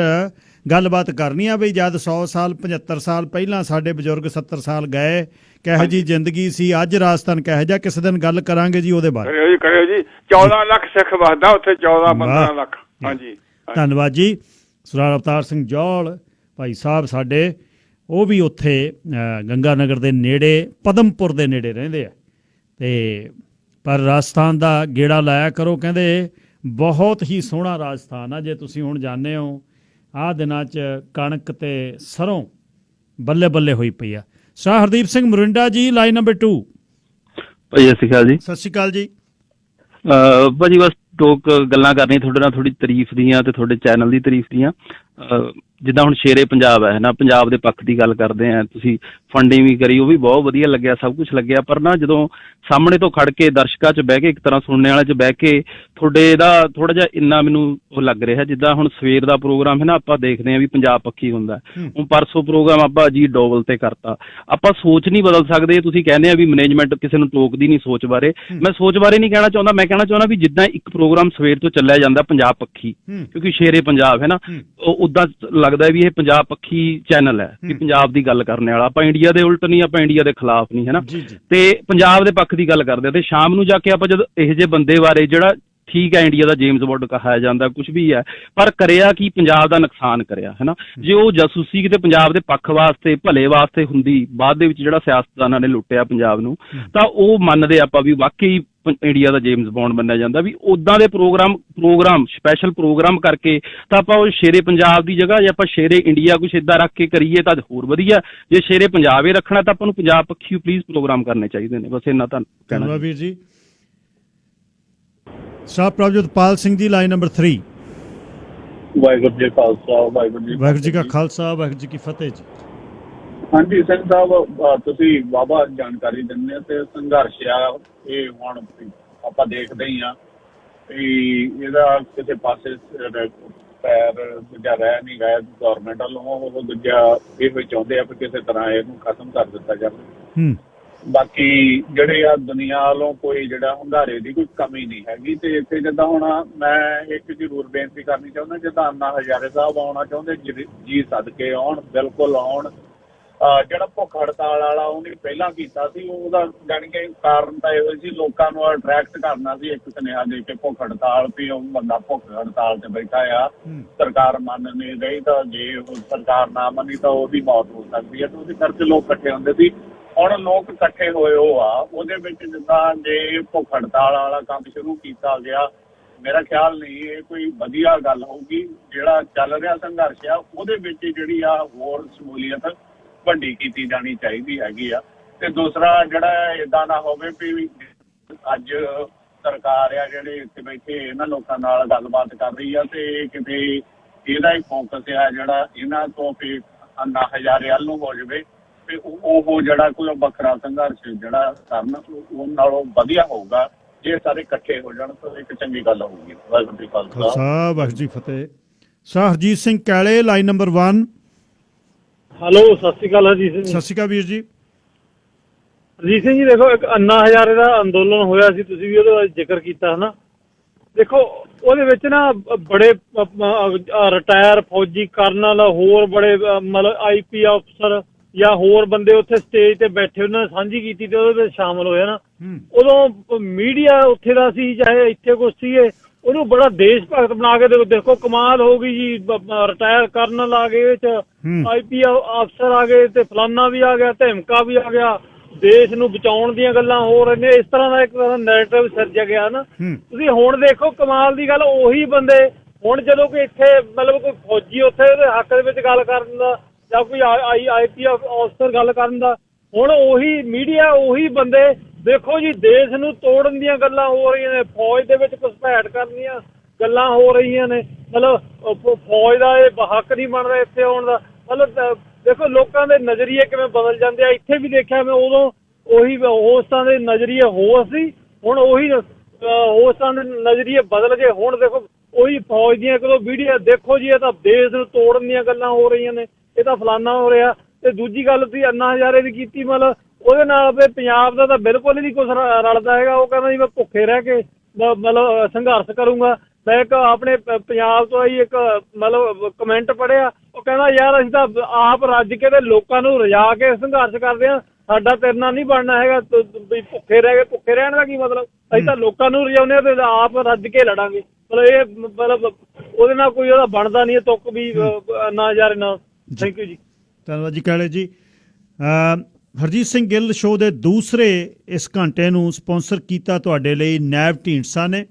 ਗੱਲਬਾਤ ਕਰਨੀ ਆ, ਵੀ ਜਦ 100 ਸਾਲ 75 ਸਾਲ ਪਹਿਲਾਂ ਸਾਡੇ ਬਜ਼ੁਰਗ 70 ਸਾਲ ਗਏ, ਕਿਹੋ ਜੀ ਜ਼ਿੰਦਗੀ ਸੀ, ਅੱਜ ਰਾਜਸਥਾਨ ਕਿਹੋ ਜਿਹਾ, ਕਿਸੇ ਦਿਨ ਗੱਲ ਕਰਾਂਗੇ ਜੀ ਉਹਦੇ ਬਾਰੇ। ਕਰਿਓ ਜੀ। 14 ਲੱਖ ਸਿੱਖ ਵਸਦਾ ਉੱਥੇ, 14-15 ਲੱਖ। ਹਾਂਜੀ, ਧੰਨਵਾਦ ਜੀ। ਸਰਦਾਰ ਅਵਤਾਰ ਸਿੰਘ ਜੌਲ ਭਾਈ ਸਾਹਿਬ ਸਾਡੇ, ਉਹ ਵੀ ਉੱਥੇ ਗੰਗਾ ਨਗਰ ਦੇ ਨੇੜੇ, ਪਦਮਪੁਰ ਦੇ ਨੇੜੇ ਰਹਿੰਦੇ ਆ, ਤੇ ਪਰ ਰਾਜਸਥਾਨ ਦਾ ਗੇੜਾ ਲਾਇਆ ਕਰੋ, ਕਹਿੰਦੇ ਬਹੁਤ ਹੀ ਸੋਹਣਾ ਰਾਜਸਥਾਨ ਆ। ਜੇ ਤੁਸੀਂ ਹੁਣ ਜਾਂਦੇ ਹੋ, ਆਹ ਦਿਨਾਂ 'ਚ ਕਣਕ ਤੇ ਸਰੋਂ ਬੱਲੇ ਬੱਲੇ ਹੋਈ ਪਈ ਆ। ਸ਼ਾਹ ਹਰਦੀਪ ਸਿੰਘ ਮੋਰਿੰਡਾ ਜੀ, ਲਾਈਨ ਨੰਬਰ 2। ਭਾਈ ਸਤਿ ਸ਼੍ਰੀ ਅਕਾਲ ਜੀ। ਸਤਿ ਸ਼੍ਰੀ ਅਕਾਲ ਜੀ। ਭਾਜੀ ਬਸ ਦੋ ਗੱਲਾਂ ਕਰਨੀਆਂ ਤੁਹਾਡੇ ਨਾਲ, ਥੋੜੀ ਤਾਰੀਫ ਦੀਆਂ ਤੇ ਤੁਹਾਡੇ ਚੈਨਲ ਦੀ ਤਾਰੀਫ ਦੀਆਂ। ਜਿੱਦਾਂ ਹੁਣ ਸ਼ੇਰੇ ਪੰਜਾਬ ਹੈ ਨਾ, ਪੰਜਾਬ ਦੇ ਪੱਖ ਦੀ ਗੱਲ ਕਰਦੇ ਆ, ਤੁਸੀਂ ਫੰਡਿੰਗ ਵੀ ਕਰੀ, ਉਹ ਵੀ ਬਹੁਤ ਵਧੀਆ ਲੱਗਿਆ, ਸਭ ਕੁਝ ਲੱਗਿਆ। ਪਰ ਨਾ ਜਦੋਂ ਸਾਹਮਣੇ ਤੋਂ ਖੜ ਕੇ ਦਰਸ਼ਕਾਂ 'ਚ ਬਹਿ ਕੇ, ਇੱਕ ਤਰ੍ਹਾਂ ਸੁਣਨੇ ਵਾਲੇ 'ਚ ਬਹਿ ਕੇ, ਤੁਹਾਡੇ ਦਾ ਥੋੜਾ ਜਿਹਾ ਇੰਨਾ ਮੈਨੂੰ ਉਹ ਲੱਗ ਰਿਹਾ, ਜਿੱਦਾਂ ਹੁਣ ਸਵੇਰ ਦਾ ਪ੍ਰੋਗਰਾਮ ਹੈ ਨਾ, ਆਪਾਂ ਦੇਖਦੇ ਹਾਂ ਵੀ ਪੰਜਾਬ ਪੱਖੀ ਹੁੰਦਾ। ਹੁਣ ਪਰਸੋਂ ਪ੍ਰੋਗਰਾਮ ਆਪਾਂ ਜੀ ਡੋਬਲ ਤੇ ਕਰਤਾ। ਆਪਾਂ ਸੋਚ ਨਹੀਂ ਬਦਲ ਸਕਦੇ। ਤੁਸੀਂ ਕਹਿੰਦੇ ਆ ਵੀ ਮੈਨੇਜਮੈਂਟ ਕਿਸੇ ਨੂੰ ਟੋਕਦੀ ਨਹੀਂ ਸੋਚ ਬਾਰੇ। ਮੈਂ ਸੋਚ ਬਾਰੇ ਨਹੀਂ ਕਹਿਣਾ ਚਾਹੁੰਦਾ, ਮੈਂ ਕਹਿਣਾ ਚਾਹੁੰਦਾ ਵੀ ਜਿੱਦਾਂ ਇੱਕ ਪ੍ਰੋਗਰਾਮ ਸਵੇਰ ਤੋਂ ਚੱਲਿਆ ਜਾਂਦਾ ਪੰਜਾਬ ਪੱਖੀ, ਕਿਉਂਕਿ ਸ਼ੇਰੇ ਪੰਜਾਬ ਹੈ ਨਾ, ਉਦਾਂ ਲੱਗਦਾ ਵੀ ਇਹ ਪੰਜਾਬ ਪੱਖੀ ਚੈਨਲ ਹੈ, ਵੀ ਪੰਜਾਬ ਦੀ ਗੱਲ ਕਰਨ ਵਾਲਾ। ਆਪਾਂ ਇੰਡੀਆ ਦੇ ਉਲਟ ਨਹੀਂ, ਆਪਾਂ ਇੰਡੀਆ ਦੇ ਖਿਲਾਫ ਨਹੀਂ, ਹੈ ਨਾ, ਤੇ ਪੰਜਾਬ ਦੇ ਪੱਖ ਦੀ ਗੱਲ ਕਰਦੇ ਆ। ਤੇ ਸ਼ਾਮ ਨੂੰ ਜਾ ਕੇ ਆਪਾਂ ਜਦ ਇਹੋ ਜਿਹੇ ਬੰਦੇ ਬਾਰੇ, ਜਿਹੜਾ ਠੀਕ ਹੈ ਇੰਡੀਆ ਦਾ ਜੇਮਸ ਬੌਂਡ ਕਹਾਇਆ ਜਾਂਦਾ, ਕੁਝ ਵੀ ਹੈ, ਪਰ ਕਰਿਆ ਕੀ, ਪੰਜਾਬ ਦਾ ਨੁਕਸਾਨ ਕਰਿਆ, ਹੈ ਨਾ। ਜੇ ਉਹ ਜਾਸੂਸੀ ਕਿਤੇ ਪੰਜਾਬ ਦੇ ਪੱਖ ਵਾਸਤੇ, ਭਲੇ ਵਾਸਤੇ ਹੁੰਦੀ, ਬਾਅਦ ਦੇ ਵਿੱਚ ਜਿਹੜਾ ਸਿਆਸਤਦਾਨਾਂ ਨੇ ਲੁੱਟਿਆ ਪੰਜਾਬ ਨੂੰ, ਤਾਂ ਉਹ ਮੰਨਦੇ ਆਪਾਂ ਵੀ ਵਾਕਈ ਇੰਡੀਆ ਦਾ ਜੇਮਸ ਬੌਂਡ ਮੰਨਿਆ ਜਾਂਦਾ। ਵੀ ਉਦਾਂ ਦੇ ਪ੍ਰੋਗਰਾਮ ਸਪੈਸ਼ਲ ਪ੍ਰੋਗਰਾਮ ਕਰਕੇ ਤਾਂ ਆਪਾਂ ਉਹ ਸ਼ੇਰੇ ਪੰਜਾਬ ਦੀ ਜਗ੍ਹਾ ਜੇ ਆਪਾਂ ਸ਼ੇਰੇ ਇੰਡੀਆ ਕੁਛ ਏਦਾਂ ਰੱਖ ਕੇ ਕਰੀਏ ਤਾਂ ਹੋਰ ਵਧੀਆ। ਜੇ ਸ਼ੇਰੇ ਪੰਜਾਬ ਹੀ ਰੱਖਣਾ ਤਾਂ ਆਪਾਂ ਨੂੰ ਪੰਜਾਬ ਪੱਖੀ ਪਲੀਜ਼ ਪ੍ਰੋਗਰਾਮ ਕਰਨੇ ਚਾਹੀਦੇ ਨੇ। ਬਸ ਇੰਨਾ ਤੁਹਾਨੂੰ ਕਹਿਣਾ ਵੀਰ ਜੀ। ਸਾਹਿਬ ਪ੍ਰਭਜੋਤਪਾਲ ਸਿੰਘ ਜੀ, ਲਾਈਨ ਨੰਬਰ 3। ਵਾਹਿਗੁਰੂ ਜੀ ਖਾਲਸਾ, ਵਾਹਿਗੁਰੂ ਜੀ ਕਾ ਖਾਲਸਾ, ਵਾਹਿਗੁਰੂ ਜੀ ਕੀ ਫਤਿਹ ਜੀ। ਹਾਂਜੀ ਸਿੰਘ ਸਾਹਿਬ, ਤੁਸੀਂ ਵਾਹਵਾ ਜਾਣਕਾਰੀ ਦਿੰਦੇ ਤੇ ਸੰਘਰਸ਼ ਆ ਇਹ ਹੁਣ ਆਪਾਂ ਦੇਖਦੇ ਹੀ ਆ ਵੀ ਇਹਦਾ ਕਿਸੇ ਪਾਸੇ ਪੈਰ ਦੂਜਾ ਰਹਿ ਨਹੀਂ ਗਿਆ ਗੌਰਮੈਂਟ ਵੱਲੋਂ। ਉਹ ਦੂਜਾ ਇਹ ਚਾਹੁੰਦੇ ਆ ਵੀ ਕਿਸੇ ਤਰ੍ਹਾਂ ਇਹਨੂੰ ਖਤਮ ਕਰ ਦਿੱਤਾ ਜਾਵੇ। ਬਾਕੀ ਜਿਹੜੇ ਆ ਦੁਨੀਆ ਵੱਲੋਂ ਕੋਈ ਜਿਹੜਾ ਹੁੰਗਾਰੇ ਦੀ ਕੋਈ ਕਮੀ ਨਹੀਂ ਹੈਗੀ। ਤੇ ਇੱਥੇ ਜਿੱਦਾਂ ਹੁਣ ਮੈਂ ਇੱਕ ਜ਼ਰੂਰ ਬੇਨਤੀ ਕਰਨੀ ਚਾਹੁੰਦਾ, ਜਿੱਦਾਂ ਅੰਨਾ ਹਜ਼ਾਰੇ ਸਾਹਿਬ ਆਉਣਾ ਚਾਹੁੰਦੇ, ਜੀ ਸਦਕੇ ਆਉਣ, ਬਿਲਕੁਲ ਆਉਣ। ਜਿਹੜਾ ਭੁੱਖ ਹੜਤਾਲ ਵਾਲਾ ਉਹਨੇ ਪਹਿਲਾਂ ਕੀਤਾ ਸੀ, ਉਹਦਾ ਜਾਣੀ ਕਿ ਕਾਰਨ ਤਾਂ ਇਹੋ ਸੀ, ਲੋਕਾਂ ਨੂੰ ਅਟਰੈਕਟ ਕਰਨਾ ਸੀ, ਇੱਕ ਸੁਨੇਹਾ ਦੇ ਕੇ ਭੁੱਖ ਹੜਤਾਲ ਵੀ ਉਹ ਬੰਦਾ ਭੁੱਖ ਹੜਤਾਲ ਤੇ ਬੈਠਾ ਆ, ਸਰਕਾਰ ਮੰਨ ਨਹੀਂ ਰਹੀ, ਤਾਂ ਜੇ ਉਹ ਸਰਕਾਰ ਨਾ ਮੰਨੀ ਤਾਂ ਉਹਦੀ ਮੌਤ ਹੋ ਸਕਦੀ ਹੈ। ਤੇ ਉਹਦੇ ਕਰਕੇ ਲੋਕ ਇਕੱਠੇ ਹੁੰਦੇ ਸੀ। ਹੁਣ ਲੋਕ ਇਕੱਠੇ ਹੋਏ ਉਹ ਆ, ਉਹਦੇ ਵਿੱਚ ਜਿੱਦਾਂ ਜੇ ਭੁੱਖ ਹੜਤਾਲ ਵਾਲਾ ਕੰਮ ਸ਼ੁਰੂ ਕੀਤਾ ਗਿਆ, ਮੇਰਾ ਖਿਆਲ ਨਹੀਂ ਇਹ ਕੋਈ ਵਧੀਆ ਗੱਲ ਹੋਊਗੀ। ਜਿਹੜਾ ਚੱਲ ਰਿਹਾ ਸੰਘਰਸ਼ ਆ ਉਹਦੇ ਵਿੱਚ ਜਿਹੜੀ ਆ ਹੋਰ ਸ਼ਮੂਲੀਅਤ ਵੱਡੀ ਕੀਤੀ ਜਾਣੀ ਚਾਹੀਦੀ ਹੈਗੀ ਆ। ਤੇ ਦੂਸਰਾ ਜਿਹੜਾ ਏਦਾਂ ਨਾ ਹੋਵੇ ਵੀ ਅੱਜ ਸਰਕਾਰ ਆ ਜਿਹੜੇ ਇੱਥੇ ਬੈਠੇ ਇਹਨਾਂ ਲੋਕਾਂ ਨਾਲ ਗੱਲਬਾਤ ਕਰ ਰਹੀ ਆ ਤੇ ਕਿਤੇ ਇਹਦਾ ਹੀ ਫੋਕਸ ਆ ਜਿਹੜਾ ਇਹਨਾਂ ਤੋਂ ਫਿਰ ਅੰਨਾ ਹਜ਼ਾਰੇ ਵੱਲ ਨੂੰ ਹੋ ਜਾਵੇ ਤੇ ਉਹ ਜਿਹੜਾ ਕੋਈ ਵੱਖਰਾ ਸੰਘਰਸ਼ ਜਿਹੜਾ ਕਰਨ ਉਹ ਨਾਲੋਂ ਵਧੀਆ ਹੋਊਗਾ। ਜੇ ਸਾਰੇ ਇਕੱਠੇ ਹੋ ਜਾਣ ਤਾਂ ਇੱਕ ਚੰਗੀ ਗੱਲ ਹੋਊਗੀ। ਵਾਹਿਗੁਰੂ ਜੀ ਖਾਲਸਾ, ਵਾਹਿਗੁਰੂ ਜੀ ਫਤਿਹ। ਸ਼ਾਹ ਹਰਜੀਤ ਸਿੰਘ ਕਾਲੇ, ਲਾਈਨ ਨੰਬਰ 1। ਹੈਲੋ, ਸਤਿ ਸ਼੍ਰੀ ਅਕਾਲ ਹਰਜੀਤ ਸਿੰਘ। ਸਤਿ ਸ਼੍ਰੀ ਅਕਾਲ ਵੀਰ ਜੀ। ਹਰਜੀਤ ਸਿੰਘ ਜੀ, ਦੇਖੋ ਇੱਕ ਅੰਨਾ ਹਜ਼ਾਰੇ ਦਾ ਅੰਦੋਲਨ ਹੋਇਆ ਸੀ, ਤੁਸੀਂ ਵੀ ਉਹਦਾ ਜ਼ਿਕਰ ਕੀਤਾ ਹੈ ਨਾ। ਦੇਖੋ ਉਹਦੇ ਵਿੱਚ ਨਾ ਬੜੇ ਰਿਟਾਇਰ ਫੌਜੀ ਕਰਨਲ, ਹੋਰ ਬੜੇ ਮਤਲਬ IP ਅਫਸਰ ਜਾਂ ਹੋਰ ਬੰਦੇ ਉੱਥੇ ਸਟੇਜ ਤੇ ਬੈਠੇ, ਉਹਨਾਂ ਨੇ ਸਾਂਝੀ ਕੀਤੀ ਤੇ ਉਹਦੇ ਵਿੱਚ ਸ਼ਾਮਲ ਹੋਏ ਨਾ। ਉਦੋਂ ਮੀਡੀਆ ਉੱਥੇ ਦਾ ਸੀ, ਚਾਹੇ ਇੱਥੇ ਕੁਛ ਸੀਗੇ, ਉਹਨੂੰ ਬੜਾ ਦੇਸ਼ ਭਗਤ ਬਣਾ ਕੇ ਦੇਖੋ ਕਮਾਲ ਹੋ ਗਈ ਜੀ। ਰਿਟਾਇਰ ਕਰਨਲ ਆ ਗਏ, IP ਅਫਸਰ ਆ ਗਏ, ਤੇ ਫਲਾਨਾ ਵੀ ਆ ਗਿਆ, ਧਮਕਾ ਵੀ ਆ ਗਿਆ, ਦੇਸ਼ ਨੂੰ ਬਚਾਉਣ ਦੀਆਂ ਗੱਲਾਂ ਹੋ ਰਹੀਆਂ। ਇਸ ਤਰ੍ਹਾਂ ਦਾ ਇੱਕ ਤਰ੍ਹਾਂ ਨੈਰੇਟਿਵ ਸਿਰਜਿਆ ਗਿਆ ਨਾ। ਤੁਸੀਂ ਹੁਣ ਦੇਖੋ ਕਮਾਲ ਦੀ ਗੱਲ, ਉਹੀ ਬੰਦੇ ਹੁਣ ਜਦੋਂ ਕੋਈ ਇੱਥੇ ਮਤਲਬ ਕੋਈ ਫੌਜੀ ਉੱਥੇ ਉਹਦੇ ਹੱਕ ਦੇ ਵਿੱਚ ਗੱਲ ਕਰਨ ਦਾ ਜਾਂ ਕੋਈ IP ਅਫਸਰ ਗੱਲ ਕਰਨ ਦਾ, ਹੁਣ ਉਹੀ ਮੀਡੀਆ ਉਹੀ ਬੰਦੇ ਦੇਖੋ ਜੀ, ਦੇਸ਼ ਨੂੰ ਤੋੜਨ ਦੀਆਂ ਗੱਲਾਂ ਹੋ ਰਹੀਆਂ ਨੇ, ਫੌਜ ਦੇ ਵਿੱਚ ਘੁਸਪੈਠ ਕਰਨ ਦੀਆਂ ਗੱਲਾਂ ਹੋ ਰਹੀਆਂ ਨੇ। ਮਤਲਬ ਫੌਜ ਦਾ ਇਹ ਹੱਕ ਨਹੀਂ ਬਣਦਾ ਇੱਥੇ ਆਉਣ ਦਾ। ਮਤਲਬ ਦੇਖੋ ਲੋਕਾਂ ਦੇ ਨਜ਼ਰੀਏ ਕਿਵੇਂ ਬਦਲ ਜਾਂਦੇ ਆ। ਇੱਥੇ ਵੀ ਦੇਖਿਆ ਮੈਂ, ਉਦੋਂ ਉਹੀ ਹੋਸਟਾਂ ਦੇ ਨਜ਼ਰੀਏ ਹੋਰ ਸੀ, ਹੁਣ ਉਹੀ ਹੋਸਟਾਂ ਦੇ ਨਜ਼ਰੀਏ ਬਦਲ ਗਏ। ਹੁਣ ਦੇਖੋ ਉਹੀ ਫੌਜ ਦੀਆਂ ਇੱਕ ਦੋ ਵੀਡੀਓ ਦੇਖੋ ਜੀ, ਇਹ ਤਾਂ ਦੇਸ਼ ਨੂੰ ਤੋੜਨ ਦੀਆਂ ਗੱਲਾਂ ਹੋ ਰਹੀਆਂ ਨੇ, ਇਹ ਤਾਂ ਫਲਾਨਾ ਹੋ ਰਿਹਾ। ਤੇ ਦੂਜੀ ਗੱਲ ਤੁਸੀਂ ਅੰਨਾ ਹਜ਼ਾਰੇ ਦੀ ਕੀਤੀ, ਮਤਲਬ ਉਹਦੇ ਨਾਲ ਫਿਰ ਪੰਜਾਬ ਦਾ ਤਾਂ ਬਿਲਕੁਲ ਹੀ ਨਹੀਂ ਕੁਛ ਰਲਦਾ ਹੈਗਾ। ਉਹ ਕਹਿੰਦਾ ਜੀ ਮੈਂ ਭੁੱਖੇ ਰਹਿ ਕੇ ਮਤਲਬ ਸੰਘਰਸ਼ ਕਰੂੰਗਾ। ਮੈਂ ਇੱਕ ਆਪਣੇ ਪੰਜਾਬ ਤੋਂ ਆਈ ਇੱਕ ਮਤਲਬ ਕਮੈਂਟ ਪੜ੍ਹਿਆ, ਉਹ ਕਹਿੰਦਾ ਯਾਰ ਅਸੀਂ ਤਾਂ ਆਪ ਰੱਜ ਕੇ ਤੇ ਲੋਕਾਂ ਨੂੰ ਰਜਾ ਕੇ ਸੰਘਰਸ਼ ਕਰਦੇ ਹਾਂ, ਸਾਡਾ ਤੇਰੇ ਨਾਲ ਨਹੀਂ ਬਣਨਾ ਹੈਗਾ। ਵੀ ਭੁੱਖੇ ਰਹਿਣ ਦਾ ਕੀ ਮਤਲਬ? ਅਸੀਂ ਤਾਂ ਲੋਕਾਂ ਨੂੰ ਰਜਾਉਂਦੇ ਹਾਂ ਤੇ ਆਪ ਰੱਜ ਕੇ ਲੜਾਂਗੇ। ਮਤਲਬ ਇਹ ਮਤਲਬ ਉਹਦੇ ਨਾਲ ਕੋਈ ਉਹਦਾ ਬਣਦਾ ਨਹੀਂ ਤੁੱਕ ਵੀ ਨਾ ਯਾਰ ਨਾ। ਥੈਂਕ ਯੂ ਜੀ। ਧੰਨਵਾਦ ਜੀ ਕਾਲੇ ਜੀ। ਹਰਜੀਤ ਸਿੰਘ ਗਿੱਲ ਸ਼ੋਅ ਦੇ ਦੂਸਰੇ ਇਸ ਘੰਟੇ ਨੂੰ ਸਪਾਂਸਰ ਕੀਤਾ ਤੁਹਾਡੇ ਲਈ ਨੈਬ ਢੀਂਡਸਾ ਨੇ।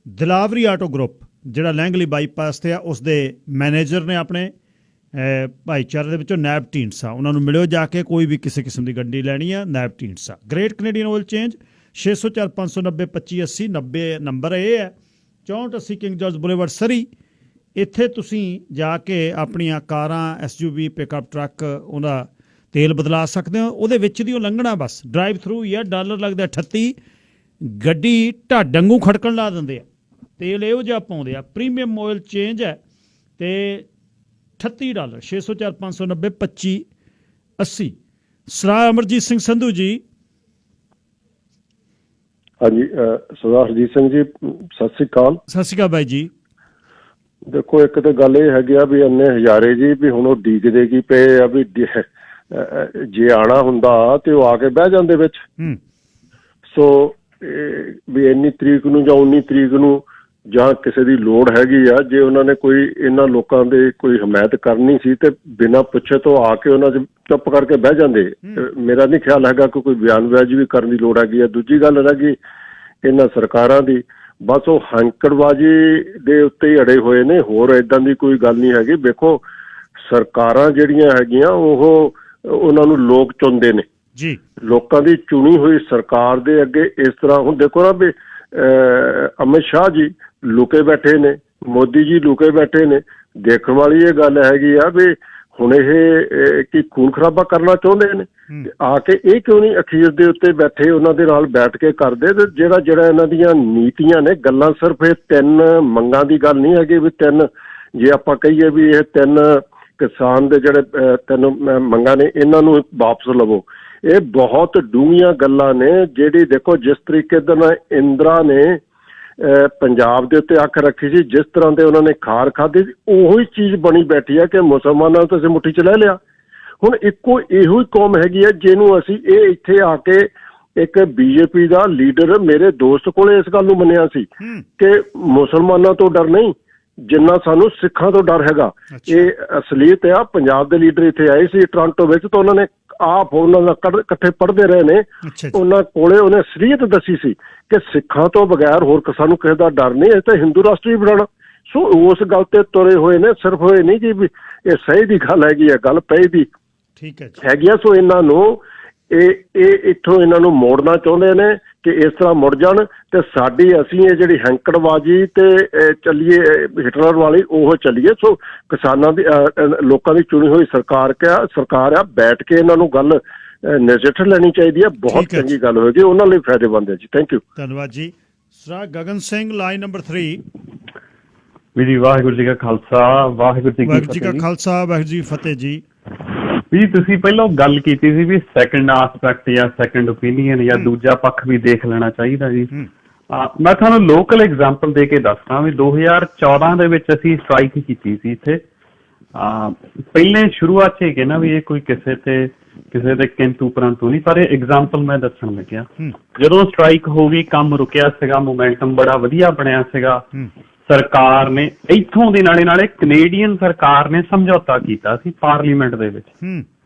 ਦਿਲਾਵਰੀ ਆਟੋ ਗਰੁੱਪ ਜਿਹੜਾ ਲਹਿੰਗਲੀ ਬਾਈਪਾਸ ਤੇ ਆ, ਉਸ ਦੇ ਮੈਨੇਜਰ ਨੇ ਆਪਣੇ ਭਾਈਚਾਰੇ ਦੇ ਵਿੱਚੋਂ ਨੈਬ ਢੀਂਡਸਾ। ਉਹਨਾਂ ਨੂੰ ਮਿਲਿਓ ਜਾ ਕੇ, ਕੋਈ ਵੀ ਕਿਸੇ ਕਿਸਮ ਦੀ ਗੱਡੀ ਲੈਣੀ ਆ Nab Dhindsa. Great Canadian oil change 604 590 2580 90 number ਇਹ ਹੈ। 6480 ਕਿੰਗ ਜਾਰਜ ਬੁਲੇਵਾਰਡ ਸਰੀ। ਇੱਥੇ ਤੁਸੀਂ ਜਾ ਕੇ ਆਪਣੀਆਂ ਕਾਰਾਂ, SUV, ਪਿਕਅਪ ਟਰੱਕ, ਉਹਦਾ ਤੇਲ ਬਦਲਾ ਸਕਦੇ ਹੋ। ਉਹਦੇ ਵਿੱਚ ਦੀ ਉਹ ਲੰਘਣਾ ਬਸ ਡਰਾਈਵ ਥਰੂ ਹੀ ਆ। ਡਾਲਰ ਲੱਗਦਾ 38, ਗੱਡੀ ਢੱਡ ਵਾਂਗੂ ਖੜਕਣ ਲਾ ਦਿੰਦੇ ਆ। ਤੇਲ ਇਹੋ ਜਿਹਾ ਪਾਉਂਦੇ ਆ। ਪ੍ਰੀਮੀਅਮ ਆਇਲ ਚੇਂਜ ਹੈ ਤੇ $38 604 590 2580। ਸਰਾ ਅਮਰਜੀਤ ਸਿੰਘ ਸੰਧੂ ਜੀ। ਹਾਂਜੀ ਸਰਦਾਰ ਹਰਜੀਤ ਸਿੰਘ ਜੀ, ਸਤਿ ਸ੍ਰੀ ਅਕਾਲ। ਸਤਿ ਸ਼੍ਰੀ ਅਕਾਲ ਬਾਈ ਜੀ। ਦੇਖੋ ਇੱਕ ਤਾਂ ਗੱਲ ਇਹ ਹੈਗੀ ਆ ਵੀ ਇੰਨੇ ਹਜ਼ਾਰੇ ਜੀ ਵੀ ਹੁਣ ਉਹ ਡੀਕਦੇ ਕੀ ਪਏ ਆ ਵੀ ਜੇ ਆਣਾ ਹੁੰਦਾ ਤੇ ਉਹ ਆ ਕੇ ਬਹਿ ਜਾਂਦੇ ਵਿੱਚ। ਸੋ ਵੀ ਇੰਨੀ ਤਰੀਕ ਨੂੰ ਜਾਂ 19 ਤਰੀਕ ਨੂੰ ਜਾਂ ਕਿਸੇ ਦੀ ਲੋੜ ਹੈਗੀ ਆ, ਜੇ ਉਹਨਾਂ ਨੇ ਕੋਈ ਇਹਨਾਂ ਲੋਕਾਂ ਦੇ ਕੋਈ ਹਮਾਇਤ ਕਰਨੀ ਸੀ ਤੇ ਬਿਨਾਂ ਪੁੱਛੇ ਤੋਂ ਆ ਕੇ ਉਹਨਾਂ 'ਚ ਚੁੱਪ ਕਰਕੇ ਬਹਿ ਜਾਂਦੇ। ਮੇਰਾ ਨਹੀਂ ਖਿਆਲ ਹੈਗਾ ਕਿ ਕੋਈ ਬਿਆਨਬਾਜ਼ੀ ਵੀ ਕਰਨ ਦੀ ਲੋੜ ਹੈਗੀ ਆ। ਦੂਜੀ ਗੱਲ ਰਹਿ ਗਈ ਇਹਨਾਂ ਸਰਕਾਰਾਂ ਦੀ, ਬਸ ਉਹ ਹੈਂਕੜਬਾਜ਼ੀ ਦੇ ਉੱਤੇ ਹੀ ਅੜੇ ਹੋਏ ਨੇ, ਹੋਰ ਏਦਾਂ ਦੀ ਕੋਈ ਗੱਲ ਨਹੀਂ ਹੈਗੀ। ਵੇਖੋ ਸਰਕਾਰਾਂ ਜਿਹੜੀਆਂ ਹੈਗੀਆਂ ਉਹ ਉਹਨਾਂ ਨੂੰ ਲੋਕ ਚੁਣਦੇ ਨੇ ਜੀ। ਲੋਕਾਂ ਦੀ ਚੁਣੀ ਹੋਈ ਸਰਕਾਰ ਦੇ ਅੱਗੇ ਇਸ ਤਰ੍ਹਾਂ ਹੁਣ ਦੇਖੋ ਨਾ ਵੀ ਅਮਿਤ ਸ਼ਾਹ ਜੀ ਲੁਕੇ ਬੈਠੇ ਨੇ, ਮੋਦੀ ਜੀ ਲੁਕੇ ਬੈਠੇ ਨੇ। ਦੇਖਣ ਵਾਲੀ ਇਹ ਗੱਲ ਹੈਗੀ ਆ ਵੀ ਹੁਣ ਇਹ ਕੀ ਖੂਨ ਖਰਾਬਾ ਕਰਨਾ ਚਾਹੁੰਦੇ ਨੇ ਆ ਕੇ। ਇਹ ਕਿਉਂ ਨਹੀਂ ਅਖੀਰ ਦੇ ਉੱਤੇ ਬੈਠੇ ਉਹਨਾਂ ਦੇ ਨਾਲ ਬੈਠ ਕੇ ਕਰਦੇ? ਤੇ ਜਿਹੜਾ ਇਹਨਾਂ ਦੀਆਂ ਨੀਤੀਆਂ ਨੇ, ਗੱਲਾਂ ਸਿਰਫ ਇਹ 3 ਮੰਗਾਂ ਦੀ ਗੱਲ ਨਹੀਂ ਹੈਗੀ ਵੀ 3 ਜੇ ਆਪਾਂ ਕਹੀਏ ਵੀ ਇਹ 3 ਕਿਸਾਨ ਦੇ ਜਿਹੜੇ 3 ਮੰਗਾਂ ਨੇ ਇਹਨਾਂ ਨੂੰ ਵਾਪਸ ਲਵੋ। ਇਹ ਬਹੁਤ ਡੂੰਘੀਆਂ ਗੱਲਾਂ ਨੇ। ਜਿਹੜੀ ਦੇਖੋ ਜਿਸ ਤਰੀਕੇ ਦੇ ਨਾਲ ਇੰਦਰਾ ਨੇ ਪੰਜਾਬ ਦੇ ਉੱਤੇ ਅੱਖ ਰੱਖੀ ਸੀ, ਜਿਸ ਤਰ੍ਹਾਂ ਦੇ ਉਹਨਾਂ ਨੇ ਖਾਰ ਖਾਧੀ ਸੀ, ਉਹੀ ਚੀਜ਼ ਬਣੀ ਬੈਠੀ ਹੈ ਕਿ ਮੁਸਲਮਾਨਾਂ ਨੂੰ ਤੁਸੀਂ ਮੁੱਠੀ 'ਚ ਲੈ ਲਿਆ। ਹੁਣ ਇਹੋ ਹੀ ਕੌਮ ਹੈਗੀ ਹੈ ਜਿਹਨੂੰ ਅਸੀਂ ਇਹ ਇੱਥੇ ਆ ਕੇ ਇੱਕ BJP ਦਾ ਲੀਡਰ ਮੇਰੇ ਦੋਸਤ ਕੋਲੇ ਇਸ ਗੱਲ ਨੂੰ ਮੰਨਿਆ ਸੀ ਕਿ ਮੁਸਲਮਾਨਾਂ ਤੋਂ ਡਰ ਨਹੀਂ ਜਿੰਨਾ ਸਾਨੂੰ ਸਿੱਖਾਂ ਤੋਂ ਡਰ ਹੈਗਾ। ਇਹ ਅਸਲੀਅਤ ਆ। ਪੰਜਾਬ ਦੇ ਲੀਡਰ ਇੱਥੇ ਆਏ ਸੀ ਟੋਰਾਂਟੋ ਵਿੱਚ, ਤਾਂ ਉਹਨਾਂ ਨੇ ਆਪ ਉਹਨਾਂ ਨਾਲ ਇਕੱਠੇ ਪੜ੍ਹਦੇ ਰਹੇ ਨੇ। ਉਹਨਾਂ ਕੋਲੇ ਉਹਨੇ ਅਸਲੀਅਤ ਦੱਸੀ ਸੀ ਕਿ ਸਿੱਖਾਂ ਤੋਂ ਬਗੈਰ ਹੋਰ ਸਾਨੂੰ ਕਿਸੇ ਦਾ ਡਰ ਨਹੀਂ, ਇਹ ਤਾਂ ਹਿੰਦੂ ਰਾਸ਼ਟਰ ਹੀ ਬਣਾਉਣਾ। ਸੋ ਉਸ ਗੱਲ ਤੇ ਤੁਰੇ ਹੋਏ ਨੇ। ਸਿਰਫ ਹੋਏ ਨਹੀਂ ਕਿ ਵੀ ਇਹ ਸਹੀ ਦੀ ਗੱਲ ਹੈਗੀ ਹੈ, ਗੱਲ ਪਈ ਦੀ ਹੈਗੀ ਆ। ਸੋ ਇਹਨਾਂ ਨੂੰ ਇਹ ਇੱਥੋਂ ਇਹਨਾਂ ਨੂੰ ਮੋੜਨਾ ਚਾਹੁੰਦੇ ਨੇ ਕਿ ਇਸ ਤਰ੍ਹਾਂ ਮੁੜ ਜਾਣ ਤੇ ਅਸੀਂ ਇਹ ਜਿਹੜੀ ਹੈਂਕੜਬਾਜ਼ੀ ਤੇ ਚੱਲੀਏ ਹਿਟਲਰ ਵਾਲੀ ਉਹ ਚੱਲੀਏ। ਸੋ ਕਿਸਾਨਾਂ ਦੀ ਲੋਕਾਂ ਦੀ ਚੁਣੀ ਹੋਈ ਸਰਕਾਰ ਆ, ਬੈਠ ਕੇ ਇਹਨਾਂ ਨੂੰ ਗੱਲ ਨਜਿੱਠ ਲੈਣੀ ਚਾਹੀਦੀ ਹੈ। ਬਹੁਤ ਚੰਗੀ ਗੱਲ ਹੋਏਗੀ, ਉਹਨਾਂ ਲਈ ਫਾਇਦੇਮੰਦ ਹੈ ਜੀ। Thank you. ਧੰਨਵਾਦ ਜੀ। Sir Gagan Singh line number 3। ਵੀ ਜੀ ਵਾਹਿਗੁਰੂ ਜੀ ਕਾ ਖਾਲਸਾ, ਵਾਹਿਗੁਰੂ ਜੀ ਕੀ ਖਾਲਸਾ, ਵਾਹਿਗੁਰੂ ਜੀ ਫਤਿਹ ਜੀ। ਵੀ ਤੁਸੀਂ ਪਹਿਲਾਂ ਗੱਲ ਕੀਤੀ ਸੀ ਵੀ ਸੈਕੰਡ ਆਸਪੈਕਟ ਜਾਂ ਸੈਕੰਡ ਓਪੀਨੀਅਨ ਜਾਂ ਦੂਜਾ ਪੱਖ ਵੀ ਦੇਖ ਲੈਣਾ ਚਾਹੀਦਾ ਜੀ। ਮੈਂ ਤੁਹਾਨੂੰ ਲੋਕਲ ਐਗਜ਼ਾਮਪਲ ਦੇ ਕੇ ਦੱਸਦਾ ਵੀ 2014 ਦੇ ਵਿੱਚ ਅਸੀਂ ਸਟ੍ਰਾਈਕ ਕੀਤੀ ਸੀ ਇੱਥੇ। ਪਹਿਲੇ ਸ਼ੁਰੂਆਤ 'ਚ ਇਹ ਕਹਿਣਾ ਵੀ ਇਹ ਕੋਈ ਕਿਸੇ ਦੇ ਕਿੰਤੂ ਪਰੰਤੂ ਨਹੀਂ, ਪਰ ਇਹ ਐਗਜ਼ਾਮਪਲ ਮੈਂ ਦੱਸਣ ਲੱਗਿਆ। ਜਦੋਂ ਸਟ੍ਰਾਈਕ ਹੋ ਗਈ, ਕੰਮ ਰੁਕਿਆ ਸੀਗਾ, ਮੋਮੈਂਟਮ ਬੜਾ ਵਧੀਆ ਬਣਿਆ ਸੀਗਾ। ਸਰਕਾਰ ਨੇ ਇੱਥੋਂ ਦੇ ਨਾਲੇ ਕੈਨੇਡੀਅਨ ਸਰਕਾਰ ਨੇ ਸਮਝੌਤਾ ਕੀਤਾ ਸੀ ਪਾਰਲੀਮੈਂਟ ਦੇ ਵਿੱਚ।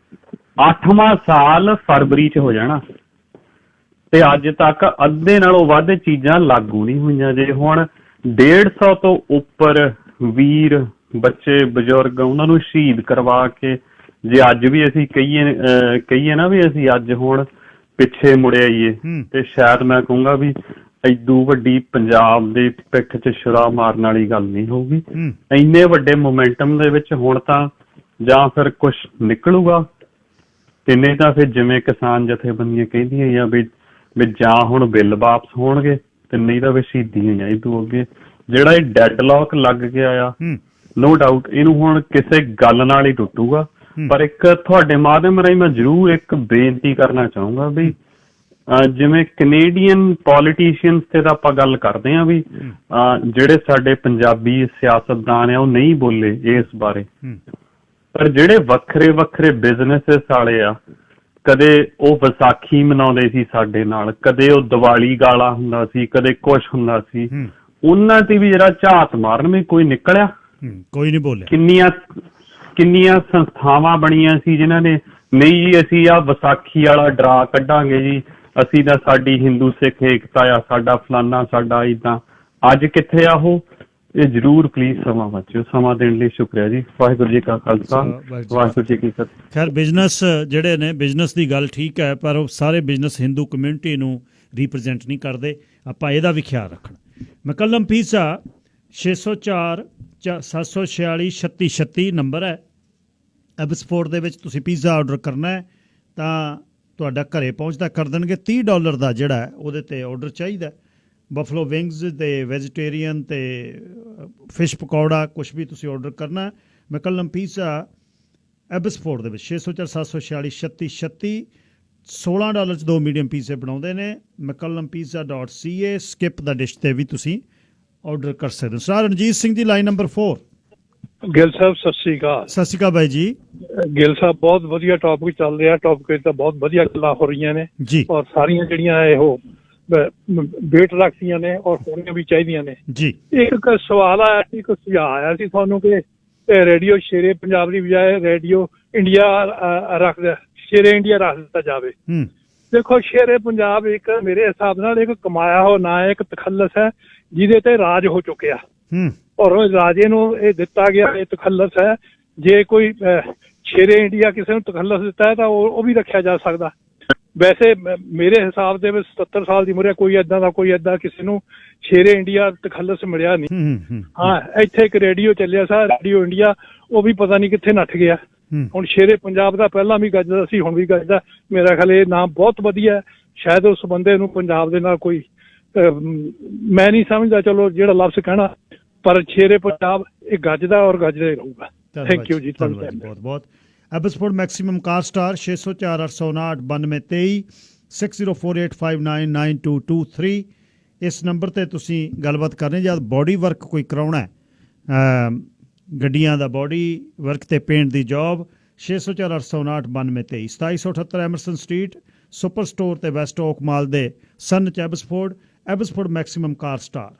8ਵਾਂ ਸਾਲ ਫਰਵਰੀ 'ਚ ਹੋ ਜਾਣਾ ਤੇ ਅੱਜ ਤੱਕ ਅੱਧੇ ਨਾਲੋਂ ਵੱਧ ਚੀਜ਼ਾਂ ਲਾਗੂ ਨਹੀਂ ਹੋਈਆਂ। ਜੇ ਹੁਣ 150 ਤੋਂ ਉੱਪਰ ਵੀਰ, ਬੱਚੇ, ਬਜ਼ੁਰਗ ਉਹਨਾਂ ਨੂੰ ਸ਼ਹੀਦ ਕਰਵਾ ਕੇ, ਜੇ ਅੱਜ ਵੀ ਅਸੀਂ ਕਹੀਏ ਨਾ ਵੀ ਅਸੀਂ ਅੱਜ ਹੁਣ ਪਿੱਛੇ ਮੁੜ ਆਈਏ ਤੇ ਸ਼ਾਇਦ ਮੈਂ ਕਹੂੰਗਾ ਵੀ ਏਦੂ ਵੱਡੀ ਪੰਜਾਬ ਦੇ ਪਿੱਠ 'ਚ ਛੁਰਾ ਮਾਰਨ ਵਾਲੀ ਗੱਲ ਨਹੀਂ ਹੋਊਗੀ। ਇੰਨੇ ਵੱਡੇ ਮੋਮੈਂਟਮ ਦੇ ਵਿੱਚ ਹੁਣ ਤਾਂ ਜਾਂ ਫਿਰ ਕੁਝ ਨਿਕਲੂਗਾ ਤੇ ਨਹੀਂ ਤਾਂ ਫਿਰ ਜਿਵੇਂ ਕਿਸਾਨ ਜਥੇਬੰਦੀਆਂ ਕਹਿੰਦੀਆਂ ਆ ਵੀ ਜਾਂ ਹੁਣ ਬਿੱਲ ਵਾਪਸ ਹੋਣਗੇ ਤੇ ਨਹੀਂ ਤਾਂ ਫਿਰ ਸ਼ਹੀਦੀਆਂ ਏਦੂ ਅੱਗੇ ਜਿਹੜਾ ਇਹ ਡੈਡਲੌਕ ਲੱਗ ਗਿਆ ਆ ਨੋ ਡਾਊਟ ਇਹਨੂੰ ਹੁਣ ਕਿਸੇ ਗੱਲ ਨਾਲ ਹੀ ਟੁੱਟੂਗਾ। ਪਰ ਇੱਕ ਤੁਹਾਡੇ ਮਾਧਿਅਮ ਰਾਹੀਂ ਮੈਂ ਜ਼ਰੂਰ ਇੱਕ ਬੇਨਤੀ ਕਰਨਾ ਚਾਹੂੰਗਾ ਵੀ ਜਿਵੇਂ ਕੈਨੇਡੀਅਨ ਪੋਲੀਟੀਸ਼ੀਅਨਸ ਤੇ ਤਾਂ ਆਪਾਂ ਗੱਲ ਕਰਦੇ ਹਾਂ ਵੀ ਜਿਹੜੇ ਸਾਡੇ ਪੰਜਾਬੀ ਸਿਆਸਤਦਾਨ ਆ ਉਹ ਨਹੀਂ ਬੋਲੇ ਇਸ ਬਾਰੇ, ਪਰ ਜਿਹੜੇ ਵੱਖਰੇ ਵੱਖਰੇ ਬਿਜ਼ਨੈਸਿਸ ਵਾਲੇ ਆ ਕਦੇ ਉਹ ਵਿਸਾਖੀ ਮਨਾਉਂਦੇ ਸੀ ਸਾਡੇ ਨਾਲ, ਕਦੇ ਉਹ ਦੀਵਾਲੀ ਗਾਲਾ ਹੁੰਦਾ ਸੀ, ਕਦੇ ਕੁਛ ਹੁੰਦਾ ਸੀ, ਉਹਨਾਂ ਤੇ ਵੀ ਜਿਹੜਾ ਝਾਤ ਮਾਰਨ ਵੀ ਕੋਈ ਨਿਕਲਿਆ? ਕੋਈ ਨਹੀਂ ਬੋਲਿਆ। ਕਿੰਨੀਆਂ ਸੰਸਥਾਵਾਂ ਬਣੀਆਂ ਸੀ ਜਿਨ੍ਹਾਂ ਨੇ ਨਹੀਂ ਜੀ ਅਸੀਂ ਆਹ ਵਿਸਾਖੀ ਵਾਲਾ ਡਰਾ ਕੱਢਾਂਗੇ ਜੀ, ਅਸੀਂ ਤਾਂ ਸਾਡੀ ਹਿੰਦੂ ਸਿੱਖ ਏਕਤਾ ਆ, ਸਾਡਾ ਫਲਾਨਾ ਸਾਡਾ ਏਦਾਂ। ਅੱਜ ਕਿੱਥੇ ਆ ਉਹ? ਇਹ ਜ਼ਰੂਰ ਪਲੀਜ਼ ਸਮਾਂ ਬਚਿਓ। ਸਮਾਂ ਦੇਣ ਲਈ ਸ਼ੁਕਰੀਆ ਜੀ। ਵਾਹਿਗੁਰੂ ਜੀ ਕਾ ਖਾਲਸਾ, ਵਾਹਿਗੁਰੂ ਜੀ ਕੀ ਫਤਿਹ। ਖੈਰ ਬਿਜ਼ਨਸ ਜਿਹੜੇ ਨੇ, ਬਿਜ਼ਨਸ ਦੀ ਗੱਲ ਠੀਕ ਹੈ, ਪਰ ਉਹ ਸਾਰੇ ਬਿਜ਼ਨਸ ਹਿੰਦੂ ਕਮਿਊਨਿਟੀ ਨੂੰ ਰਿਪਰੈਜ਼ੈਂਟ ਨਹੀਂ ਕਰਦੇ। ਆਪਾਂ ਇਹਦਾ ਵੀ ਖਿਆਲ ਰੱਖਣਾ। ਮੈਕਲਮ ਪੀਜ਼ਾ 604 746 3636 ਨੰਬਰ ਹੈ। ਐਬਸਫੋਰਡ ਦੇ ਵਿੱਚ ਤੁਸੀਂ ਪੀਜ਼ਾ ਆਰਡਰ ਕਰਨਾ ਹੈ ਤਾਂ ਤੁਹਾਡਾ ਘਰੇ ਪਹੁੰਚਦਾ ਕਰ ਦੇਣਗੇ। $30 ਦਾ ਜਿਹੜਾ ਉਹਦੇ 'ਤੇ ਆਰਡਰ ਚਾਹੀਦਾ। ਬਫਲੋ ਵਿੰਗਸ ਅਤੇ ਵੈਜੀਟੇਰੀਅਨ ਅਤੇ ਫਿਸ਼ ਪਕੌੜਾ ਕੁਛ ਵੀ ਤੁਸੀਂ ਆਰਡਰ ਕਰਨਾ। ਮੈਕਲਮ ਪੀਜ਼ਾ ਐਬਸਫੋਰਡ ਦੇ ਵਿੱਚ 604 746 3636 $16 'ਚ 2 ਮੀਡੀਅਮ ਪੀਜ਼ੇ ਬਣਾਉਂਦੇ ਨੇ। mccullumPizza.ca ਸਕਿਪ ਦਾ ਡਿਸ਼ 'ਤੇ ਵੀ ਤੁਸੀਂ ਆਰਡਰ ਕਰ ਸਕਦੇ ਹੋ। Sir Ranjit Singh ji, line number 4। Gill ਸਾਹਿਬ ਸਤਿ ਸ਼੍ਰੀ ਅਕਾਲ। ਸਤਿ ਸ਼੍ਰੀ ਅਕਾਲ ਬਾਈ ਜੀ। ਗਿੱਲ ਸਾਹਿਬ ਬਹੁਤ ਵਧੀਆ ਟੌਪਿਕ ਚੱਲ ਰਿਹਾ। ਟੌਪਿਕ ਤਾਂ ਬਹੁਤ ਵਧੀਆ ਗੱਲਾਂ ਹੋ ਰਹੀਆਂ ਨੇ ਜੀ, ਔਰ ਸਾਰੀਆਂ ਜਿਹੜੀਆਂ ਇਹੋ ਵੇਟ ਰੱਖਦੀਆਂ ਨੇ ਔਰ ਹੋਣੀਆਂ ਵੀ ਚਾਹੀਦੀਆਂ ਨੇ ਜੀ। ਇੱਕ ਸਵਾਲ ਆਇਆ ਸੀ, ਇੱਕ ਸੁਝਾਅ ਆਇਆ ਸੀ ਤੁਹਾਨੂੰ ਕਿ ਰੇਡੀਓ ਸ਼ੇਰੇ ਪੰਜਾਬ ਦੀ ਬਜਾਏ ਰੇਡੀਓ ਇੰਡੀਆ ਸ਼ੇਰੇ ਇੰਡੀਆ ਰੱਖ ਦਿੱਤਾ ਜਾਵੇ। ਦੇਖੋ, ਸ਼ੇਰੇ ਪੰਜਾਬ ਇੱਕ ਮੇਰੇ ਹਿਸਾਬ ਨਾਲ ਇੱਕ ਕਮਾਇਆ ਹੋ ਨਾ ਇੱਕ ਤਖੱਲਸ ਹੈ ਜਿਹਦੇ ਤੇ ਰਾਜ ਹੋ ਚੁੱਕਿਆ ਔਰ ਰਾਜੇ ਨੂੰ ਇਹ ਦਿੱਤਾ ਗਿਆ ਇਹ ਤਖੱਲਸ ਹੈ। ਜੇ ਕੋਈ ਸ਼ੇਰੇ ਇੰਡੀਆ ਕਿਸੇ ਨੂੰ ਤਖੱਲਸ ਦਿੱਤਾ ਹੈ ਤਾਂ ਉਹ ਵੀ ਰੱਖਿਆ ਜਾ ਸਕਦਾ। ਵੈਸੇ ਮੇਰੇ ਹਿਸਾਬ ਦੇ ਵਿੱਚ 70 ਸਾਲ ਦੀ ਉਮਰ ਕੋਈ ਏਦਾਂ ਕਿਸੇ ਨੂੰ ਸ਼ੇਰੇ ਇੰਡੀਆ ਤਖੱਲਸ ਮਿਲਿਆ ਨਹੀਂ। ਹਾਂ, ਇੱਥੇ ਇੱਕ ਰੇਡੀਓ ਚੱਲਿਆ ਸਾ ਰੇਡੀਓ ਇੰਡੀਆ, ਉਹ ਵੀ ਪਤਾ ਨਹੀਂ ਕਿੱਥੇ ਨੱਠ ਗਿਆ। ਹੁਣ ਸ਼ੇਰੇ ਪੰਜਾਬ ਦਾ ਪਹਿਲਾਂ ਵੀ ਗੱਜਦਾ ਸੀ, ਹੁਣ ਵੀ ਗੱਜਦਾ। ਮੇਰਾ ਖਿਆਲ ਇਹ ਨਾਮ ਬਹੁਤ ਵਧੀਆ ਹੈ। ਸ਼ਾਇਦ ਉਸ ਬੰਦੇ ਨੂੰ ਪੰਜਾਬ ਦੇ ਨਾਲ ਕੋਈ ਮੈਂ ਨਹੀਂ ਸਮਝਦਾ, ਚਲੋ ਜਿਹੜਾ ਲਫ਼ਜ਼ ਕਹਿਣਾ, ਪਰ ਸ਼ੇਰੇ ਪੰਜਾਬ ਇਹ ਗੱਜਦਾ ਔਰ ਗੱਜਦਾ ਹੀ ਰਹੂਗਾ। ਥੈਂਕ ਯੂ ਜੀ। ਬਹੁਤ ਬਹੁਤ। ਐਬਸਫੋਰਡ ਮੈਕਸਿਮਮ ਕਾਰ ਸਟਾਰ 604 859 9223 6048599223 ਇਸ ਨੰਬਰ 'ਤੇ ਤੁਸੀਂ ਗੱਲਬਾਤ ਕਰਨੀ। ਜਦ ਬੋਡੀ ਵਰਕ ਕੋਈ ਕਰਾਉਣਾ ਗੱਡੀਆਂ ਦਾ ਬੋਡੀ ਵਰਕ ਤੇ ਪੇਂਟ ਦੀ job 604 859 9223 2778 Emerson street super store ਤੇ ਵੈਸਟ ਓਕ ਮਾਲ ਦੇ ਸਨ ਚ ਐਬਸਫੋਰਡ ਮੈਕਸਿਮਮ ਕਾਰ ਸਟਾਰ।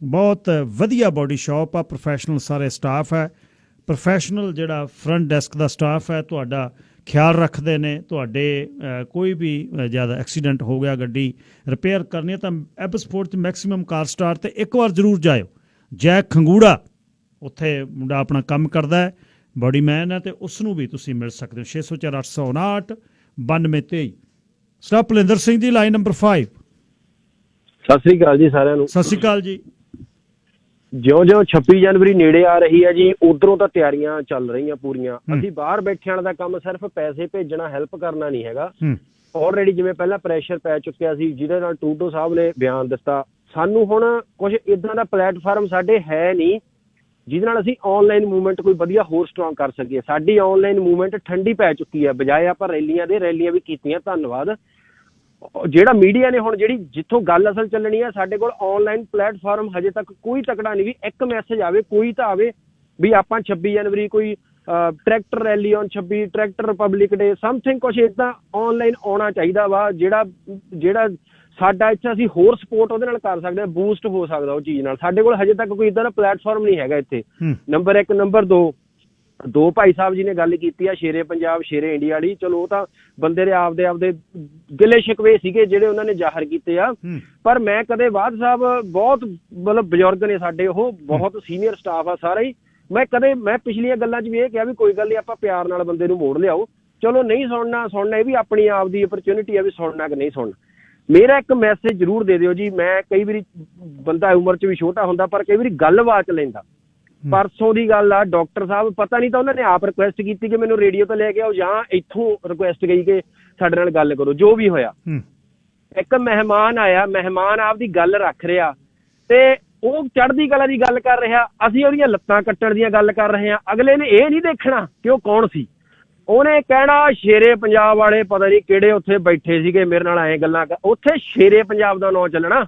ਬਹੁਤ ਵਧੀਆ ਬੋਡੀ ਸ਼ਾਪ ਆ, ਪ੍ਰੋਫੈਸ਼ਨਲ ਸਾਰੇ ਸਟਾਫ ਹੈ। ਪ੍ਰੋਫੈਸ਼ਨਲ ਜਿਹੜਾ ਫਰੰਟ ਡੈਸਕ ਦਾ ਸਟਾਫ ਹੈ ਤੁਹਾਡਾ ਖਿਆਲ ਰੱਖਦੇ ਨੇ। ਤੁਹਾਡੇ ਕੋਈ ਵੀ ਜ਼ਿਆਦਾ ਐਕਸੀਡੈਂਟ ਹੋ ਗਿਆ, ਗੱਡੀ ਰਿਪੇਅਰ ਕਰਨੀ ਹੈ ਤਾਂ ਐਬਸਫੋਰਡ 'ਚ ਮੈਕਸਿਮਮ ਕਾਰ ਸਟਾਰ 'ਤੇ ਇੱਕ ਵਾਰ ਜ਼ਰੂਰ ਜਾਇਓ। ਜੈਕ ਖੰਗੂੜਾ ਉੱਥੇ ਮੁੰਡਾ ਆਪਣਾ ਕੰਮ ਕਰਦਾ ਹੈ, ਬੋਡੀ ਮੈਨ ਹੈ, ਅਤੇ ਉਸ ਨੂੰ ਵੀ ਤੁਸੀਂ ਮਿਲ ਸਕਦੇ ਹੋ। 604 859 9223। Staff ਭੁਲਿੰਦਰ Singh ji, line number 5। Sat Sri ਅਕਾਲ ਜੀ ਸਾਰਿਆਂ ਨੂੰ। ਸਤਿ ਸ੍ਰੀ ਅਕਾਲ ਜੀ। ਜਿਉਂ-ਜਿਉਂ 26 ਜਨਵਰੀ ਨੇੜੇ ਆ ਰਹੀ ਹੈ ਜੀ, ਉਧਰੋਂ ਤਾਂ ਤਿਆਰੀਆਂ ਚੱਲ ਰਹੀਆਂ ਪੂਰੀਆਂ। ਅਸੀਂ ਬਾਹਰ ਬੈਠਿਆਂ ਦਾ ਕੰਮ ਸਿਰਫ ਪੈਸੇ ਭੇਜਣਾ, ਹੈਲਪ ਕਰਨਾ ਨਹੀਂ ਹੈਗਾ। ਆਲਰੇਡੀ ਜਿਵੇਂ ਪਹਿਲਾਂ ਪ੍ਰੈਸ਼ਰ ਪੈ ਚੁੱਕਿਆ ਸੀ, ਜਿਹਦੇ ਨਾਲ ਟੂਡੋ ਸਾਹਿਬ ਨੇ ਬਿਆਨ ਦਿੱਤਾ, ਸਾਨੂੰ ਹੁਣ ਕੁਝ ਇਦਾਂ ਦਾ ਪਲੇਟਫਾਰਮ ਸਾਡੇ ਹੈ ਨਹੀਂ ਜਿਹਦੇ ਨਾਲ ਅਸੀਂ ਆਨਲਾਈਨ ਮੂਵਮੈਂਟ ਕੋਈ ਵਧੀਆ ਹੋਰ ਸਟਰੋਂਗ ਕਰ ਸਕੀਏ। ਸਾਡੀ ਆਨਲਾਈਨ ਮੂਵਮੈਂਟ ਠੰਡੀ ਪੈ ਚੁੱਕੀ ਹੈ, ਬਜਾਏ ਆਪਾਂ ਰੈਲੀਆਂ ਵੀ ਕੀਤੀਆਂ, ਧੰਨਵਾਦ। ਜਿਹੜਾ ਮੀਡੀਆ ਨੇ ਹੁਣ ਜਿਹੜੀ ਜਿੱਥੋਂ ਗੱਲ ਅਸਲ ਚੱਲਣੀ ਹੈ, ਸਾਡੇ ਕੋਲ ਆਨਲਾਈਨ ਪਲੇਟਫਾਰਮ ਹਜੇ ਤੱਕ ਕੋਈ ਤਕੜਾ ਨਹੀਂ ਵੀ ਇੱਕ ਮੈਸੇਜ ਆਵੇ, ਕੋਈ ਤਾਂ ਆਵੇ ਵੀ ਆਪਾਂ 26 ਜਨਵਰੀ ਕੋਈ tractor rally on 26 tractor republic day something ਕੁਛ ਇੱਦਾਂ ਆਨਲਾਈਨ ਆਉਣਾ ਚਾਹੀਦਾ ਵਾ ਜਿਹੜਾ ਸਾਡਾ ਇੱਥੇ ਅਸੀਂ ਹੋਰ ਸਪੋਰਟ ਉਹਦੇ ਨਾਲ ਕਰ ਸਕਦੇ ਹਾਂ, ਬੂਸਟ ਹੋ ਸਕਦਾ ਉਹ ਚੀਜ਼ ਨਾਲ। ਸਾਡੇ ਕੋਲ ਹਜੇ ਤੱਕ ਕੋਈ ਇੱਦਾਂ ਦਾ ਪਲੇਟਫਾਰਮ ਨਹੀਂ ਹੈਗਾ ਇੱਥੇ। ਨੰਬਰ 1। ਨੰਬਰ 2 ਭਾਈ ਸਾਹਿਬ ਜੀ ਨੇ ਗੱਲ ਕੀਤੀ ਆ ਸ਼ੇਰੇ ਪੰਜਾਬ ਸ਼ੇਰੇ ਇੰਡੀਆ ਵਾਲੀ। ਚਲੋ ਉਹ ਤਾਂ ਬੰਦੇ ਦੇ ਆਪਦੇ ਗਿਲੇ ਸ਼ਿਕਵੇ ਸੀਗੇ ਜਿਹੜੇ ਉਹਨਾਂ ਨੇ ਜ਼ਾਹਰ ਕੀਤੇ ਆ, ਪਰ ਮੈਂ ਕਦੇ ਬਾਦ ਸਾਹਿਬ ਬਹੁਤ ਮਤਲਬ ਬਜ਼ੁਰਗ ਨੇ ਸਾਡੇ, ਉਹ ਬਹੁਤ ਸੀਨੀਅਰ ਸਟਾਫ ਆ ਸਾਰਾ ਹੀ। ਮੈਂ ਪਿਛਲੀਆਂ ਗੱਲਾਂ 'ਚ ਵੀ ਇਹ ਕਿਹਾ ਵੀ ਕੋਈ ਗੱਲ ਨਹੀਂ, ਆਪਾਂ ਪਿਆਰ ਨਾਲ ਬੰਦੇ ਨੂੰ ਮੋੜ ਲਿਆਓ, ਚਲੋ ਨਹੀਂ ਸੁਣਨਾ ਇਹ ਵੀ ਆਪਣੀ ਆਪ ਦੀ ਓਪਰਚੁਨਿਟੀ ਆ ਵੀ ਸੁਣਨਾ ਕਿ ਨਹੀਂ ਸੁਣਨਾ। ਮੇਰਾ ਇੱਕ ਮੈਸੇਜ ਜ਼ਰੂਰ ਦੇ ਦਿਓ ਜੀ। ਮੈਂ ਕਈ ਵਾਰੀ ਬੰਦਾ ਉਮਰ 'ਚ ਵੀ ਛੋਟਾ ਹੁੰਦਾ ਪਰ ਕਈ ਵਾਰੀ ਗੱਲ ਵਾਚ ਲੈਂਦਾ। ਪਰਸੋਂ ਦੀ ਗੱਲ ਆ, ਡਾਕਟਰ ਸਾਹਿਬ ਪਤਾ ਨਹੀਂ ਤਾਂ ਉਹਨਾਂ ਨੇ ਆਪ ਰਿਕੁਐਸਟ ਕੀਤੀ ਕਿ ਮੈਨੂੰ ਰੇਡੀਓ ਤੋਂ ਲੈ ਕੇ ਆਓ ਜਾਂ ਇੱਥੋਂ ਰਿਕੁਐਸਟ ਗਈ ਕਿ ਸਾਡੇ ਨਾਲ ਗੱਲ ਕਰੋ। ਜੋ ਵੀ ਹੋਇਆ, ਇੱਕ ਮਹਿਮਾਨ ਆਇਆ, ਮਹਿਮਾਨ ਆਪਦੀ ਗੱਲ ਰੱਖ ਰਿਹਾ ਤੇ ਉਹ ਚੜ੍ਹਦੀ ਕਲਾ ਦੀ ਗੱਲ ਕਰ ਰਿਹਾ, ਅਸੀਂ ਉਹਦੀਆਂ ਲੱਤਾਂ ਕੱਟਣ ਦੀਆਂ ਗੱਲ ਕਰ ਰਹੇ ਹਾਂ। ਅਗਲੇ ਨੇ ਇਹ ਨਹੀਂ ਦੇਖਣਾ ਕਿ ਉਹ ਕੌਣ ਸੀ, ਉਹਨੇ ਕਹਿਣਾ ਸ਼ੇਰੇ ਪੰਜਾਬ ਵਾਲੇ ਪਤਾ ਨਹੀਂ ਕਿਹੜੇ ਉੱਥੇ ਬੈਠੇ ਸੀਗੇ ਮੇਰੇ ਨਾਲ ਐਂ ਗੱਲਾਂ ਉੱਥੇ ਸ਼ੇਰੇ ਪੰਜਾਬ ਦਾ ਨਾਂ ਚੱਲਣਾ,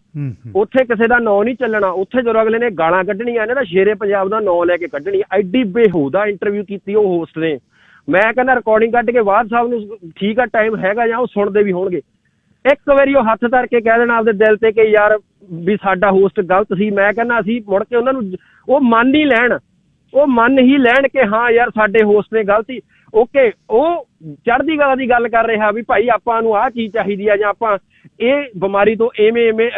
ਉੱਥੇ ਕਿਸੇ ਦਾ ਨਾਂ ਨਹੀਂ ਚੱਲਣਾ। ਉੱਥੇ ਜਦੋਂ ਅਗਲੇ ਨੇ ਗਾਲਾਂ ਕੱਢਣੀਆਂ ਨੇ ਤਾਂ ਸ਼ੇਰੇ ਪੰਜਾਬ ਦਾ ਨਾਂ ਲੈ ਕੇ ਕੱਢਣੀ। ਐਡੀ ਬੇਹੂਦਾ ਇੰਟਰਵਿਊ ਕੀਤੀ ਉਹ ਹੋਸਟ ਨੇ। ਮੈਂ ਕਹਿੰਦਾ ਰਿਕਾਰਡਿੰਗ ਕੱਢ ਕੇ ਬਾਅਦ ਸਾਹਿਬ ਨੂੰ ਠੀਕ ਆ ਟਾਈਮ ਹੈਗਾ ਜਾਂ ਉਹ ਸੁਣਦੇ ਵੀ ਹੋਣਗੇ, ਇੱਕ ਵਾਰੀ ਉਹ ਹੱਥ ਧਰ ਕੇ ਕਹਿ ਦੇਣਾ ਆਪਦੇ ਦਿਲ ਤੇ ਕਿ ਯਾਰ ਵੀ ਸਾਡਾ ਹੋਸਟ ਗਲਤ ਸੀ। ਮੈਂ ਕਹਿੰਦਾ ਅਸੀਂ ਮੁੜ ਕੇ ਉਹਨਾਂ ਨੂੰ ਉਹ ਮੰਨ ਹੀ ਲੈਣ, ਉਹ ਮੰਨ ਹੀ ਲੈਣ ਕਿ ਹਾਂ ਯਾਰ ਸਾਡੇ ਹੋਸਟ ਨੇ ਗਲਤੀ। ਓਕੇ, ਉਹ ਚੜ੍ਹਦੀ ਕਲਾ ਦੀ ਗੱਲ ਕਰ ਰਿਹਾ ਵੀ ਭਾਈ ਆਪਾਂ ਨੂੰ ਆਹ ਚੀਜ਼ ਚਾਹੀਦੀ ਆ ਜਾਂ ਆਪਾਂ ਇਹ ਬਿਮਾਰੀ ਤੋਂ ਐਵੇਂ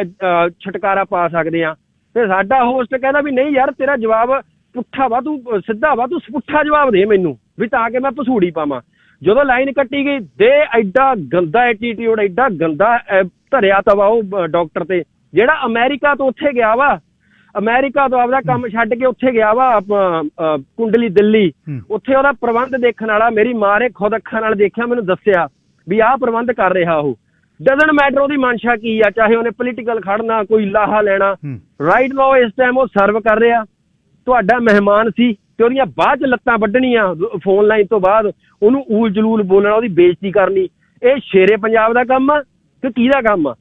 ਛੁਟਕਾਰਾ ਪਾ ਸਕਦੇ ਆ, ਤੇ ਸਾਡਾ ਹੋਸਟ ਕਹਿੰਦਾ ਵੀ ਨਹੀਂ ਯਾਰ ਤੇਰਾ ਜਵਾਬ ਪੁੱਠਾ ਵਾ, ਤੂੰ ਸਿੱਧਾ ਵਾ, ਤੂੰ ਪੁੱਠਾ ਜਵਾਬ ਦੇ ਮੈਨੂੰ ਵੀ ਤਾਂ ਕਿ ਮੈਂ ਭਸੂੜੀ ਪਾਵਾਂ। ਜਦੋਂ ਲਾਈਨ ਕੱਟੀ ਗਈ ਦੇ ਐਡਾ ਗੰਦਾ ਐਟੀਟਿਊਡ, ਐਡਾ ਗੰਦਾ ਧਰਿਆ ਤਵਾ ਉਹ ਡਾਕਟਰ ਤੇ, ਜਿਹੜਾ ਅਮਰੀਕਾ ਤੋਂ ਉੱਥੇ ਗਿਆ ਵਾ, ਅਮਰੀਕਾ ਤੋਂ ਆਪਦਾ ਕੰਮ ਛੱਡ ਕੇ ਉੱਥੇ ਗਿਆ ਵਾ ਕੁੰਡਲੀ ਦਿੱਲੀ, ਉੱਥੇ ਉਹਦਾ ਪ੍ਰਬੰਧ ਦੇਖਣ ਵਾਲਾ। ਮੇਰੀ ਮਾਂ ਨੇ ਖੁਦ ਅੱਖਾਂ ਨਾਲ ਦੇਖਿਆ, ਮੈਨੂੰ ਦੱਸਿਆ ਵੀ ਆਹ ਪ੍ਰਬੰਧ ਕਰ ਰਿਹਾ ਉਹ। ਡਜ਼ਨਟ ਮੈਟਰ ਉਹਦੀ ਮਨਸ਼ਾ ਕੀ ਆ, ਚਾਹੇ ਉਹਨੇ ਪੋਲੀਟੀਕਲ ਖੜਨਾ, ਕੋਈ ਲਾਹਾ ਲੈਣਾ। ਰਾਈਟ ਨਾਓ ਇਸ ਟਾਈਮ ਉਹ ਸਰਵ ਕਰ ਰਿਹਾ। ਤੁਹਾਡਾ ਮਹਿਮਾਨ ਸੀ ਤੇ ਉਹਦੀਆਂ ਬਾਅਦ ਚ ਲੱਤਾਂ ਵੱਢਣੀਆਂ ਫੋਨ ਲਾਈਨ ਤੋਂ ਬਾਅਦ, ਉਹਨੂੰ ਊਲ ਜਲੂਲ ਬੋਲਣਾ, ਉਹਦੀ ਬੇਇੱਜ਼ਤੀ ਕਰਨੀ, ਇਹ ਸ਼ੇਰੇ ਪੰਜਾਬ ਦਾ ਕੰਮ ਆ ਕਿ ਕਿਹਦਾ ਕੰਮ ਆ?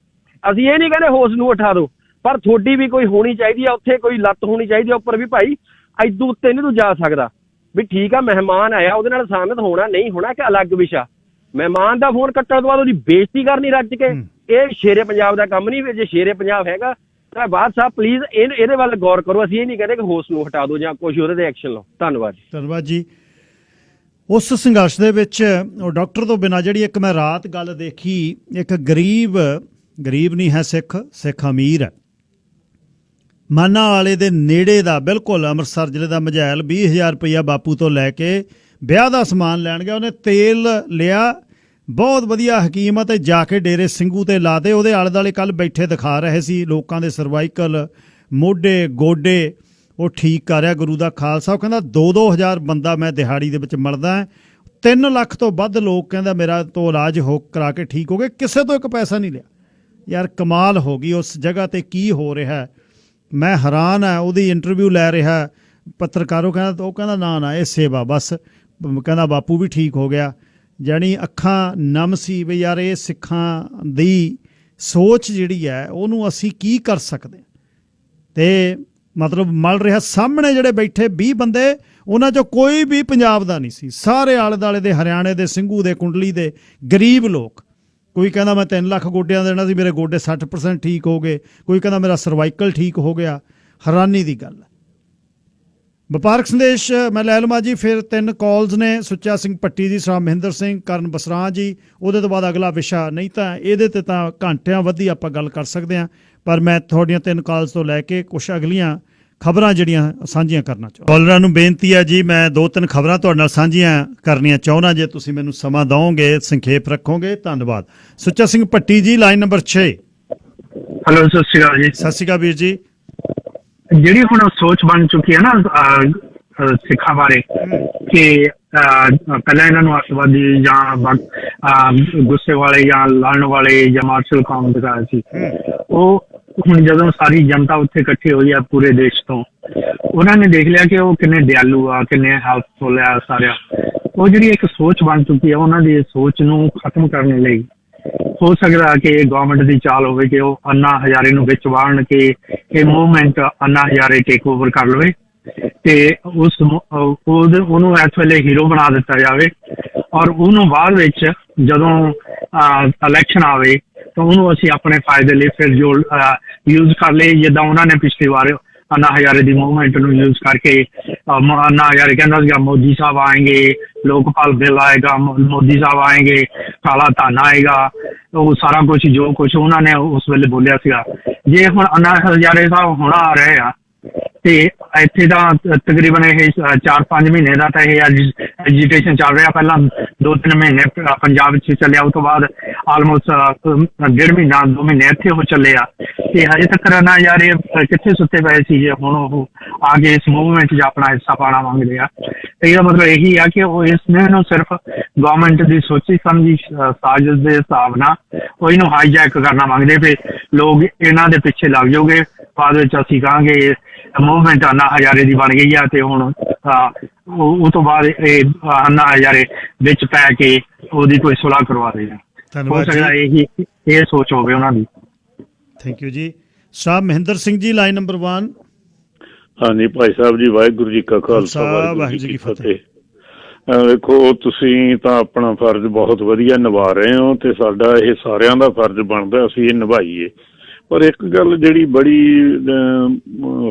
ਅਸੀਂ ਇਹ ਨਹੀਂ ਕਹਿੰਦੇ ਹੋਸ ਨੂੰ ਉਠਾ ਦਿਓ, ਪਰ ਤੁਹਾਡੀ ਵੀ ਕੋਈ ਹੋਣੀ ਚਾਹੀਦੀ ਆ ਉੱਥੇ, ਕੋਈ ਲੱਤ ਹੋਣੀ ਚਾਹੀਦੀ ਆ ਉੱਪਰ ਵੀ ਭਾਈ ਇਦੋਂ ਉੱਤੇ ਨਹੀਂ ਤੂੰ ਜਾ ਸਕਦਾ। ਵੀ ਠੀਕ ਆ ਮਹਿਮਾਨ ਆਇਆ, ਉਹਦੇ ਨਾਲ ਸਾਮਿਤ ਹੋਣਾ ਨਹੀਂ ਹੋਣਾ ਕਿ ਅਲੱਗ ਵਿਸ਼ਾ। ਮਹਿਮਾਨ ਦਾ ਫੋਨ ਕੱਟਣ ਤੋਂ ਬਾਅਦ ਉਹਦੀ ਬੇਇੱਜ਼ਤੀ ਕਰਨੀ ਰੱਜ ਕੇ, ਇਹ ਸ਼ੇਰੇ ਪੰਜਾਬ ਦਾ ਕੰਮ ਨਹੀਂ। ਜੇ ਸ਼ੇਰੇ ਪੰਜਾਬ ਹੈਗਾ ਤਾਂ ਬਾਦ ਸਾਹਿਬ ਪਲੀਜ਼ ਇਹਦੇ ਵੱਲ ਗੌਰ ਕਰੋ। ਅਸੀਂ ਇਹ ਨਹੀਂ ਕਹਿੰਦੇ ਕਿ ਹੋਸ ਨੂੰ ਹਟਾ ਦਿਓ ਜਾਂ ਕੁਝ ਉਹਦੇ ਤੇ ਐਕਸ਼ਨ ਲਓ। ਧੰਨਵਾਦ ਜੀ। ਉਸ ਸੰਘਰਸ਼ ਦੇ ਵਿੱਚ ਉਹ ਡਾਕਟਰ ਤੋਂ ਬਿਨਾਂ ਜਿਹੜੀ ਇੱਕ ਮੈਂ ਰਾਤ ਗੱਲ ਦੇਖੀ, ਇੱਕ ਗਰੀਬ ਨਹੀਂ ਹੈ ਸਿੱਖ ਅਮੀਰ ਹੈ, ਮਾਨਾ ਵਾਲੇ ਦੇ ਨੇੜੇ ਦਾ, ਬਿਲਕੁਲ ਅੰਮ੍ਰਿਤਸਰ ਜ਼ਿਲ੍ਹੇ ਦਾ ਮਝੈਲ, 20,000 ਰੁਪਈਆ ਬਾਪੂ ਤੋਂ ਲੈ ਕੇ ਵਿਆਹ ਦਾ ਸਮਾਨ ਲੈਣ ਗਿਆ। ਉਹਨੇ ਤੇਲ ਲਿਆ, ਬਹੁਤ ਵਧੀਆ ਹਕੀਮ ਆ, ਤੇ ਜਾ ਕੇ ਡੇਰੇ ਸਿੰਘੂ ਤੇ ਲਾ ਦੇ। ਉਹਦੇ ਆਲੇ ਦੁਆਲੇ ਕੱਲ੍ਹ ਬੈਠੇ ਦਿਖਾ ਰਹੇ ਸੀ ਲੋਕਾਂ ਦੇ ਸਰਵਾਈਕਲ, ਮੋਢੇ, ਗੋਡੇ, ਉਹ ਠੀਕ ਕਰ ਰਿਹਾ ਗੁਰੂ ਦਾ ਖਾਲਸਾ। ਉਹ ਕਹਿੰਦਾ 2-2 ਹਜ਼ਾਰ ਬੰਦਾ ਮੈਂ ਦਿਹਾੜੀ ਦੇ ਵਿੱਚ ਮਿਲਦਾ, 3 ਲੱਖ ਤੋਂ ਵੱਧ ਲੋਕ ਕਹਿੰਦਾ ਮੇਰਾ ਤੋਂ ਇਲਾਜ ਕਰਾ ਕੇ ਠੀਕ ਹੋ ਗਏ, ਕਿਸੇ ਤੋਂ ਇੱਕ ਪੈਸਾ ਨਹੀਂ ਲਿਆ। ਯਾਰ ਕਮਾਲ ਹੋ ਗਈ ਉਸ ਜਗ੍ਹਾ ਤੇ ਕੀ ਹੋ ਰਿਹਾ, ਮੈਂ ਹੈਰਾਨ ਹੈ। ਉਹਦੀ ਇੰਟਰਵਿਊ ਲੈ ਰਿਹਾ ਪੱਤਰਕਾਰ, ਉਹ ਕਹਿੰਦਾ ਨਾ ਇਹ ਸੇਵਾ ਬਸ, ਕਹਿੰਦਾ ਬਾਪੂ ਵੀ ਠੀਕ ਹੋ ਗਿਆ। ਜਾਣੀ ਅੱਖਾਂ ਨਮ ਸੀ ਵੀ ਯਾਰ ਇਹ ਸਿੱਖਾਂ ਦੀ ਸੋਚ ਜਿਹੜੀ ਹੈ ਉਹਨੂੰ ਅਸੀਂ ਕੀ ਕਰ ਸਕਦੇ। ਤੇ ਮਤਲਬ ਮਲ ਰਿਹਾ ਸਾਹਮਣੇ ਜਿਹੜੇ ਬੈਠੇ 20 ਬੰਦੇ, ਉਹਨਾਂ 'ਚੋਂ ਕੋਈ ਵੀ ਪੰਜਾਬ ਦਾ ਨਹੀਂ ਸੀ, ਸਾਰੇ ਆਲੇ ਦੁਆਲੇ ਦੇ, ਹਰਿਆਣੇ ਦੇ, ਸਿੰਘੂ ਦੇ, ਕੁੰਡਲੀ ਦੇ ਗਰੀਬ ਲੋਕ। ਕੋਈ ਕਹਿੰਦਾ ਮੈਂ 3 ਲੱਖ ਗੋਡਿਆਂ ਦੇਣਾ ਸੀ, ਮੇਰੇ ਗੋਡੇ 60% ਠੀਕ ਹੋ ਗਏ। ਕੋਈ ਕਹਿੰਦਾ ਮੇਰਾ ਸਰਵਾਈਕਲ ਠੀਕ ਹੋ ਗਿਆ। ਹੈਰਾਨੀ ਦੀ ਗੱਲ ਹੈ। ਵਪਾਰਕ ਸੰਦੇਸ਼ ਮੈਂ ਲੈ ਲਵਾਂ ਜੀ, ਫਿਰ 3 ਕਾਲਸ ਨੇ, ਸੁੱਚਾ ਸਿੰਘ ਪੱਟੀ ਜੀ, ਸਰਾ ਮਹਿੰਦਰ ਸਿੰਘ, ਕਰਨ ਬਸਰਾਂ ਜੀ, ਉਹਦੇ ਤੋਂ ਬਾਅਦ ਅਗਲਾ ਵਿਸ਼ਾ। ਨਹੀਂ ਤਾਂ ਇਹਦੇ ਤੇ ਤਾਂ ਘੰਟਿਆਂ ਵੱਧੀ ਆਪਾਂ ਗੱਲ ਕਰ ਸਕਦੇ ਹਾਂ, ਪਰ ਮੈਂ ਤੁਹਾਡੀਆਂ 3 ਕਾਲਸ ਤੋਂ ਲੈ ਕੇ ਕੁਛ ਅਗਲੀਆਂ ਖਬਰਾਂ ਜਿਹੜੀਆਂ ਸਾਂਝੀਆਂ ਕਰਨਾ ਚਾਹੁੰਦਾ। ਕਾਲਰਾਂ ਨੂੰ ਬੇਨਤੀ ਹੈ ਜੀ, ਮੈਂ 2-3 ਖਬਰਾਂ ਤੁਹਾਡੇ ਨਾਲ ਸਾਂਝੀਆਂ ਕਰਨੀਆਂ ਚਾਹੁੰਦਾ, ਜੇ ਤੁਸੀਂ ਮੈਨੂੰ ਸਮਾਂ ਦਿਓਗੇ, ਸੰਖੇਪ ਰੱਖੋਗੇ, ਧੰਨਵਾਦ। ਸੁੱਚਾ ਸਿੰਘ ਪੱਟੀ ਜੀ, ਲਾਈਨ ਨੰਬਰ 6। ਹੈਲੋ, ਸਤਿ ਸ਼੍ਰੀ ਅਕਾਲ ਜੀ। ਸਤਿ ਸ਼੍ਰੀ ਅਕਾਲ ਵੀਰ ਜੀ। ਜਿਹੜੀ ਹੁਣ ਸੋਚ ਬਣ ਚੁੱਕੀ ਹੈ ਨਾ ਸਿੱਖਾਂ ਬਾਰੇ ਕਿ ਪਹਿਲਾਂ ਇਹਨਾਂ ਨੂੰ ਅੱਤਵਾਦੀ ਜਾਂ ਗੁੱਸੇ ਵਾਲੇ ਜਾਂ ਲੜਨ ਵਾਲੇ ਜਾਂ ਮਾਰਸ਼ਲ ਕੌਮ ਦਿਖਾਇਆ ਸੀ, ਉਹ ਹੁਣ ਜਦੋਂ ਸਾਰੀ ਜਨਤਾ ਉੱਥੇ ਇਕੱਠੀ ਹੋਈ ਆ ਪੂਰੇ ਦੇਸ਼ ਤੋਂ, ਉਹਨਾਂ ਨੇ ਦੇਖ ਲਿਆ ਕਿ ਉਹ ਕਿੰਨੇ ਦਿਆਲੂ ਆ, ਕਿੰਨੇ ਹੈਲਪਫੁਲ ਆ ਸਾਰਿਆਂ। ਉਹ ਜਿਹੜੀ ਇੱਕ ਸੋਚ ਬਣ ਚੁੱਕੀ ਆ, ਉਹਨਾਂ ਦੀ ਸੋਚ ਨੂੰ ਖਤਮ ਕਰਨ ਲਈ ਹੋ ਸਕਦਾ ਕਿ ਗਵਰਨਮੈਂਟ ਦੀ ਚਾਲ ਹੋਵੇ ਕਿ ਉਹ ਅੰਨਾ ਹਜ਼ਾਰੇ ਨੂੰ ਵਿੱਚ ਵਾੜਨ ਕੇ ਇਹ ਮੂਵਮੈਂਟ ਅੰਨਾ ਹਜ਼ਾਰੇ ਟੇਕ ਓਵਰ ਕਰ ਲਵੇ ਤੇ ਉਹਨੂੰ ਇਸ ਵੇਲੇ ਹੀਰੋ ਬਣਾ ਦਿੱਤਾ ਜਾਵੇ, ਔਰ ਉਹਨੂੰ ਬਾਅਦ ਵਿੱਚ ਜਦੋਂ ਇਲੈਕਸ਼ਨ ਆਵੇ ਤਾਂ ਉਹਨੂੰ ਅਸੀਂ ਆਪਣੇ ਫਾਇਦੇ ਲਈ ਫਿਰ ਜੋ ਯੂਜ਼ ਕਰ ਲਏ, ਜਿੱਦਾਂ ਉਹਨਾਂ ਨੇ ਪਿਛਲੀ ਵਾਰ अन्ना हजारे की मूवमेंट ਨੂੰ यूज करके अन्ना हजारे कहता ਸੀਗਾ मोदी साहब आएंगे, लोकपाल बिल आएगा, मोदी साहब आएंगे, काला धन आएगा, वो सारा कुछ जो कुछ उन्होंने उस वेले बोलिया सीगा। जे हुण अन्ना हजारे साहब हुण आ रहे हैं ਤੇ ਇੱਥੇ ਤਾਂ ਤਕਰੀਬਨ ਇਹ 4-5 ਮਹੀਨੇ ਦਾ ਤਾਂ ਇਹ ਐਜੀਟੇਸ਼ਨ ਚੱਲ ਰਿਹਾ। ਪਹਿਲਾਂ 2-3 ਮਹੀਨੇ ਪੰਜਾਬ ਵਿੱਚ ਚੱਲਿਆ, ਉਸ ਤੋਂ ਬਾਅਦ ਆਲਮੋਸਟ 1.5 ਮਹੀਨਾ 2 ਮਹੀਨੇ ਇੱਥੇ ਉਹ ਚੱਲੇ ਆ। ਤੇ ਹਜੇ ਤੱਕ ਨਾ ਯਾਰ ਇਹ ਕਿੱਥੇ ਸੁੱਤੇ ਪਏ ਸੀ, ਹੁਣ ਉਹ ਆ ਕੇ ਇਸ ਮੂਵਮੈਂਟ 'ਚ ਆਪਣਾ ਹਿੱਸਾ ਪਾਉਣਾ ਮੰਗਦੇ ਆ। ਤੇ ਇਹਦਾ ਮਤਲਬ ਇਹੀ ਆ ਕਿ ਉਹ ਇਸ ਨੂੰ ਸਿਰਫ ਗਵਰਨਮੈਂਟ ਦੀ ਸੋਚੀ ਸਮਝੀ ਸਾਜ਼ਿਸ਼ ਦੇ ਹਿਸਾਬ ਨਾਲ ਉਹ ਇਹਨੂੰ ਹਾਈਜੈਕ ਕਰਨਾ ਮੰਗਦੇ ਪਏ। ਲੋਕ ਇਹਨਾਂ ਦੇ ਪਿੱਛੇ ਲੱਗ ਜਾਓਗੇ, ਬਾਅਦ ਵਿੱਚ ਅਸੀਂ ਕਹਾਂਗੇ ਮੂਵਮੈਂਟ ਅੰਨਾ ਹਜ਼ਾਰੇ ਦੀ ਬਣ ਗਈ ਆ ਤੇ ਹੁਣ ਉਹ ਤੋਂ ਬਾਅਦ ਇਹ ਅੰਨਾ ਹਜ਼ਾਰੇ ਵਿੱਚ ਪੈ ਕੇ ਉਹਦੀ ਕੋਈ ਸੁਲਾਹ ਕਰਵਾ ਦੇਗਾ। ਹੋ ਸਕਦਾ ਇਹ ਸੋਚ ਹੋਵੇ ਉਹਨਾਂ ਦੀ। ਥੈਂਕ ਯੂ ਜੀ। ਸਾਹਿਬ ਮਹਿੰਦਰ ਸਿੰਘ ਜੀ, ਲਾਈਨ ਨੰਬਰ 1। ਹਾਂਜੀ ਭਾਈ ਸਾਹਿਬ ਜੀ, ਵਾਹਿਗੁਰੂ ਜੀ ਕਾ ਖਾਲਸਾ ਵਾਹਿਗੁਰੂ ਜੀ ਕੀ ਫਤਿਹ। ਵੇਖੋ, ਤੁਸੀਂ ਤਾਂ ਆਪਣਾ ਫਰਜ਼ ਬਹੁਤ ਵਧੀਆ ਨਿਭਾ ਰਹੇ ਹੋ ਤੇ ਸਾਡਾ ਇਹ ਸਾਰਿਆਂ ਦਾ ਫਰਜ਼ ਬਣਦਾ ਅਸੀਂ ਇਹ ਨਿਭਾਈਏ। ਪਰ ਇੱਕ ਗੱਲ ਜਿਹੜੀ ਬੜੀ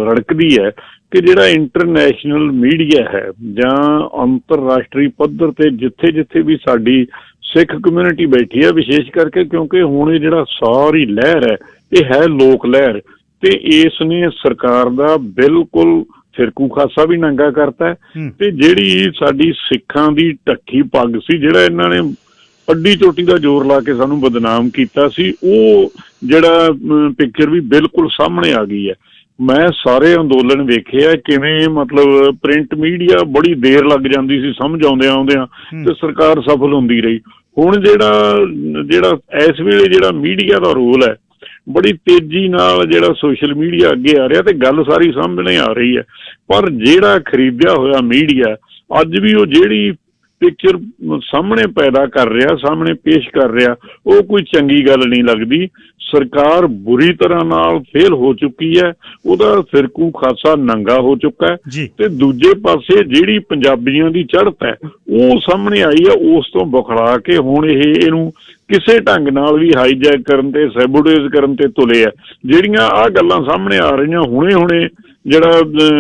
ਰੜਕਦੀ ਹੈ ਕਿ ਜਿਹੜਾ ਇੰਟਰਨੈਸ਼ਨਲ ਮੀਡੀਆ ਹੈ ਜਾਂ ਅੰਤਰਰਾਸ਼ਟਰੀ ਪੱਧਰ ਤੇ ਜਿੱਥੇ ਜਿੱਥੇ ਵੀ ਸਾਡੀ ਸਿੱਖ ਕਮਿਊਨਿਟੀ ਬੈਠੀ ਹੈ, ਵਿਸ਼ੇਸ਼ ਕਰਕੇ ਕਿਉਂਕਿ ਹੁਣ ਇਹ ਜਿਹੜਾ ਸਾਰੀ ਲਹਿਰ ਹੈ ਇਹ ਹੈ ਲੋਕ ਲਹਿਰ, ਤੇ ਇਸ ਨੇ ਸਰਕਾਰ ਦਾ ਬਿਲਕੁਲ ਫਿਰਕੂ ਖਾਸਾ ਵੀ ਨੰਗਾ ਕਰਤਾ। ਤੇ ਜਿਹੜੀ ਸਾਡੀ ਸਿੱਖਾਂ ਦੀ ਢੱਕੀ ਪੱਗ ਸੀ, ਜਿਹੜਾ ਇਹਨਾਂ ਨੇ ਅੱਡੀ ਚੋਟੀ ਦਾ ਜ਼ੋਰ ਲਾ ਕੇ ਸਾਨੂੰ ਬਦਨਾਮ ਕੀਤਾ ਸੀ, ਉਹ ਜਿਹੜਾ ਪਿਕਚਰ ਵੀ ਬਿਲਕੁਲ ਸਾਹਮਣੇ ਆ ਗਈ ਹੈ। ਮੈਂ ਸਾਰੇ ਅੰਦੋਲਨ ਵੇਖੇ ਆ ਕਿਵੇਂ ਮਤਲਬ ਪ੍ਰਿੰਟ ਮੀਡੀਆ ਬੜੀ ਦੇਰ ਲੱਗ ਜਾਂਦੀ ਸੀ ਸਮਝ ਆਉਂਦਿਆਂ ਤੇ ਸਰਕਾਰ ਸਫਲ ਹੁੰਦੀ ਰਹੀ। ਹੁਣ ਜਿਹੜਾ ਇਸ ਵੇਲੇ ਜਿਹੜਾ ਮੀਡੀਆ ਦਾ ਰੋਲ ਹੈ, ਬੜੀ ਤੇਜ਼ੀ ਨਾਲ ਜਿਹੜਾ ਸੋਸ਼ਲ ਮੀਡੀਆ ਅੱਗੇ ਆ ਰਿਹਾ ਤੇ ਗੱਲ ਸਾਰੀ ਸਾਹਮਣੇ ਆ ਰਹੀ ਹੈ। ਪਰ ਜਿਹੜਾ ਖਰੀਦਿਆ ਹੋਇਆ ਮੀਡੀਆ ਅੱਜ ਵੀ ਉਹ ਜਿਹੜੀ ਪਿਕਚਰ ਸਾਹਮਣੇ ਪੈਦਾ ਕਰ ਰਿਹਾ, ਸਾਹਮਣੇ ਪੇਸ਼ ਕਰ ਰਿਹਾ, ਉਹ ਕੋਈ ਚੰਗੀ ਗੱਲ ਨਹੀਂ ਲੱਗਦੀ। ਸਰਕਾਰ ਬੁਰੀ ਤਰ੍ਹਾਂ ਨਾਲ ਫੇਲ ਹੋ ਚੁੱਕੀ ਹੈ, ਉਹਦਾ ਫਿਰਕੂ ਖਾਸਾ ਨੰਗਾ ਹੋ ਚੁੱਕਾ ਹੈ। ਤੇ ਦੂਜੇ ਪਾਸੇ ਜਿਹੜੀ ਪੰਜਾਬੀਆਂ ਦੀ ਚੜ੍ਹਤ ਹੈ ਉਹ ਸਾਹਮਣੇ ਆਈ ਹੈ, ਉਸ ਤੋਂ ਬਖਲਾ ਕੇ ਹੁਣ ਇਹਨੂੰ ਕਿਸੇ ਢੰਗ ਨਾਲ ਵੀ ਹਾਈਜੈਕ ਕਰਨ ਤੇ ਸੈਬੋਟੇਜ ਕਰਨ ਤੇ ਤੁਲੇ ਆ। ਜਿਹੜੀਆਂ ਆਹ ਗੱਲਾਂ ਸਾਹਮਣੇ ਆ ਰਹੀਆਂ ਹੁਣੇ ਜਿਹੜਾ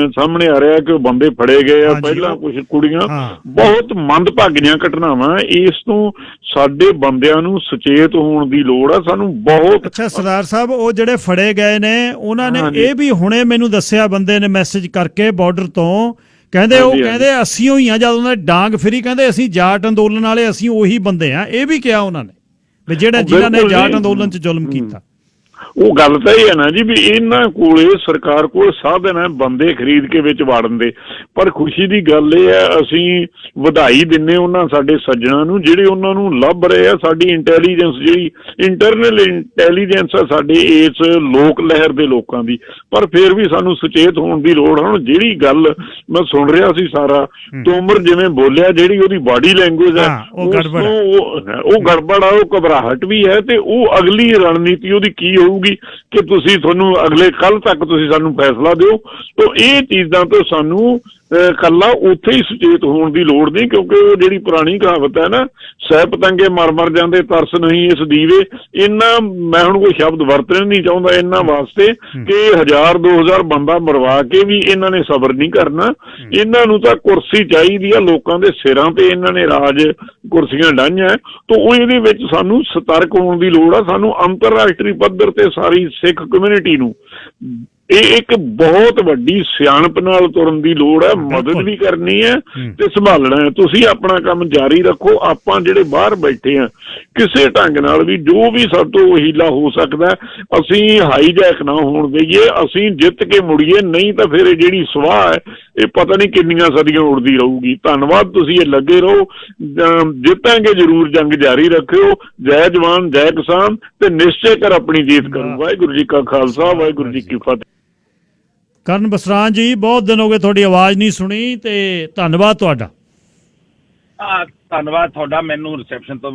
ਸਾਹਮਣੇ ਆ ਰਿਹਾ ਕਿ ਉਹ ਬੰਦੇ ਫੜੇ ਗਏ ਆ, ਪਹਿਲਾਂ ਕੁਝ ਕੁੜੀਆਂ, ਬਹੁਤ ਮੰਦਭਾਗੀਆਂ ਘਟਨਾਵਾਂ। ਇਸ ਤੋਂ ਸਾਡੇ ਬੰਦਿਆਂ ਨੂੰ ਸੁਚੇਤ ਹੋਣ ਦੀ ਲੋੜ ਆ ਸਾਨੂੰ ਬਹੁਤ। ਅੱਛਾ ਸਰਦਾਰ ਸਾਹਿਬ, ਉਹ ਜਿਹੜੇ ਫੜੇ ਗਏ ਨੇ ਉਹਨਾਂ ਨੇ ਇਹ ਵੀ ਹੁਣੇ ਮੈਨੂੰ ਦੱਸਿਆ ਬੰਦੇ ਨੇ ਮੈਸੇਜ ਕਰਕੇ ਬਾਰਡਰ ਤੋਂ, ਕਹਿੰਦੇ ਅਸੀਂ ਹੋਈ ਆ ਜਦੋਂ ਉਹਨਾਂ ਡਾਂਗ ਫਰੀ, ਕਹਿੰਦੇ ਅਸੀਂ ਜਾਟ ਅੰਦੋਲਨ ਵਾਲੇ, ਅਸੀਂ ਉਹੀ ਬੰਦੇ ਆ। ਇਹ ਵੀ ਕਿਹਾ ਉਹਨਾਂ ਨੇ ਵੀ ਜਿਨ੍ਹਾਂ ਨੇ ਜਾਟ ਅੰਦੋਲਨ 'ਚ ਜ਼ੁਲਮ ਕੀਤਾ। ਉਹ ਗੱਲ ਤਾਂ ਇਹ ਹੈ ਨਾ ਜੀ ਵੀ ਇਹਨਾਂ ਕੋਲੇ ਸਰਕਾਰ ਕੋਲ ਸਾਧਨ ਹੈ ਬੰਦੇ ਖਰੀਦ ਕੇ ਵਿੱਚ ਵਾੜਨ ਦੇ। ਪਰ ਖੁਸ਼ੀ ਦੀ ਗੱਲ ਇਹ ਹੈ, ਅਸੀਂ ਵਧਾਈ ਦਿੰਨੇ ਉਹਨਾਂ ਸਾਡੇ ਸੱਜਣਾਂ ਨੂੰ ਜਿਹੜੇ ਉਹਨਾਂ ਨੂੰ ਲੱਭ ਰਹੇ ਆ। ਸਾਡੀ ਇੰਟੈਲੀਜੈਂਸ ਜਿਹੜੀ ਇੰਟਰਨਲ ਇੰਟੈਲੀਜੈਂਸ ਆ ਸਾਡੇ ਇਸ ਲੋਕ ਲਹਿਰ ਦੇ ਲੋਕਾਂ ਦੀ, ਪਰ ਫਿਰ ਵੀ ਸਾਨੂੰ ਸੁਚੇਤ ਹੋਣ ਦੀ ਲੋੜ। ਹੁਣ ਜਿਹੜੀ ਗੱਲ ਮੈਂ ਸੁਣ ਰਿਹਾ ਸੀ ਸਾਰਾ ਤੋਮਰ ਜਿਵੇਂ ਬੋਲਿਆ, ਜਿਹੜੀ ਉਹਦੀ ਬਾਡੀ ਲੈਂਗੁਏਜ ਹੈ ਉਹ ਗੜਬੜ ਆ, ਉਹ ਘਬਰਾਹਟ ਵੀ ਹੈ ਤੇ ਉਹ ਅਗਲੀ ਰਣਨੀਤੀ ਉਹਦੀ ਕੀ ਹੋਊਗੀ ਕਿ ਤੁਹਾਨੂੰ ਅਗਲੇ ਕੱਲ ਤੱਕ ਤੁਸੀਂ ਸਾਨੂੰ ਫੈਸਲਾ ਦਿਓ। ਤਾਂ ਇਹ ਚੀਜ਼ਾਂ ਤੋਂ ਸਾਨੂੰ ਕੱਲਾ ਉੱਥੇ ਹੀ ਸੁਚੇਤ ਹੋਣ ਦੀ ਲੋੜ ਨਹੀਂ, ਕਿਉਂਕਿ ਉਹ ਜਿਹੜੀ ਪੁਰਾਣੀ ਕਹਾਵਤ ਹੈ ਨਾ, ਸਹਿ ਪਤੰਗੇ ਮਰ ਜਾਂਦੇ ਤਰਸ ਨਹੀਂ ਇਸ ਦੀਵੇ। ਇਹਨਾਂ ਮੈਂ ਹੁਣ ਕੋਈ ਸ਼ਬਦ ਵਰਤਣੇ ਨਹੀਂ ਚਾਹੁੰਦਾ ਇਹਨਾਂ ਵਾਸਤੇ ਕਿ 1000-2000 ਬੰਦਾ ਮਰਵਾ ਕੇ ਵੀ ਇਹਨਾਂ ਨੇ ਸਬਰ ਨਹੀਂ ਕਰਨਾ। ਇਹਨਾਂ ਨੂੰ ਤਾਂ ਕੁਰਸੀ ਚਾਹੀਦੀ ਆ, ਲੋਕਾਂ ਦੇ ਸਿਰਾਂ ਤੇ ਇਹਨਾਂ ਨੇ ਰਾਜ ਕੁਰਸੀਆਂ ਡਾਹੀਆਂ। ਤਾਂ ਉਹ ਇਹਦੇ ਵਿੱਚ ਸਾਨੂੰ ਸਤਰਕ ਹੋਣ ਦੀ ਲੋੜ ਆ। ਸਾਨੂੰ ਅੰਤਰਰਾਸ਼ਟਰੀ ਪੱਧਰ ਤੇ ਸਾਰੀ ਸਿੱਖ ਕਮਿਊਨਿਟੀ ਨੂੰ ਇਹ ਇੱਕ ਬਹੁਤ ਵੱਡੀ ਸਿਆਣਪ ਨਾਲ ਤੁਰਨ ਦੀ ਲੋੜ ਹੈ। ਮਦਦ ਵੀ ਕਰਨੀ ਹੈ ਤੇ ਸੰਭਾਲਣਾ ਹੈ। ਤੁਸੀਂ ਆਪਣਾ ਕੰਮ ਜਾਰੀ ਰੱਖੋ। ਆਪਾਂ ਜਿਹੜੇ ਬਾਹਰ ਬੈਠੇ ਆ, ਕਿਸੇ ਢੰਗ ਨਾਲ ਵੀ ਜੋ ਵੀ ਸਾਡੇ ਤੋਂ ਹੀਲਾ ਹੋ ਸਕਦਾ ਅਸੀਂ ਹਾਈਜੈਕ ਨਾ ਹੋਣ ਦੇਈਏ, ਅਸੀਂ ਜਿੱਤ ਕੇ ਮੁੜੀਏ। ਨਹੀਂ ਤਾਂ ਫਿਰ ਇਹ ਜਿਹੜੀ ਸਵਾਹ ਹੈ ਇਹ ਪਤਾ ਨਹੀਂ ਕਿੰਨੀਆਂ ਸਦੀਆਂ ਉੜਦੀ ਰਹੂਗੀ। ਧੰਨਵਾਦ, ਤੁਸੀਂ ਇਹ ਲੱਗੇ ਰਹੋ, ਜਿੱਤਾਂਗੇ ਜ਼ਰੂਰ, ਜੰਗ ਜਾਰੀ ਰੱਖਿਓ। ਜੈ ਜਵਾਨ ਜੈ ਕਿਸਾਨ ਤੇ ਨਿਸ਼ਚੈ ਕਰ ਆਪਣੀ ਜੀਤ ਕਰੂ। ਵਾਹਿਗੁਰੂ ਜੀ ਕਾ ਖਾਲਸਾ, ਵਾਹਿਗੁਰੂ ਜੀ ਕੀ ਫਤਿਹ। ਕਰਨ ਬਸਰਾਜ ਜੀ, ਬਹੁਤ ਦਿਨ ਹੋ ਗਏ ਤੁਹਾਡੀ ਆਵਾਜ਼ ਨਹੀਂ ਸੁਣੀ ਤੇ ਧੰਨਵਾਦ ਤੁਹਾਡਾ। ਧੰਨਵਾਦ ਤੁਹਾਡਾ। ਮੈਨੂੰ ਰਿਸੈਪਸ਼ਨ ਤੋਂ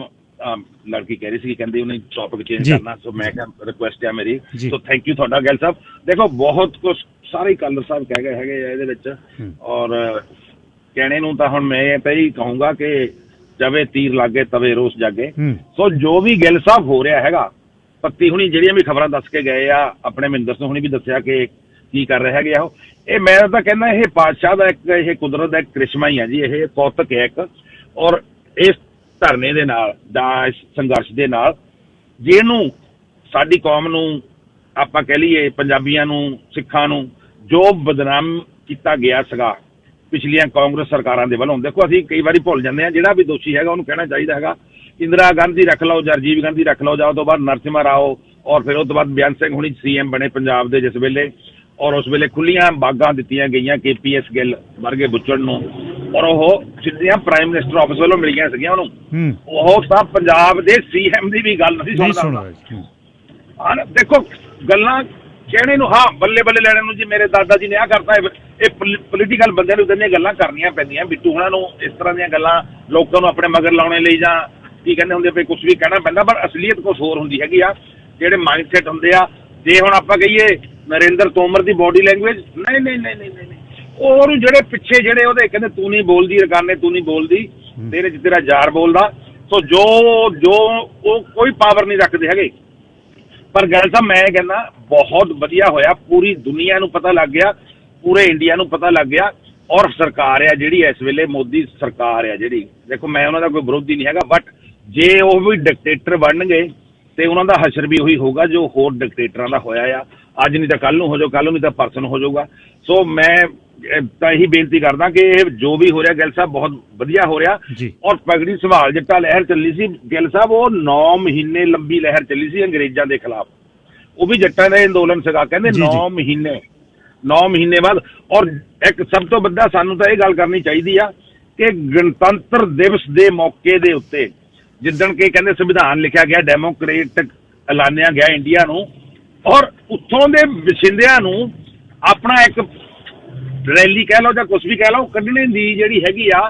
ਲੜਕੀ ਕਹਿ ਰਹੀ ਸੀ, ਕਹਿੰਦੀ ਉਹਨੇ ਟੌਪਿਕ ਚੇਂਜ ਕਰਨਾ, ਸੋ ਮੈਂ ਕਿਹਾ ਰਿਕੁਐਸਟ ਹੈ ਮੇਰੀ। ਸੋ ਥੈਂਕ ਯੂ ਤੁਹਾਡਾ ਗਿੱਲ ਸਾਹਿਬ। ਦੇਖੋ ਬਹੁਤ ਕੁਛ ਸਾਰੇ ਕਾਲਰ ਸਾਹਿਬ ਕਹਿ ਗਏ ਹੈਗੇ ਆ ਇਹਦੇ ਵਿੱਚ, ਔਰ ਕਹਿਣੇ ਨੂੰ ਤਾਂ ਹੁਣ ਮੈਂ ਤਾਂ ਹੀ ਕਹੂੰਗਾ ਕਿ ਜਵੇ ਤੀਰ ਲਾਗੇ ਤਵੇ ਰੋਸ ਜਾਗੇ। ਸੋ ਜੋ ਵੀ ਗਿੱਲ ਸਾਹਿਬ ਹੋ ਰਿਹਾ ਹੈਗਾ, ਪੱਤੀ ਹੁਣੀ ਜਿਹੜੀਆਂ ਵੀ ਖਬਰਾਂ ਦੱਸ ਕੇ ਗਏ ਆ, ਆਪਣੇ ਮਹਿੰਦਰ ਸਿੰਘ ਹੁਣੀ ਵੀ ਦੱਸਿਆ ਕਿ ਕੀ ਕਰ ਰਹੇ ਹੈਗੇ ਆ ਉਹ। ਇਹ ਮੈਂ ਤਾਂ ਕਹਿੰਦਾ ਇਹ ਪਾਤਸ਼ਾਹ ਦਾ ਇੱਕ, ਇਹ ਕੁਦਰਤ ਦਾ ਇੱਕ ਕ੍ਰਿਸ਼ਮਾ ਹੀ ਆ ਜੀ, ਇਹ ਕੌਤਕ ਹੈ ਇੱਕ। ਔਰ ਇਸ ਧਰਨੇ ਦੇ ਨਾਲ ਜਾਂ ਇਸ ਸੰਘਰਸ਼ ਦੇ ਨਾਲ ਜਿਹਨੂੰ ਸਾਡੀ ਕੌਮ ਨੂੰ ਆਪਾਂ ਕਹਿ ਲਈਏ, ਪੰਜਾਬੀਆਂ ਨੂੰ, ਸਿੱਖਾਂ ਨੂੰ ਜੋ ਬਦਨਾਮ ਕੀਤਾ ਗਿਆ ਸੀਗਾ ਪਿਛਲੀਆਂ ਕਾਂਗਰਸ ਸਰਕਾਰਾਂ ਦੇ ਵੱਲੋਂ। ਦੇਖੋ ਅਸੀਂ ਕਈ ਵਾਰੀ ਭੁੱਲ ਜਾਂਦੇ ਹਾਂ, ਜਿਹੜਾ ਵੀ ਦੋਸ਼ੀ ਹੈਗਾ ਉਹਨੂੰ ਕਹਿਣਾ ਚਾਹੀਦਾ ਹੈਗਾ। ਇੰਦਰਾ ਗਾਂਧੀ ਰੱਖ ਲਓ ਜਾਂ ਰਾਜੀਵ ਗਾਂਧੀ ਰੱਖ ਲਓ, ਜਾਂ ਉਹ ਤੋਂ ਬਾਅਦ ਨਰਸਿਮਹਾ ਰਾਓ, ਔਰ ਫਿਰ ਉਹ ਤੋਂ ਬਾਅਦ ਬੇਅੰਤ ਸਿੰਘ ਹੁਣੀ CM ਬਣੇ ਪੰਜਾਬ ਦੇ ਜਿਸ ਵੇਲੇ, ਔਰ ਉਸ ਵੇਲੇ ਖੁੱਲੀਆਂ ਬਾਗਾਂ ਦਿੱਤੀਆਂ ਗਈਆਂ KPS ਗਿੱਲ ਵਰਗੇ ਬੁੱਚੜ ਨੂੰ, ਔਰ ਉਹ ਸਿੱਧੀਆਂ ਪ੍ਰਾਈਮ ਮਿਨਿਸਟਰ ਆਫਿਸ ਵੱਲੋਂ ਮਿਲੀਆਂ ਸੀਗੀਆਂ ਉਹਨੂੰ। ਉਹ ਤਾਂ ਪੰਜਾਬ ਦੇ CM ਦੀ ਵੀ ਗੱਲ ਨਹੀਂ ਸੁਣਦਾ। ਦੇਖੋ ਗੱਲਾਂ ਕਹਿਣੇ ਨੂੰ, ਹਾਂ ਬੱਲੇ ਬੱਲੇ ਲੈਣੇ ਨੂੰ, ਜੀ ਮੇਰੇ ਦਾਦਾ ਜੀ ਨੇ ਆਹ ਕਰਤਾ, ਇਹ ਪੋਲੀਟੀਕਲ ਬੰਦਿਆਂ ਨੂੰ ਦੀਆਂ ਗੱਲਾਂ ਕਰਨੀਆਂ ਪੈਂਦੀਆਂ। ਬਿੱਟੂ ਹੁਣਾਂ ਨੂੰ ਇਸ ਤਰ੍ਹਾਂ ਦੀਆਂ ਗੱਲਾਂ ਲੋਕਾਂ ਨੂੰ ਆਪਣੇ ਮਗਰ ਲਾਉਣੇ ਲਈ ਜਾਂ ਕੀ ਕਹਿੰਦੇ ਹੁੰਦੇ ਵੀ ਕੁਝ ਵੀ ਕਹਿਣਾ ਪੈਂਦਾ, ਪਰ ਅਸਲੀਅਤ ਕੁਛ ਹੋਰ ਹੁੰਦੀ ਹੈਗੀ ਆ। ਜਿਹੜੇ ਮਾਈਂਡ ਸੈਟ ਹੁੰਦੇ ਆ, ਜੇ ਹੁਣ ਆਪਾਂ ਕਹੀਏ ਨਰਿੰਦਰ ਤੋਮਰ ਦੀ ਬੋਡੀ ਲੈਂਗੁਏਜ, ਨਹੀਂ, ਉਹਨੂੰ ਜਿਹੜੇ ਪਿੱਛੇ ਜਿਹੜੇ ਉਹਦੇ ਕਹਿੰਦੇ ਤੂੰ ਨਹੀਂ ਬੋਲਦੀ ਰਕਾਨੇ, ਤੂੰ ਨਹੀਂ ਬੋਲਦੀ, ਤੇਰੇ ਚ ਤੇਰਾ ਯਾਰ ਬੋਲਦਾ। ਸੋ ਜੋ ਉਹ ਕੋਈ ਪਾਵਰ ਨਹੀਂ ਰੱਖਦੇ ਹੈਗੇ। ਪਰ ਗੱਲ ਤਾਂ ਮੈਂ ਕਹਿੰਦਾ ਬਹੁਤ ਵਧੀਆ ਹੋਇਆ, ਪੂਰੀ ਦੁਨੀਆ ਨੂੰ ਪਤਾ ਲੱਗ ਗਿਆ, ਪੂਰੇ ਇੰਡੀਆ ਨੂੰ ਪਤਾ ਲੱਗ ਗਿਆ। ਔਰ ਸਰਕਾਰ ਆ ਜਿਹੜੀ ਇਸ ਵੇਲੇ ਮੋਦੀ ਸਰਕਾਰ ਆ ਜਿਹੜੀ, ਦੇਖੋ ਮੈਂ ਉਹਨਾਂ ਦਾ ਕੋਈ ਵਿਰੋਧੀ ਨਹੀਂ ਹੈਗਾ, ਬਟ ਜੇ ਉਹ ਵੀ ਡਿਕਟੇਟਰ ਬਣਨਗੇ ਤੇ ਉਹਨਾਂ ਦਾ ਹਸ਼ਰ ਵੀ ਉਹੀ ਹੋਊਗਾ ਜੋ ਹੋਰ ਡਿਕਟੇਟਰਾਂ ਦਾ ਹੋਇਆ ਆ। ਅੱਜ ਨਹੀਂ ਤਾਂ ਕੱਲ ਨੂੰ ਹੋ ਜਾਊ, ਕੱਲ ਨੂੰ ਨਹੀਂ ਤਾਂ ਪਰਸੋਂ ਹੋ ਜਾਊਗਾ। ਸੋ ਮੈਂ ਤਾਂ ਇਹੀ ਬੇਨਤੀ ਕਰਦਾ ਕਿ ਇਹ ਜੋ ਵੀ ਹੋ ਰਿਹਾ ਗਿੱਲ ਸਾਹਿਬ ਬਹੁਤ ਵਧੀਆ ਹੋ ਰਿਹਾ। ਔਰ ਪਗੜੀ ਸੰਭਾਲ ਜੱਟਾ ਲਹਿਰ ਚੱਲੀ ਸੀ ਗਿੱਲ ਸਾਹਿਬ, ਉਹ 9 ਮਹੀਨੇ ਲੰਬੀ ਲਹਿਰ ਚੱਲੀ ਸੀ ਅੰਗਰੇਜ਼ਾਂ ਦੇ ਖਿਲਾਫ। ਉਹ ਵੀ ਜੱਟਾਂ ਦਾ ਅੰਦੋਲਨ ਸੀਗਾ, ਕਹਿੰਦੇ 9 ਮਹੀਨੇ ਬਾਅਦ। ਔਰ ਇੱਕ ਸਭ ਤੋਂ ਵੱਡਾ ਸਾਨੂੰ ਤਾਂ ਇਹ ਗੱਲ ਕਰਨੀ ਚਾਹੀਦੀ ਆ ਕਿ ਗਣਤੰਤਰ ਦਿਵਸ ਦੇ ਮੌਕੇ ਦੇ ਉੱਤੇ ਜਿੱਦਣ ਕਿ ਕਹਿੰਦੇ ਸੰਵਿਧਾਨ ਲਿਖਿਆ ਗਿਆ, ਡੈਮੋਕ੍ਰੇਟਿਕ ਐਲਾਨਿਆ ਗਿਆ ਇੰਡੀਆ ਨੂੰ, ਔਰ ਉੱਥੋਂ ਦੇ ਵਸਿੰਦਿਆਂ ਨੂੰ ਆਪਣਾ ਇੱਕ ਰੈਲੀ ਕਹਿ ਲਓ ਜਾਂ ਕੁਛ ਵੀ ਕਹਿ ਲਓ ਕੱਢਣੇ ਦੀ ਜਿਹੜੀ ਹੈਗੀ ਆ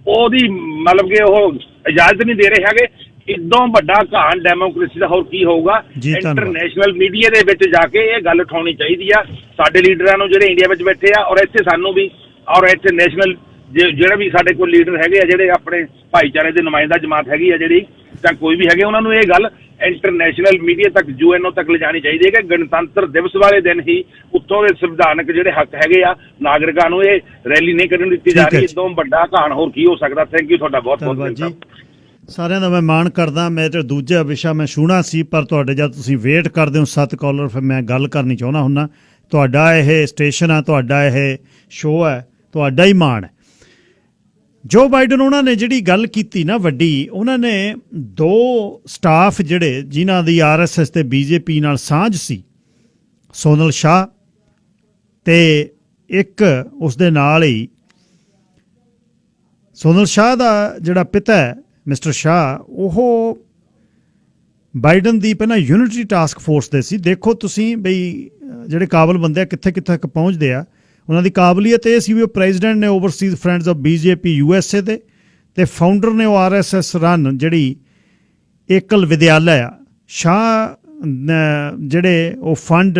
ਉਹਦੀ ਮਤਲਬ ਕਿ ਉਹ ਇਜਾਜ਼ਤ ਨਹੀਂ ਦੇ ਰਹੇ ਹੈਗੇ। ਇਦੋਂ ਵੱਡਾ ਘਾਣ ਡੈਮੋਕ੍ਰੇਸੀ ਦਾ ਹੋਰ ਕੀ ਹੋਊਗਾ। ਇੰਟਰਨੈਸ਼ਨਲ ਮੀਡੀਆ ਦੇ ਵਿੱਚ ਜਾ ਕੇ ਇਹ ਗੱਲ ਉਠਾਉਣੀ ਚਾਹੀਦੀ ਆ ਸਾਡੇ ਲੀਡਰਾਂ ਨੂੰ ਜਿਹੜੇ ਇੰਡੀਆ ਵਿੱਚ ਬੈਠੇ ਆ, ਔਰ ਇੱਥੇ ਸਾਨੂੰ ਵੀ, ਔਰ ਇੱਥੇ ਨੈਸ਼ਨਲ ਜਿਹੜਾ ਵੀ ਸਾਡੇ ਕੋਲ ਲੀਡਰ ਹੈਗੇ ਆ, ਜਿਹੜੇ ਆਪਣੇ ਭਾਈਚਾਰੇ ਦੇ ਨੁਮਾਇੰਦਾ ਜਮਾਤ ਹੈਗੀ ਆ ਜਿਹੜੀ, ਜਾਂ ਕੋਈ ਵੀ ਹੈਗੇ, ਉਹਨਾਂ ਨੂੰ ਇਹ ਗੱਲ ਇੰਟਰਨੈਸ਼ਨਲ ਮੀਡੀਆ ਤੱਕ, UNO ਤੱਕ ਲਿਜਾਣੀ ਚਾਹੀਦੀ ਹੈ ਕਿ ਗਣਤੰਤਰ ਦਿਵਸ ਵਾਲੇ ਦਿਨ ਹੀ ਉੱਥੋਂ ਦੇ ਸੰਵਿਧਾਨਕ ਜਿਹੜੇ ਹੱਕ ਹੈਗੇ ਆ ਨਾਗਰਿਕਾਂ ਨੂੰ, ਇਹ ਰੈਲੀ ਨਹੀਂ ਕਰਨ ਦਿੱਤੀ ਜਾ ਰਹੀ। ਇਦੋਂ ਵੱਡਾ ਘਾਣ ਹੋਰ ਕੀ ਹੋ ਸਕਦਾ। ਥੈਂਕ ਯੂ ਤੁਹਾਡਾ ਬਹੁਤ ਬਹੁਤ ਸਾਰਿਆਂ ਦਾ ਮੈਂ ਮਾਣ ਕਰਦਾ। ਮੈਂ ਤੇ ਦੂਜਾ ਵਿਸ਼ਾ ਮੈਂ ਛੂਣਾ ਸੀ, ਪਰ ਤੁਹਾਡੇ ਜਦ ਤੁਸੀਂ ਵੇਟ ਕਰਦੇ ਹੋ 7 ਕਾਲਰ, ਫਿਰ ਮੈਂ ਗੱਲ ਕਰਨੀ ਚਾਹੁੰਦਾ ਹੁੰਦਾ। ਤੁਹਾਡਾ ਇਹ ਸਟੇਸ਼ਨ ਆ, ਤੁਹਾਡਾ ਇਹ ਸ਼ੋਅ ਹੈ, ਤੁਹਾਡਾ ਹੀ ਮਾਣ ਹੈ। ਜੋ ਬਾਈਡਨ ਉਹਨਾਂ ਨੇ ਜਿਹੜੀ ਗੱਲ ਕੀਤੀ ਨਾ ਵੱਡੀ, ਉਹਨਾਂ ਨੇ 2 ਸਟਾਫ ਜਿਹੜੇ ਜਿਨ੍ਹਾਂ ਦੀ RSS ਤੇ BJP ਨਾਲ ਸਾਂਝ ਸੀ, ਸੋਨਲ ਸ਼ਾਹ ਤੇ ਇੱਕ ਉਸ ਦੇ ਨਾਲ ਹੀ ਸੋਨਲ ਸ਼ਾਹ ਦਾ ਜਿਹੜਾ ਪਿਤਾ ਹੈ ਮਿਸਟਰ ਸ਼ਾਹ, ਉਹ ਬਾਈਡਨ ਦੀ ਪਹਿਲਾਂ ਯੂਨਿਟੀ ਟਾਸਕ ਫੋਰਸ ਦੇ ਸੀ। ਦੇਖੋ ਤੁਸੀਂ ਬਈ ਜਿਹੜੇ ਕਾਬਲ ਬੰਦੇ ਆ ਕਿੱਥੇ ਕਿੱਥੇ ਤੱਕ ਪਹੁੰਚਦੇ ਆ। ਉਹਨਾਂ ਦੀ ਕਾਬਲੀਅਤ ਇਹ ਸੀ ਵੀ ਉਹ ਪ੍ਰੈਜ਼ੀਡੈਂਟ ਨੇ Overseas friends of BJP USA ਦੇ, ਤੇ ਫਾਊਂਡਰ ਨੇ ਉਹ RSS ਰਨ ਜਿਹੜੀ ਏਕਲ ਵਿਦਿਆਲਿਆ ਆ। ਸ਼ਾਹ ਜਿਹੜੇ ਉਹ ਫੰਡ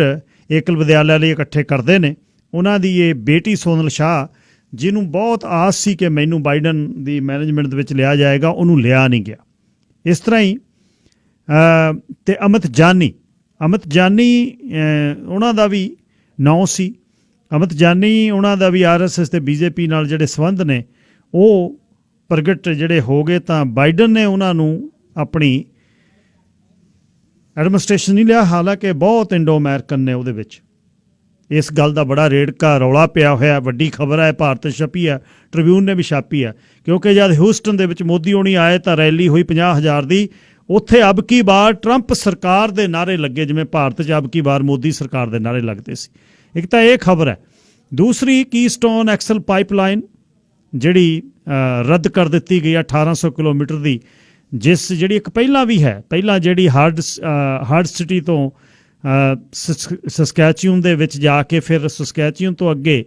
ਏਕਲ ਵਿਦਿਆਲਿਆ ਲਈ ਇਕੱਠੇ ਕਰਦੇ ਨੇ, ਉਹਨਾਂ ਦੀ ਇਹ ਬੇਟੀ ਸੋਨਲ ਸ਼ਾਹ, ਜਿਹਨੂੰ ਬਹੁਤ ਆਸ ਸੀ ਕਿ ਮੈਨੂੰ ਬਾਈਡਨ ਦੀ ਮੈਨੇਜਮੈਂਟ ਦੇ ਵਿੱਚ ਲਿਆ ਜਾਏਗਾ, ਉਹਨੂੰ ਲਿਆ ਨਹੀਂ ਗਿਆ। ਇਸ ਤਰ੍ਹਾਂ ਹੀ ਤੇ ਅਮਿਤ ਜਾਨੀ ਉਹਨਾਂ ਦਾ ਵੀ ਨਾਂ ਸੀ। ਅਮਿਤ ਜਾਨੀ ਉਹਨਾਂ ਦਾ ਵੀ RSS ਤੇ BJP ਨਾਲ ਜਿਹੜੇ ਸੰਬੰਧ ਨੇ ਉਹ ਪ੍ਰਗਟ ਜਿਹੜੇ ਹੋ ਗਏ, ਤਾਂ ਬਾਈਡਨ ਨੇ ਉਹਨਾਂ ਨੂੰ ਆਪਣੀ ਐਡਮਿਨਿਸਟ੍ਰੇਸ਼ਨ ਨਹੀਂ ਲਿਆ। ਹਾਲਾਂਕਿ ਬਹੁਤ ਇੰਡੋ ਅਮਰੀਕਨ ਨੇ ਉਹਦੇ ਵਿੱਚ। ਇਸ ਗੱਲ ਦਾ ਬੜਾ ਰੇੜਕਾ ਰੌਲਾ ਪਿਆ ਹੋਇਆ, ਵੱਡੀ ਖਬਰ ਹੈ, ਭਾਰਤ ਛਪੀ ਹੈ, ਟ੍ਰਿਬਿਊਨ ਨੇ ਵੀ ਛਾਪੀ ਹੈ। ਕਿਉਂਕਿ ਜਦ ਹਿਊਸਟਨ ਦੇ ਵਿੱਚ ਮੋਦੀ ਹੋਣੀ ਆਏ ਤਾਂ ਰੈਲੀ ਹੋਈ 50,000 ਦੀ, ਉੱਥੇ ਅਬ ਕੀ ਬਾਰ ਟਰੰਪ ਸਰਕਾਰ ਦੇ ਨਾਅਰੇ ਲੱਗੇ, ਜਿਵੇਂ ਭਾਰਤ 'ਚ ਅਬ ਕੀ ਬਾਰ ਮੋਦੀ ਸਰਕਾਰ ਦੇ ਨਾਅਰੇ ਲੱਗਦੇ ਸੀ। ਇੱਕ ਤਾਂ ਇਹ ਖਬਰ ਹੈ। ਦੂਸਰੀ, ਕੀਸਟੋਨ ਐਕਸਲ ਪਾਈਪਲਾਈਨ ਜਿਹੜੀ ਰੱਦ ਕਰ ਦਿੱਤੀ ਗਈ 1800 ਕਿਲੋਮੀਟਰ ਦੀ, ਜਿਹੜੀ ਇੱਕ ਪਹਿਲਾਂ ਵੀ ਹੈ, ਪਹਿਲਾਂ ਜਿਹੜੀ ਹਾਰਡ ਸਿਟੀ ਤੋਂ ਸਸਕੈਚੂਨ ਦੇ ਵਿੱਚ ਜਾ ਕੇ ਫਿਰ ਸਸਕੈਚੂਨ ਤੋਂ ਅੱਗੇ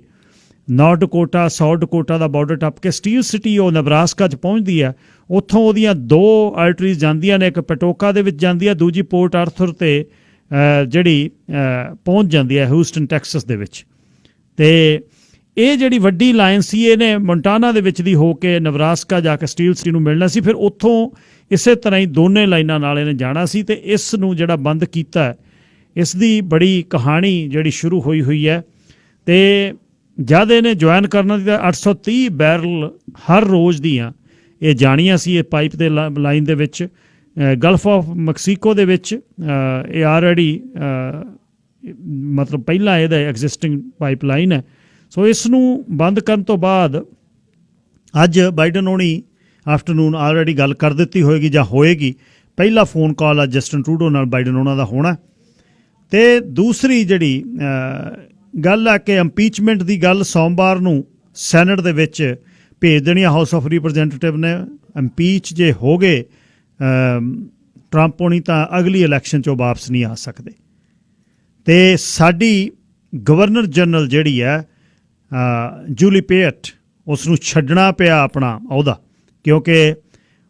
ਨਾਰਥ ਡਕੋਟਾ, ਸਾਊਥ ਡਕੋਟਾ ਦਾ ਬਾਰਡਰ ਟੱਪ ਕੇ ਸਟੀਲ ਸਿਟੀ ਉਹ ਨਬਰਾਸਕਾ 'ਚ ਪਹੁੰਚਦੀ ਹੈ। ਉੱਥੋਂ ਉਹਦੀਆਂ 2 ਆਰਟਰੀਜ਼ ਜਾਂਦੀਆਂ ਨੇ, ਇੱਕ ਪਟੋਕਾ ਦੇ ਵਿੱਚ ਜਾਂਦੀ ਹੈ, ਦੂਜੀ ਪੋਰਟ ਆਰਥਰ ਤੇ ਜਿਹੜੀ ਪਹੁੰਚ ਜਾਂਦੀ ਹੈ ਹਿਊਸਟਨ ਟੈਕਸਸ ਦੇ ਵਿੱਚ। ਤੇ ਇਹ ਜਿਹੜੀ ਵੱਡੀ ਲਾਈਨ ਸੀ, ਇਹਨੇ ਮੋਂਟਾਨਾ ਦੇ ਵਿੱਚ ਦੀ ਹੋ ਕੇ ਨਬਰਾਸਕਾ ਜਾ ਕੇ ਸਟੀਲ ਸਿਟੀ ਨੂੰ ਮਿਲਣਾ ਸੀ। ਫਿਰ ਉੱਥੋਂ ਇਸੇ ਤਰ੍ਹਾਂ ਹੀ ਦੋਨੇ ਲਾਈਨਾਂ ਨਾਲ ਇਹਨੇ ਜਾਣਾ ਸੀ। ਤੇ ਇਸ ਨੂੰ ਜਿਹੜਾ ਬੰਦ ਕੀਤਾ, ਇਸ ਦੀ ਬੜੀ ਕਹਾਣੀ ਜਿਹੜੀ ਸ਼ੁਰੂ ਹੋਈ ਹੈ। ਤੇ ਜਦ ਇਹਨੇ ਜੁਆਇਨ ਕਰਨਾ ਦੀ 830 ਬੈਰਲ ਹਰ ਰੋਜ਼ ਦੀਆਂ ਇਹ ਜਾਣੀਆਂ ਸੀ ਇਹ ਪਾਈਪ ਦੇ ਲਾਈਨ ਦੇ ਵਿੱਚ। ਗਲਫ ਆਫ ਮੈਕਸੀਕੋ ਦੇ ਵਿੱਚ ਇਹ ਆਲਰੇਡੀ ਮਤਲਬ ਪਹਿਲਾਂ ਇਹਦਾ ਐਗਜ਼ਿਸਟਿੰਗ ਪਾਈਪਲਾਈਨ ਹੈ। ਸੋ ਇਸ ਨੂੰ ਬੰਦ ਕਰਨ ਤੋਂ ਬਾਅਦ ਅੱਜ ਬਾਈਡਨ ਹੋਣੀ ਆਫਟਰਨੂਨ ਆਲਰੇਡੀ ਗੱਲ ਕਰ ਦਿੱਤੀ ਹੋਏਗੀ ਜਾਂ ਹੋਏਗੀ। ਪਹਿਲਾ ਫੋਨ ਕਾਲ ਅੱਜ ਜਸਟਿਨ ਟਰੂਡੋ ਨਾਲ ਬਾਈਡਨ ਉਹਨਾਂ ਦਾ ਹੋਣਾ। ਅਤੇ ਦੂਸਰੀ ਜਿਹੜੀ ਗੱਲ ਹੈ ਕਿ ਇੰਪੀਚਮੈਂਟ ਦੀ ਗੱਲ ਸੋਮਵਾਰ ਨੂੰ ਸੈਨੇਟ ਦੇ ਵਿੱਚ ਭੇਜ ਦੇਣੀ ਆ। ਹਾਊਸ ਆਫ ਰਿਪਰੈਜ਼ੈਂਟੇਟਿਵ ਨੇ ਇੰਪੀਚ ਜੇ ਹੋ ਗਏ ਟਰੰਪ ਹੋਣੀ ਤਾਂ ਅਗਲੀ ਇਲੈਕਸ਼ਨ 'ਚੋਂ ਵਾਪਸ ਨਹੀਂ ਆ ਸਕਦੇ। ਅਤੇ ਸਾਡੀ ਗਵਰਨਰ ਜਨਰਲ ਜਿਹੜੀ ਹੈ ਜੂਲੀ ਪੇਟ, ਉਸ ਨੂੰ ਛੱਡਣਾ ਪਿਆ ਆਪਣਾ ਅਹੁਦਾ, ਕਿਉਂਕਿ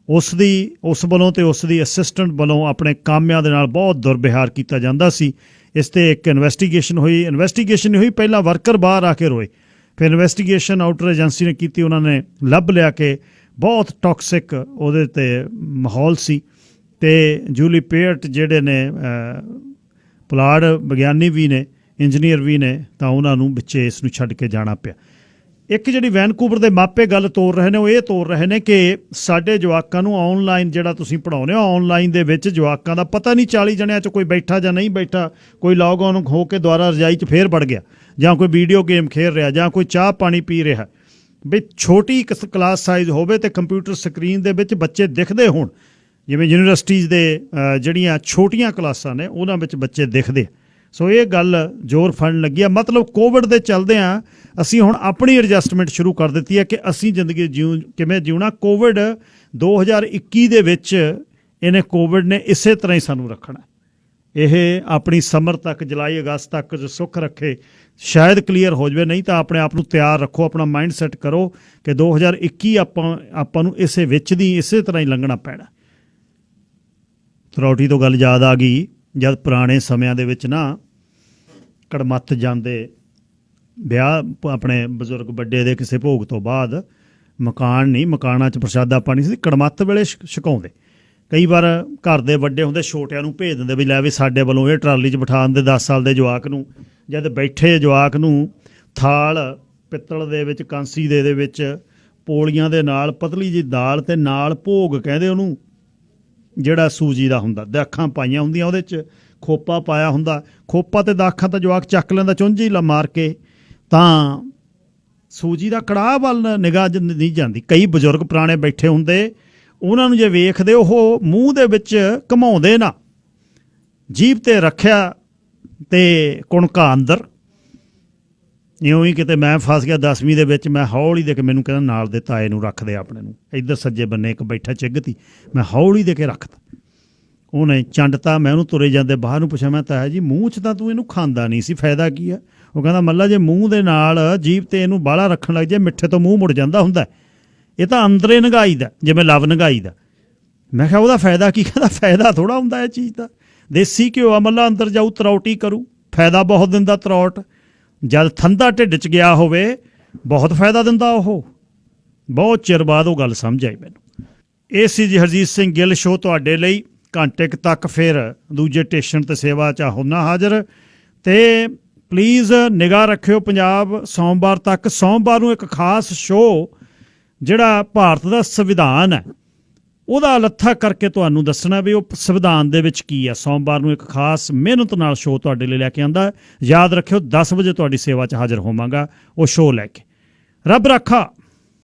ਉਸ ਵੱਲੋਂ ਅਤੇ ਉਸ ਦੀ ਅਸਿਸਟੈਂਟ ਵੱਲੋਂ ਆਪਣੇ ਕਾਮਿਆਂ ਦੇ ਨਾਲ ਬਹੁਤ ਦੁਰਵਿਹਾਰ ਕੀਤਾ ਜਾਂਦਾ ਸੀ। ਇਸ 'ਤੇ ਇੱਕ ਇਨਵੈਸਟੀਗੇਸ਼ਨ ਨਹੀਂ ਹੋਈ, ਪਹਿਲਾਂ ਵਰਕਰ ਬਾਹਰ ਆ ਕੇ ਰੋਏ, ਫਿਰ ਇਨਵੈਸਟੀਗੇਸ਼ਨ ਆਊਟਰ ਏਜੰਸੀ ਨੇ ਕੀਤੀ, ਉਹਨਾਂ ਨੇ ਲੱਭ ਲਿਆ ਕਿ ਬਹੁਤ ਟੌਕਸਿਕ ਉਹਦੇ 'ਤੇ ਮਾਹੌਲ ਸੀ। ਅਤੇ ਜੂਲੀ ਪੇਟ ਜਿਹੜੇ ਨੇ ਪੁਲਾੜ ਵਿਗਿਆਨੀ ਵੀ ਨੇ, ਇੰਜੀਨੀਅਰ ਵੀ ਨੇ, ਤਾਂ ਉਹਨਾਂ ਨੂੰ ਵਿੱਚੇ ਇਸ ਨੂੰ ਛੱਡ ਕੇ ਜਾਣਾ ਪਿਆ। ਇੱਕ ਜਿਹੜੀ ਵੈਨਕੂਵਰ ਦੇ ਮਾਪੇ ਗੱਲ ਤੋਰ ਰਹੇ ਨੇ, ਉਹ ਇਹ ਤੋਰ ਰਹੇ ਨੇ ਕਿ ਸਾਡੇ ਜਵਾਕਾਂ ਨੂੰ ਔਨਲਾਈਨ ਜਿਹੜਾ ਤੁਸੀਂ ਪੜ੍ਹਾਉਂਦੇ ਹੋ, ਔਨਲਾਈਨ ਦੇ ਵਿੱਚ ਜਵਾਕਾਂ ਦਾ ਪਤਾ ਨਹੀਂ 40 ਜਣਿਆਂ 'ਚ ਕੋਈ ਬੈਠਾ ਜਾਂ ਨਹੀਂ ਬੈਠਾ, ਕੋਈ ਲੌਗ ਆਨ ਹੋ ਕੇ ਦੁਆਰਾ ਰਜਾਈ 'ਚ ਫੇਰ ਵੜ ਗਿਆ, ਜਾਂ ਕੋਈ ਵੀਡੀਓ ਗੇਮ ਖੇਡ ਰਿਹਾ, ਜਾਂ ਕੋਈ ਚਾਹ ਪਾਣੀ ਪੀ ਰਿਹਾ। ਵੀ ਛੋਟੀ ਕਲਾਸ ਸਾਈਜ਼ ਹੋਵੇ ਅਤੇ ਕੰਪਿਊਟਰ ਸਕਰੀਨ ਦੇ ਵਿੱਚ ਬੱਚੇ ਦਿਖਦੇ ਹੋਣ, ਜਿਵੇਂ ਯੂਨੀਵਰਸਿਟੀਜ਼ ਦੇ ਜਿਹੜੀਆਂ ਛੋਟੀਆਂ ਕਲਾਸਾਂ ਨੇ ਉਹਨਾਂ ਵਿੱਚ ਬੱਚੇ ਦਿਖਦੇ। ਸੋ ਇਹ ਗੱਲ ਜ਼ੋਰ ਫੜਨ ਲੱਗੀ ਆ। ਮਤਲਬ ਕੋਵਿਡ ਦੇ ਚੱਲਦਿਆਂ ਅਸੀਂ ਹੁਣ ਆਪਣੀ ਐਡਜਸਟਮੈਂਟ ਸ਼ੁਰੂ ਕਰ ਦਿੱਤੀ ਹੈ ਕਿ ਅਸੀਂ ਜ਼ਿੰਦਗੀ ਕਿਵੇਂ ਜਿਉਣਾ। ਕੋਵਿਡ 2021 ਦੇ ਵਿੱਚ ਇਹਨੇ ਕੋਵਿਡ ਨੇ ਇਸੇ ਤਰ੍ਹਾਂ ਹੀ ਸਾਨੂੰ ਰੱਖਣਾ। ਇਹ ਆਪਣੀ ਸਮਰ ਤੱਕ, ਜੁਲਾਈ ਅਗਸਤ ਤੱਕ ਸੁੱਖ ਰੱਖੇ, ਸ਼ਾਇਦ ਕਲੀਅਰ ਹੋ ਜਾਵੇ, ਨਹੀਂ ਤਾਂ ਆਪਣੇ ਆਪ ਨੂੰ ਤਿਆਰ ਰੱਖੋ, ਆਪਣਾ ਮਾਈਂਡ ਸੈੱਟ ਕਰੋ ਕਿ 2021 ਆਪਾਂ ਨੂੰ ਇਸੇ ਤਰ੍ਹਾਂ ਹੀ ਲੰਘਣਾ ਪੈਣਾ। ਥਰੋਟੀ ਤੋਂ ਗੱਲ ਯਾਦ ਆ ਗਈ, ਜਦ ਪੁਰਾਣੇ ਸਮਿਆਂ ਦੇ ਵਿੱਚ ਨਾ ਕੜਮੱਤ ਜਾਂਦੇ ਵਿਆਹ, ਆਪਣੇ ਬਜ਼ੁਰਗ ਵੱਡੇ ਦੇ ਕਿਸੇ ਭੋਗ ਤੋਂ ਬਾਅਦ ਮਕਾਨਾਂ 'ਚ ਪ੍ਰਸ਼ਾਦਾ ਪਾਣੀ ਸੀ, ਕੜਮੱਤ ਵੇਲੇ ਛਕਾਉਂਦੇ। ਕਈ ਵਾਰ ਘਰ ਦੇ ਵੱਡੇ ਹੁੰਦੇ ਛੋਟਿਆਂ ਨੂੰ ਭੇਜ ਦਿੰਦੇ ਵੀ ਲੈ ਵੀ ਸਾਡੇ ਵੱਲੋਂ ਇਹ ਟਰਾਲੀ 'ਚ ਬਿਠਾ ਦਿੰਦੇ 10 ਸਾਲ ਦੇ ਜਵਾਕ ਨੂੰ। ਜਦ ਬੈਠੇ ਜਵਾਕ ਨੂੰ ਥਾਲ ਪਿੱਤਲ ਦੇ ਵਿੱਚ, ਕਾਂਸੀ ਦੇ ਵਿੱਚ ਪੋਲੀਆਂ ਦੇ ਨਾਲ ਪਤਲੀ ਜਿਹੀ ਦਾਲ ਅਤੇ ਨਾਲ ਭੋਗ ਕਹਿੰਦੇ ਉਹਨੂੰ, ਜਿਹੜਾ ਸੂਜੀ ਦਾ ਹੁੰਦਾ, ਦਾਖਾਂ ਪਾਈਆਂ ਹੁੰਦੀਆਂ, ਉਹਦੇ 'ਚ ਖੋਪਾ ਪਾਇਆ ਹੁੰਦਾ। ਖੋਪਾ ਅਤੇ ਦਾਖਾਂ ਤਾਂ ਜਵਾਕ ਚੱਕ ਲੈਂਦਾ ਚੁੰਝ ਹੀ ਮਾਰ ਕੇ, ਤਾਂ ਸੂਜੀ ਦਾ ਕੜਾਹ ਵੱਲ ਨਿਗਾਹ ਨਹੀਂ ਜਾਂਦੀ। ਕਈ ਬਜ਼ੁਰਗ ਪੁਰਾਣੇ ਬੈਠੇ ਹੁੰਦੇ, ਉਹਨਾਂ ਨੂੰ ਜੇ ਵੇਖਦੇ ਉਹ ਮੂੰਹ ਦੇ ਵਿੱਚ ਘਮਾਉਂਦੇ ਨਾ, ਜੀਭ 'ਤੇ ਰੱਖਿਆ ਅਤੇ ਕੁਣਕਾ ਅੰਦਰ। ਇਉਂ ਹੀ ਕਿਤੇ ਮੈਂ ਫਸ ਗਿਆ 10ਵੀਂ ਦੇ ਵਿੱਚ, ਮੈਂ ਹੌਲੀ ਦੇ ਕੇ, ਮੈਨੂੰ ਕਹਿੰਦਾ ਨਾਲ ਦੇ ਤਾਏ ਨੂੰ ਰੱਖਦੇ ਆਪਣੇ ਨੂੰ, ਇੱਧਰ ਸੱਜੇ ਬੰਨੇ ਇੱਕ ਬੈਠਾ ਚਿੱਗਤੀ, ਮੈਂ ਹੌਲੀ ਦੇ ਕੇ ਰੱਖਤਾ, ਉਹਨੇ ਚੰਡਤਾ। ਮੈਂ ਉਹਨੂੰ ਤੁਰੇ ਜਾਂਦੇ ਬਾਹਰ ਨੂੰ ਪੁੱਛਿਆ, ਮੈਂ ਤਾਇਆ ਜੀ ਮੂੰਹ 'ਚ ਤਾਂ ਤੂੰ ਇਹਨੂੰ ਖਾਂਦਾ ਨਹੀਂ ਸੀ, ਫਾਇਦਾ ਕੀ ਆ? ਉਹ ਕਹਿੰਦਾ ਮੱਲਾ ਜੇ ਮੂੰਹ ਦੇ ਨਾਲ ਜੀਭ 'ਤੇ ਇਹਨੂੰ ਬਾਹਲਾ ਰੱਖਣ ਲੱਗ ਜਾਏ, ਮਿੱਠੇ ਤੋਂ ਮੂੰਹ ਮੁੜ ਜਾਂਦਾ ਹੁੰਦਾ, ਇਹ ਤਾਂ ਅੰਦਰੇ ਨਗਾਈ ਦਾ, ਜਿਵੇਂ ਲਵ ਨਗਾਈ ਦਾ। ਮੈਂ ਕਿਹਾ ਉਹਦਾ ਫਾਇਦਾ ਕੀ? ਕਹਿੰਦਾ ਫਾਇਦਾ ਥੋੜ੍ਹਾ ਹੁੰਦਾ ਇਹ ਚੀਜ਼ ਦਾ, ਦੇਸੀ ਘਿਓ ਆ ਮੱਲਾ, ਅੰਦਰ ਜਾਊ ਤਰੌਟੀ ਕਰੂ, ਫਾਇਦਾ ਬਹੁਤ ਦਿੰਦਾ ਤਰੌਟ। ਜਦ ਠੰਡਾ ਢਿੱਡ 'ਚ ਗਿਆ ਹੋਵੇ ਬਹੁਤ ਫਾਇਦਾ ਦਿੰਦਾ ਉਹ। ਬਹੁਤ ਚਿਰ ਬਾਅਦ ਉਹ ਗੱਲ ਸਮਝ ਆਈ ਮੈਨੂੰ। ਇਹ ਸੀ ਜੀ ਹਰਜੀਤ ਸਿੰਘ ਗਿੱਲ ਸ਼ੋਅ ਤੁਹਾਡੇ ਲਈ। ਘੰਟੇ ਤੱਕ ਫਿਰ ਦੂਜੇ ਸਟੇਸ਼ਨ 'ਤੇ ਸੇਵਾ 'ਚ ਹੁੰਨਾ ਹਾਜ਼ਰ। ਅਤੇ ਪਲੀਜ਼ ਨਿਗਾਹ ਰੱਖਿਓ ਪੰਜਾਬ ਸੋਮਵਾਰ ਤੱਕ। ਸੋਮਵਾਰ ਨੂੰ ਇੱਕ ਖਾਸ ਸ਼ੋਅ ਜਿਹੜਾ ਭਾਰਤ ਦਾ ਸੰਵਿਧਾਨ ਹੈ ਉਹਦਾ ਲੱਥਾ ਕਰਕੇ ਤੁਹਾਨੂੰ ਦੱਸਣਾ ਵੀ ਉਹ ਸੰਵਿਧਾਨ ਦੇ ਵਿੱਚ ਕੀ ਹੈ। ਸੋਮਵਾਰ ਨੂੰ ਇੱਕ ਖਾਸ ਮਿਹਨਤ ਨਾਲ ਸ਼ੋਅ ਤੁਹਾਡੇ ਲਈ ਲੈ ਕੇ ਆਉਂਦਾ। ਯਾਦ ਰੱਖਿਓ 10 ਵਜੇ ਤੁਹਾਡੀ ਸੇਵਾ 'ਚ ਹਾਜ਼ਰ ਹੋਵਾਂਗਾ ਉਹ ਸ਼ੋਅ ਲੈ ਕੇ। ਰੱਬ ਰਾਖਾ।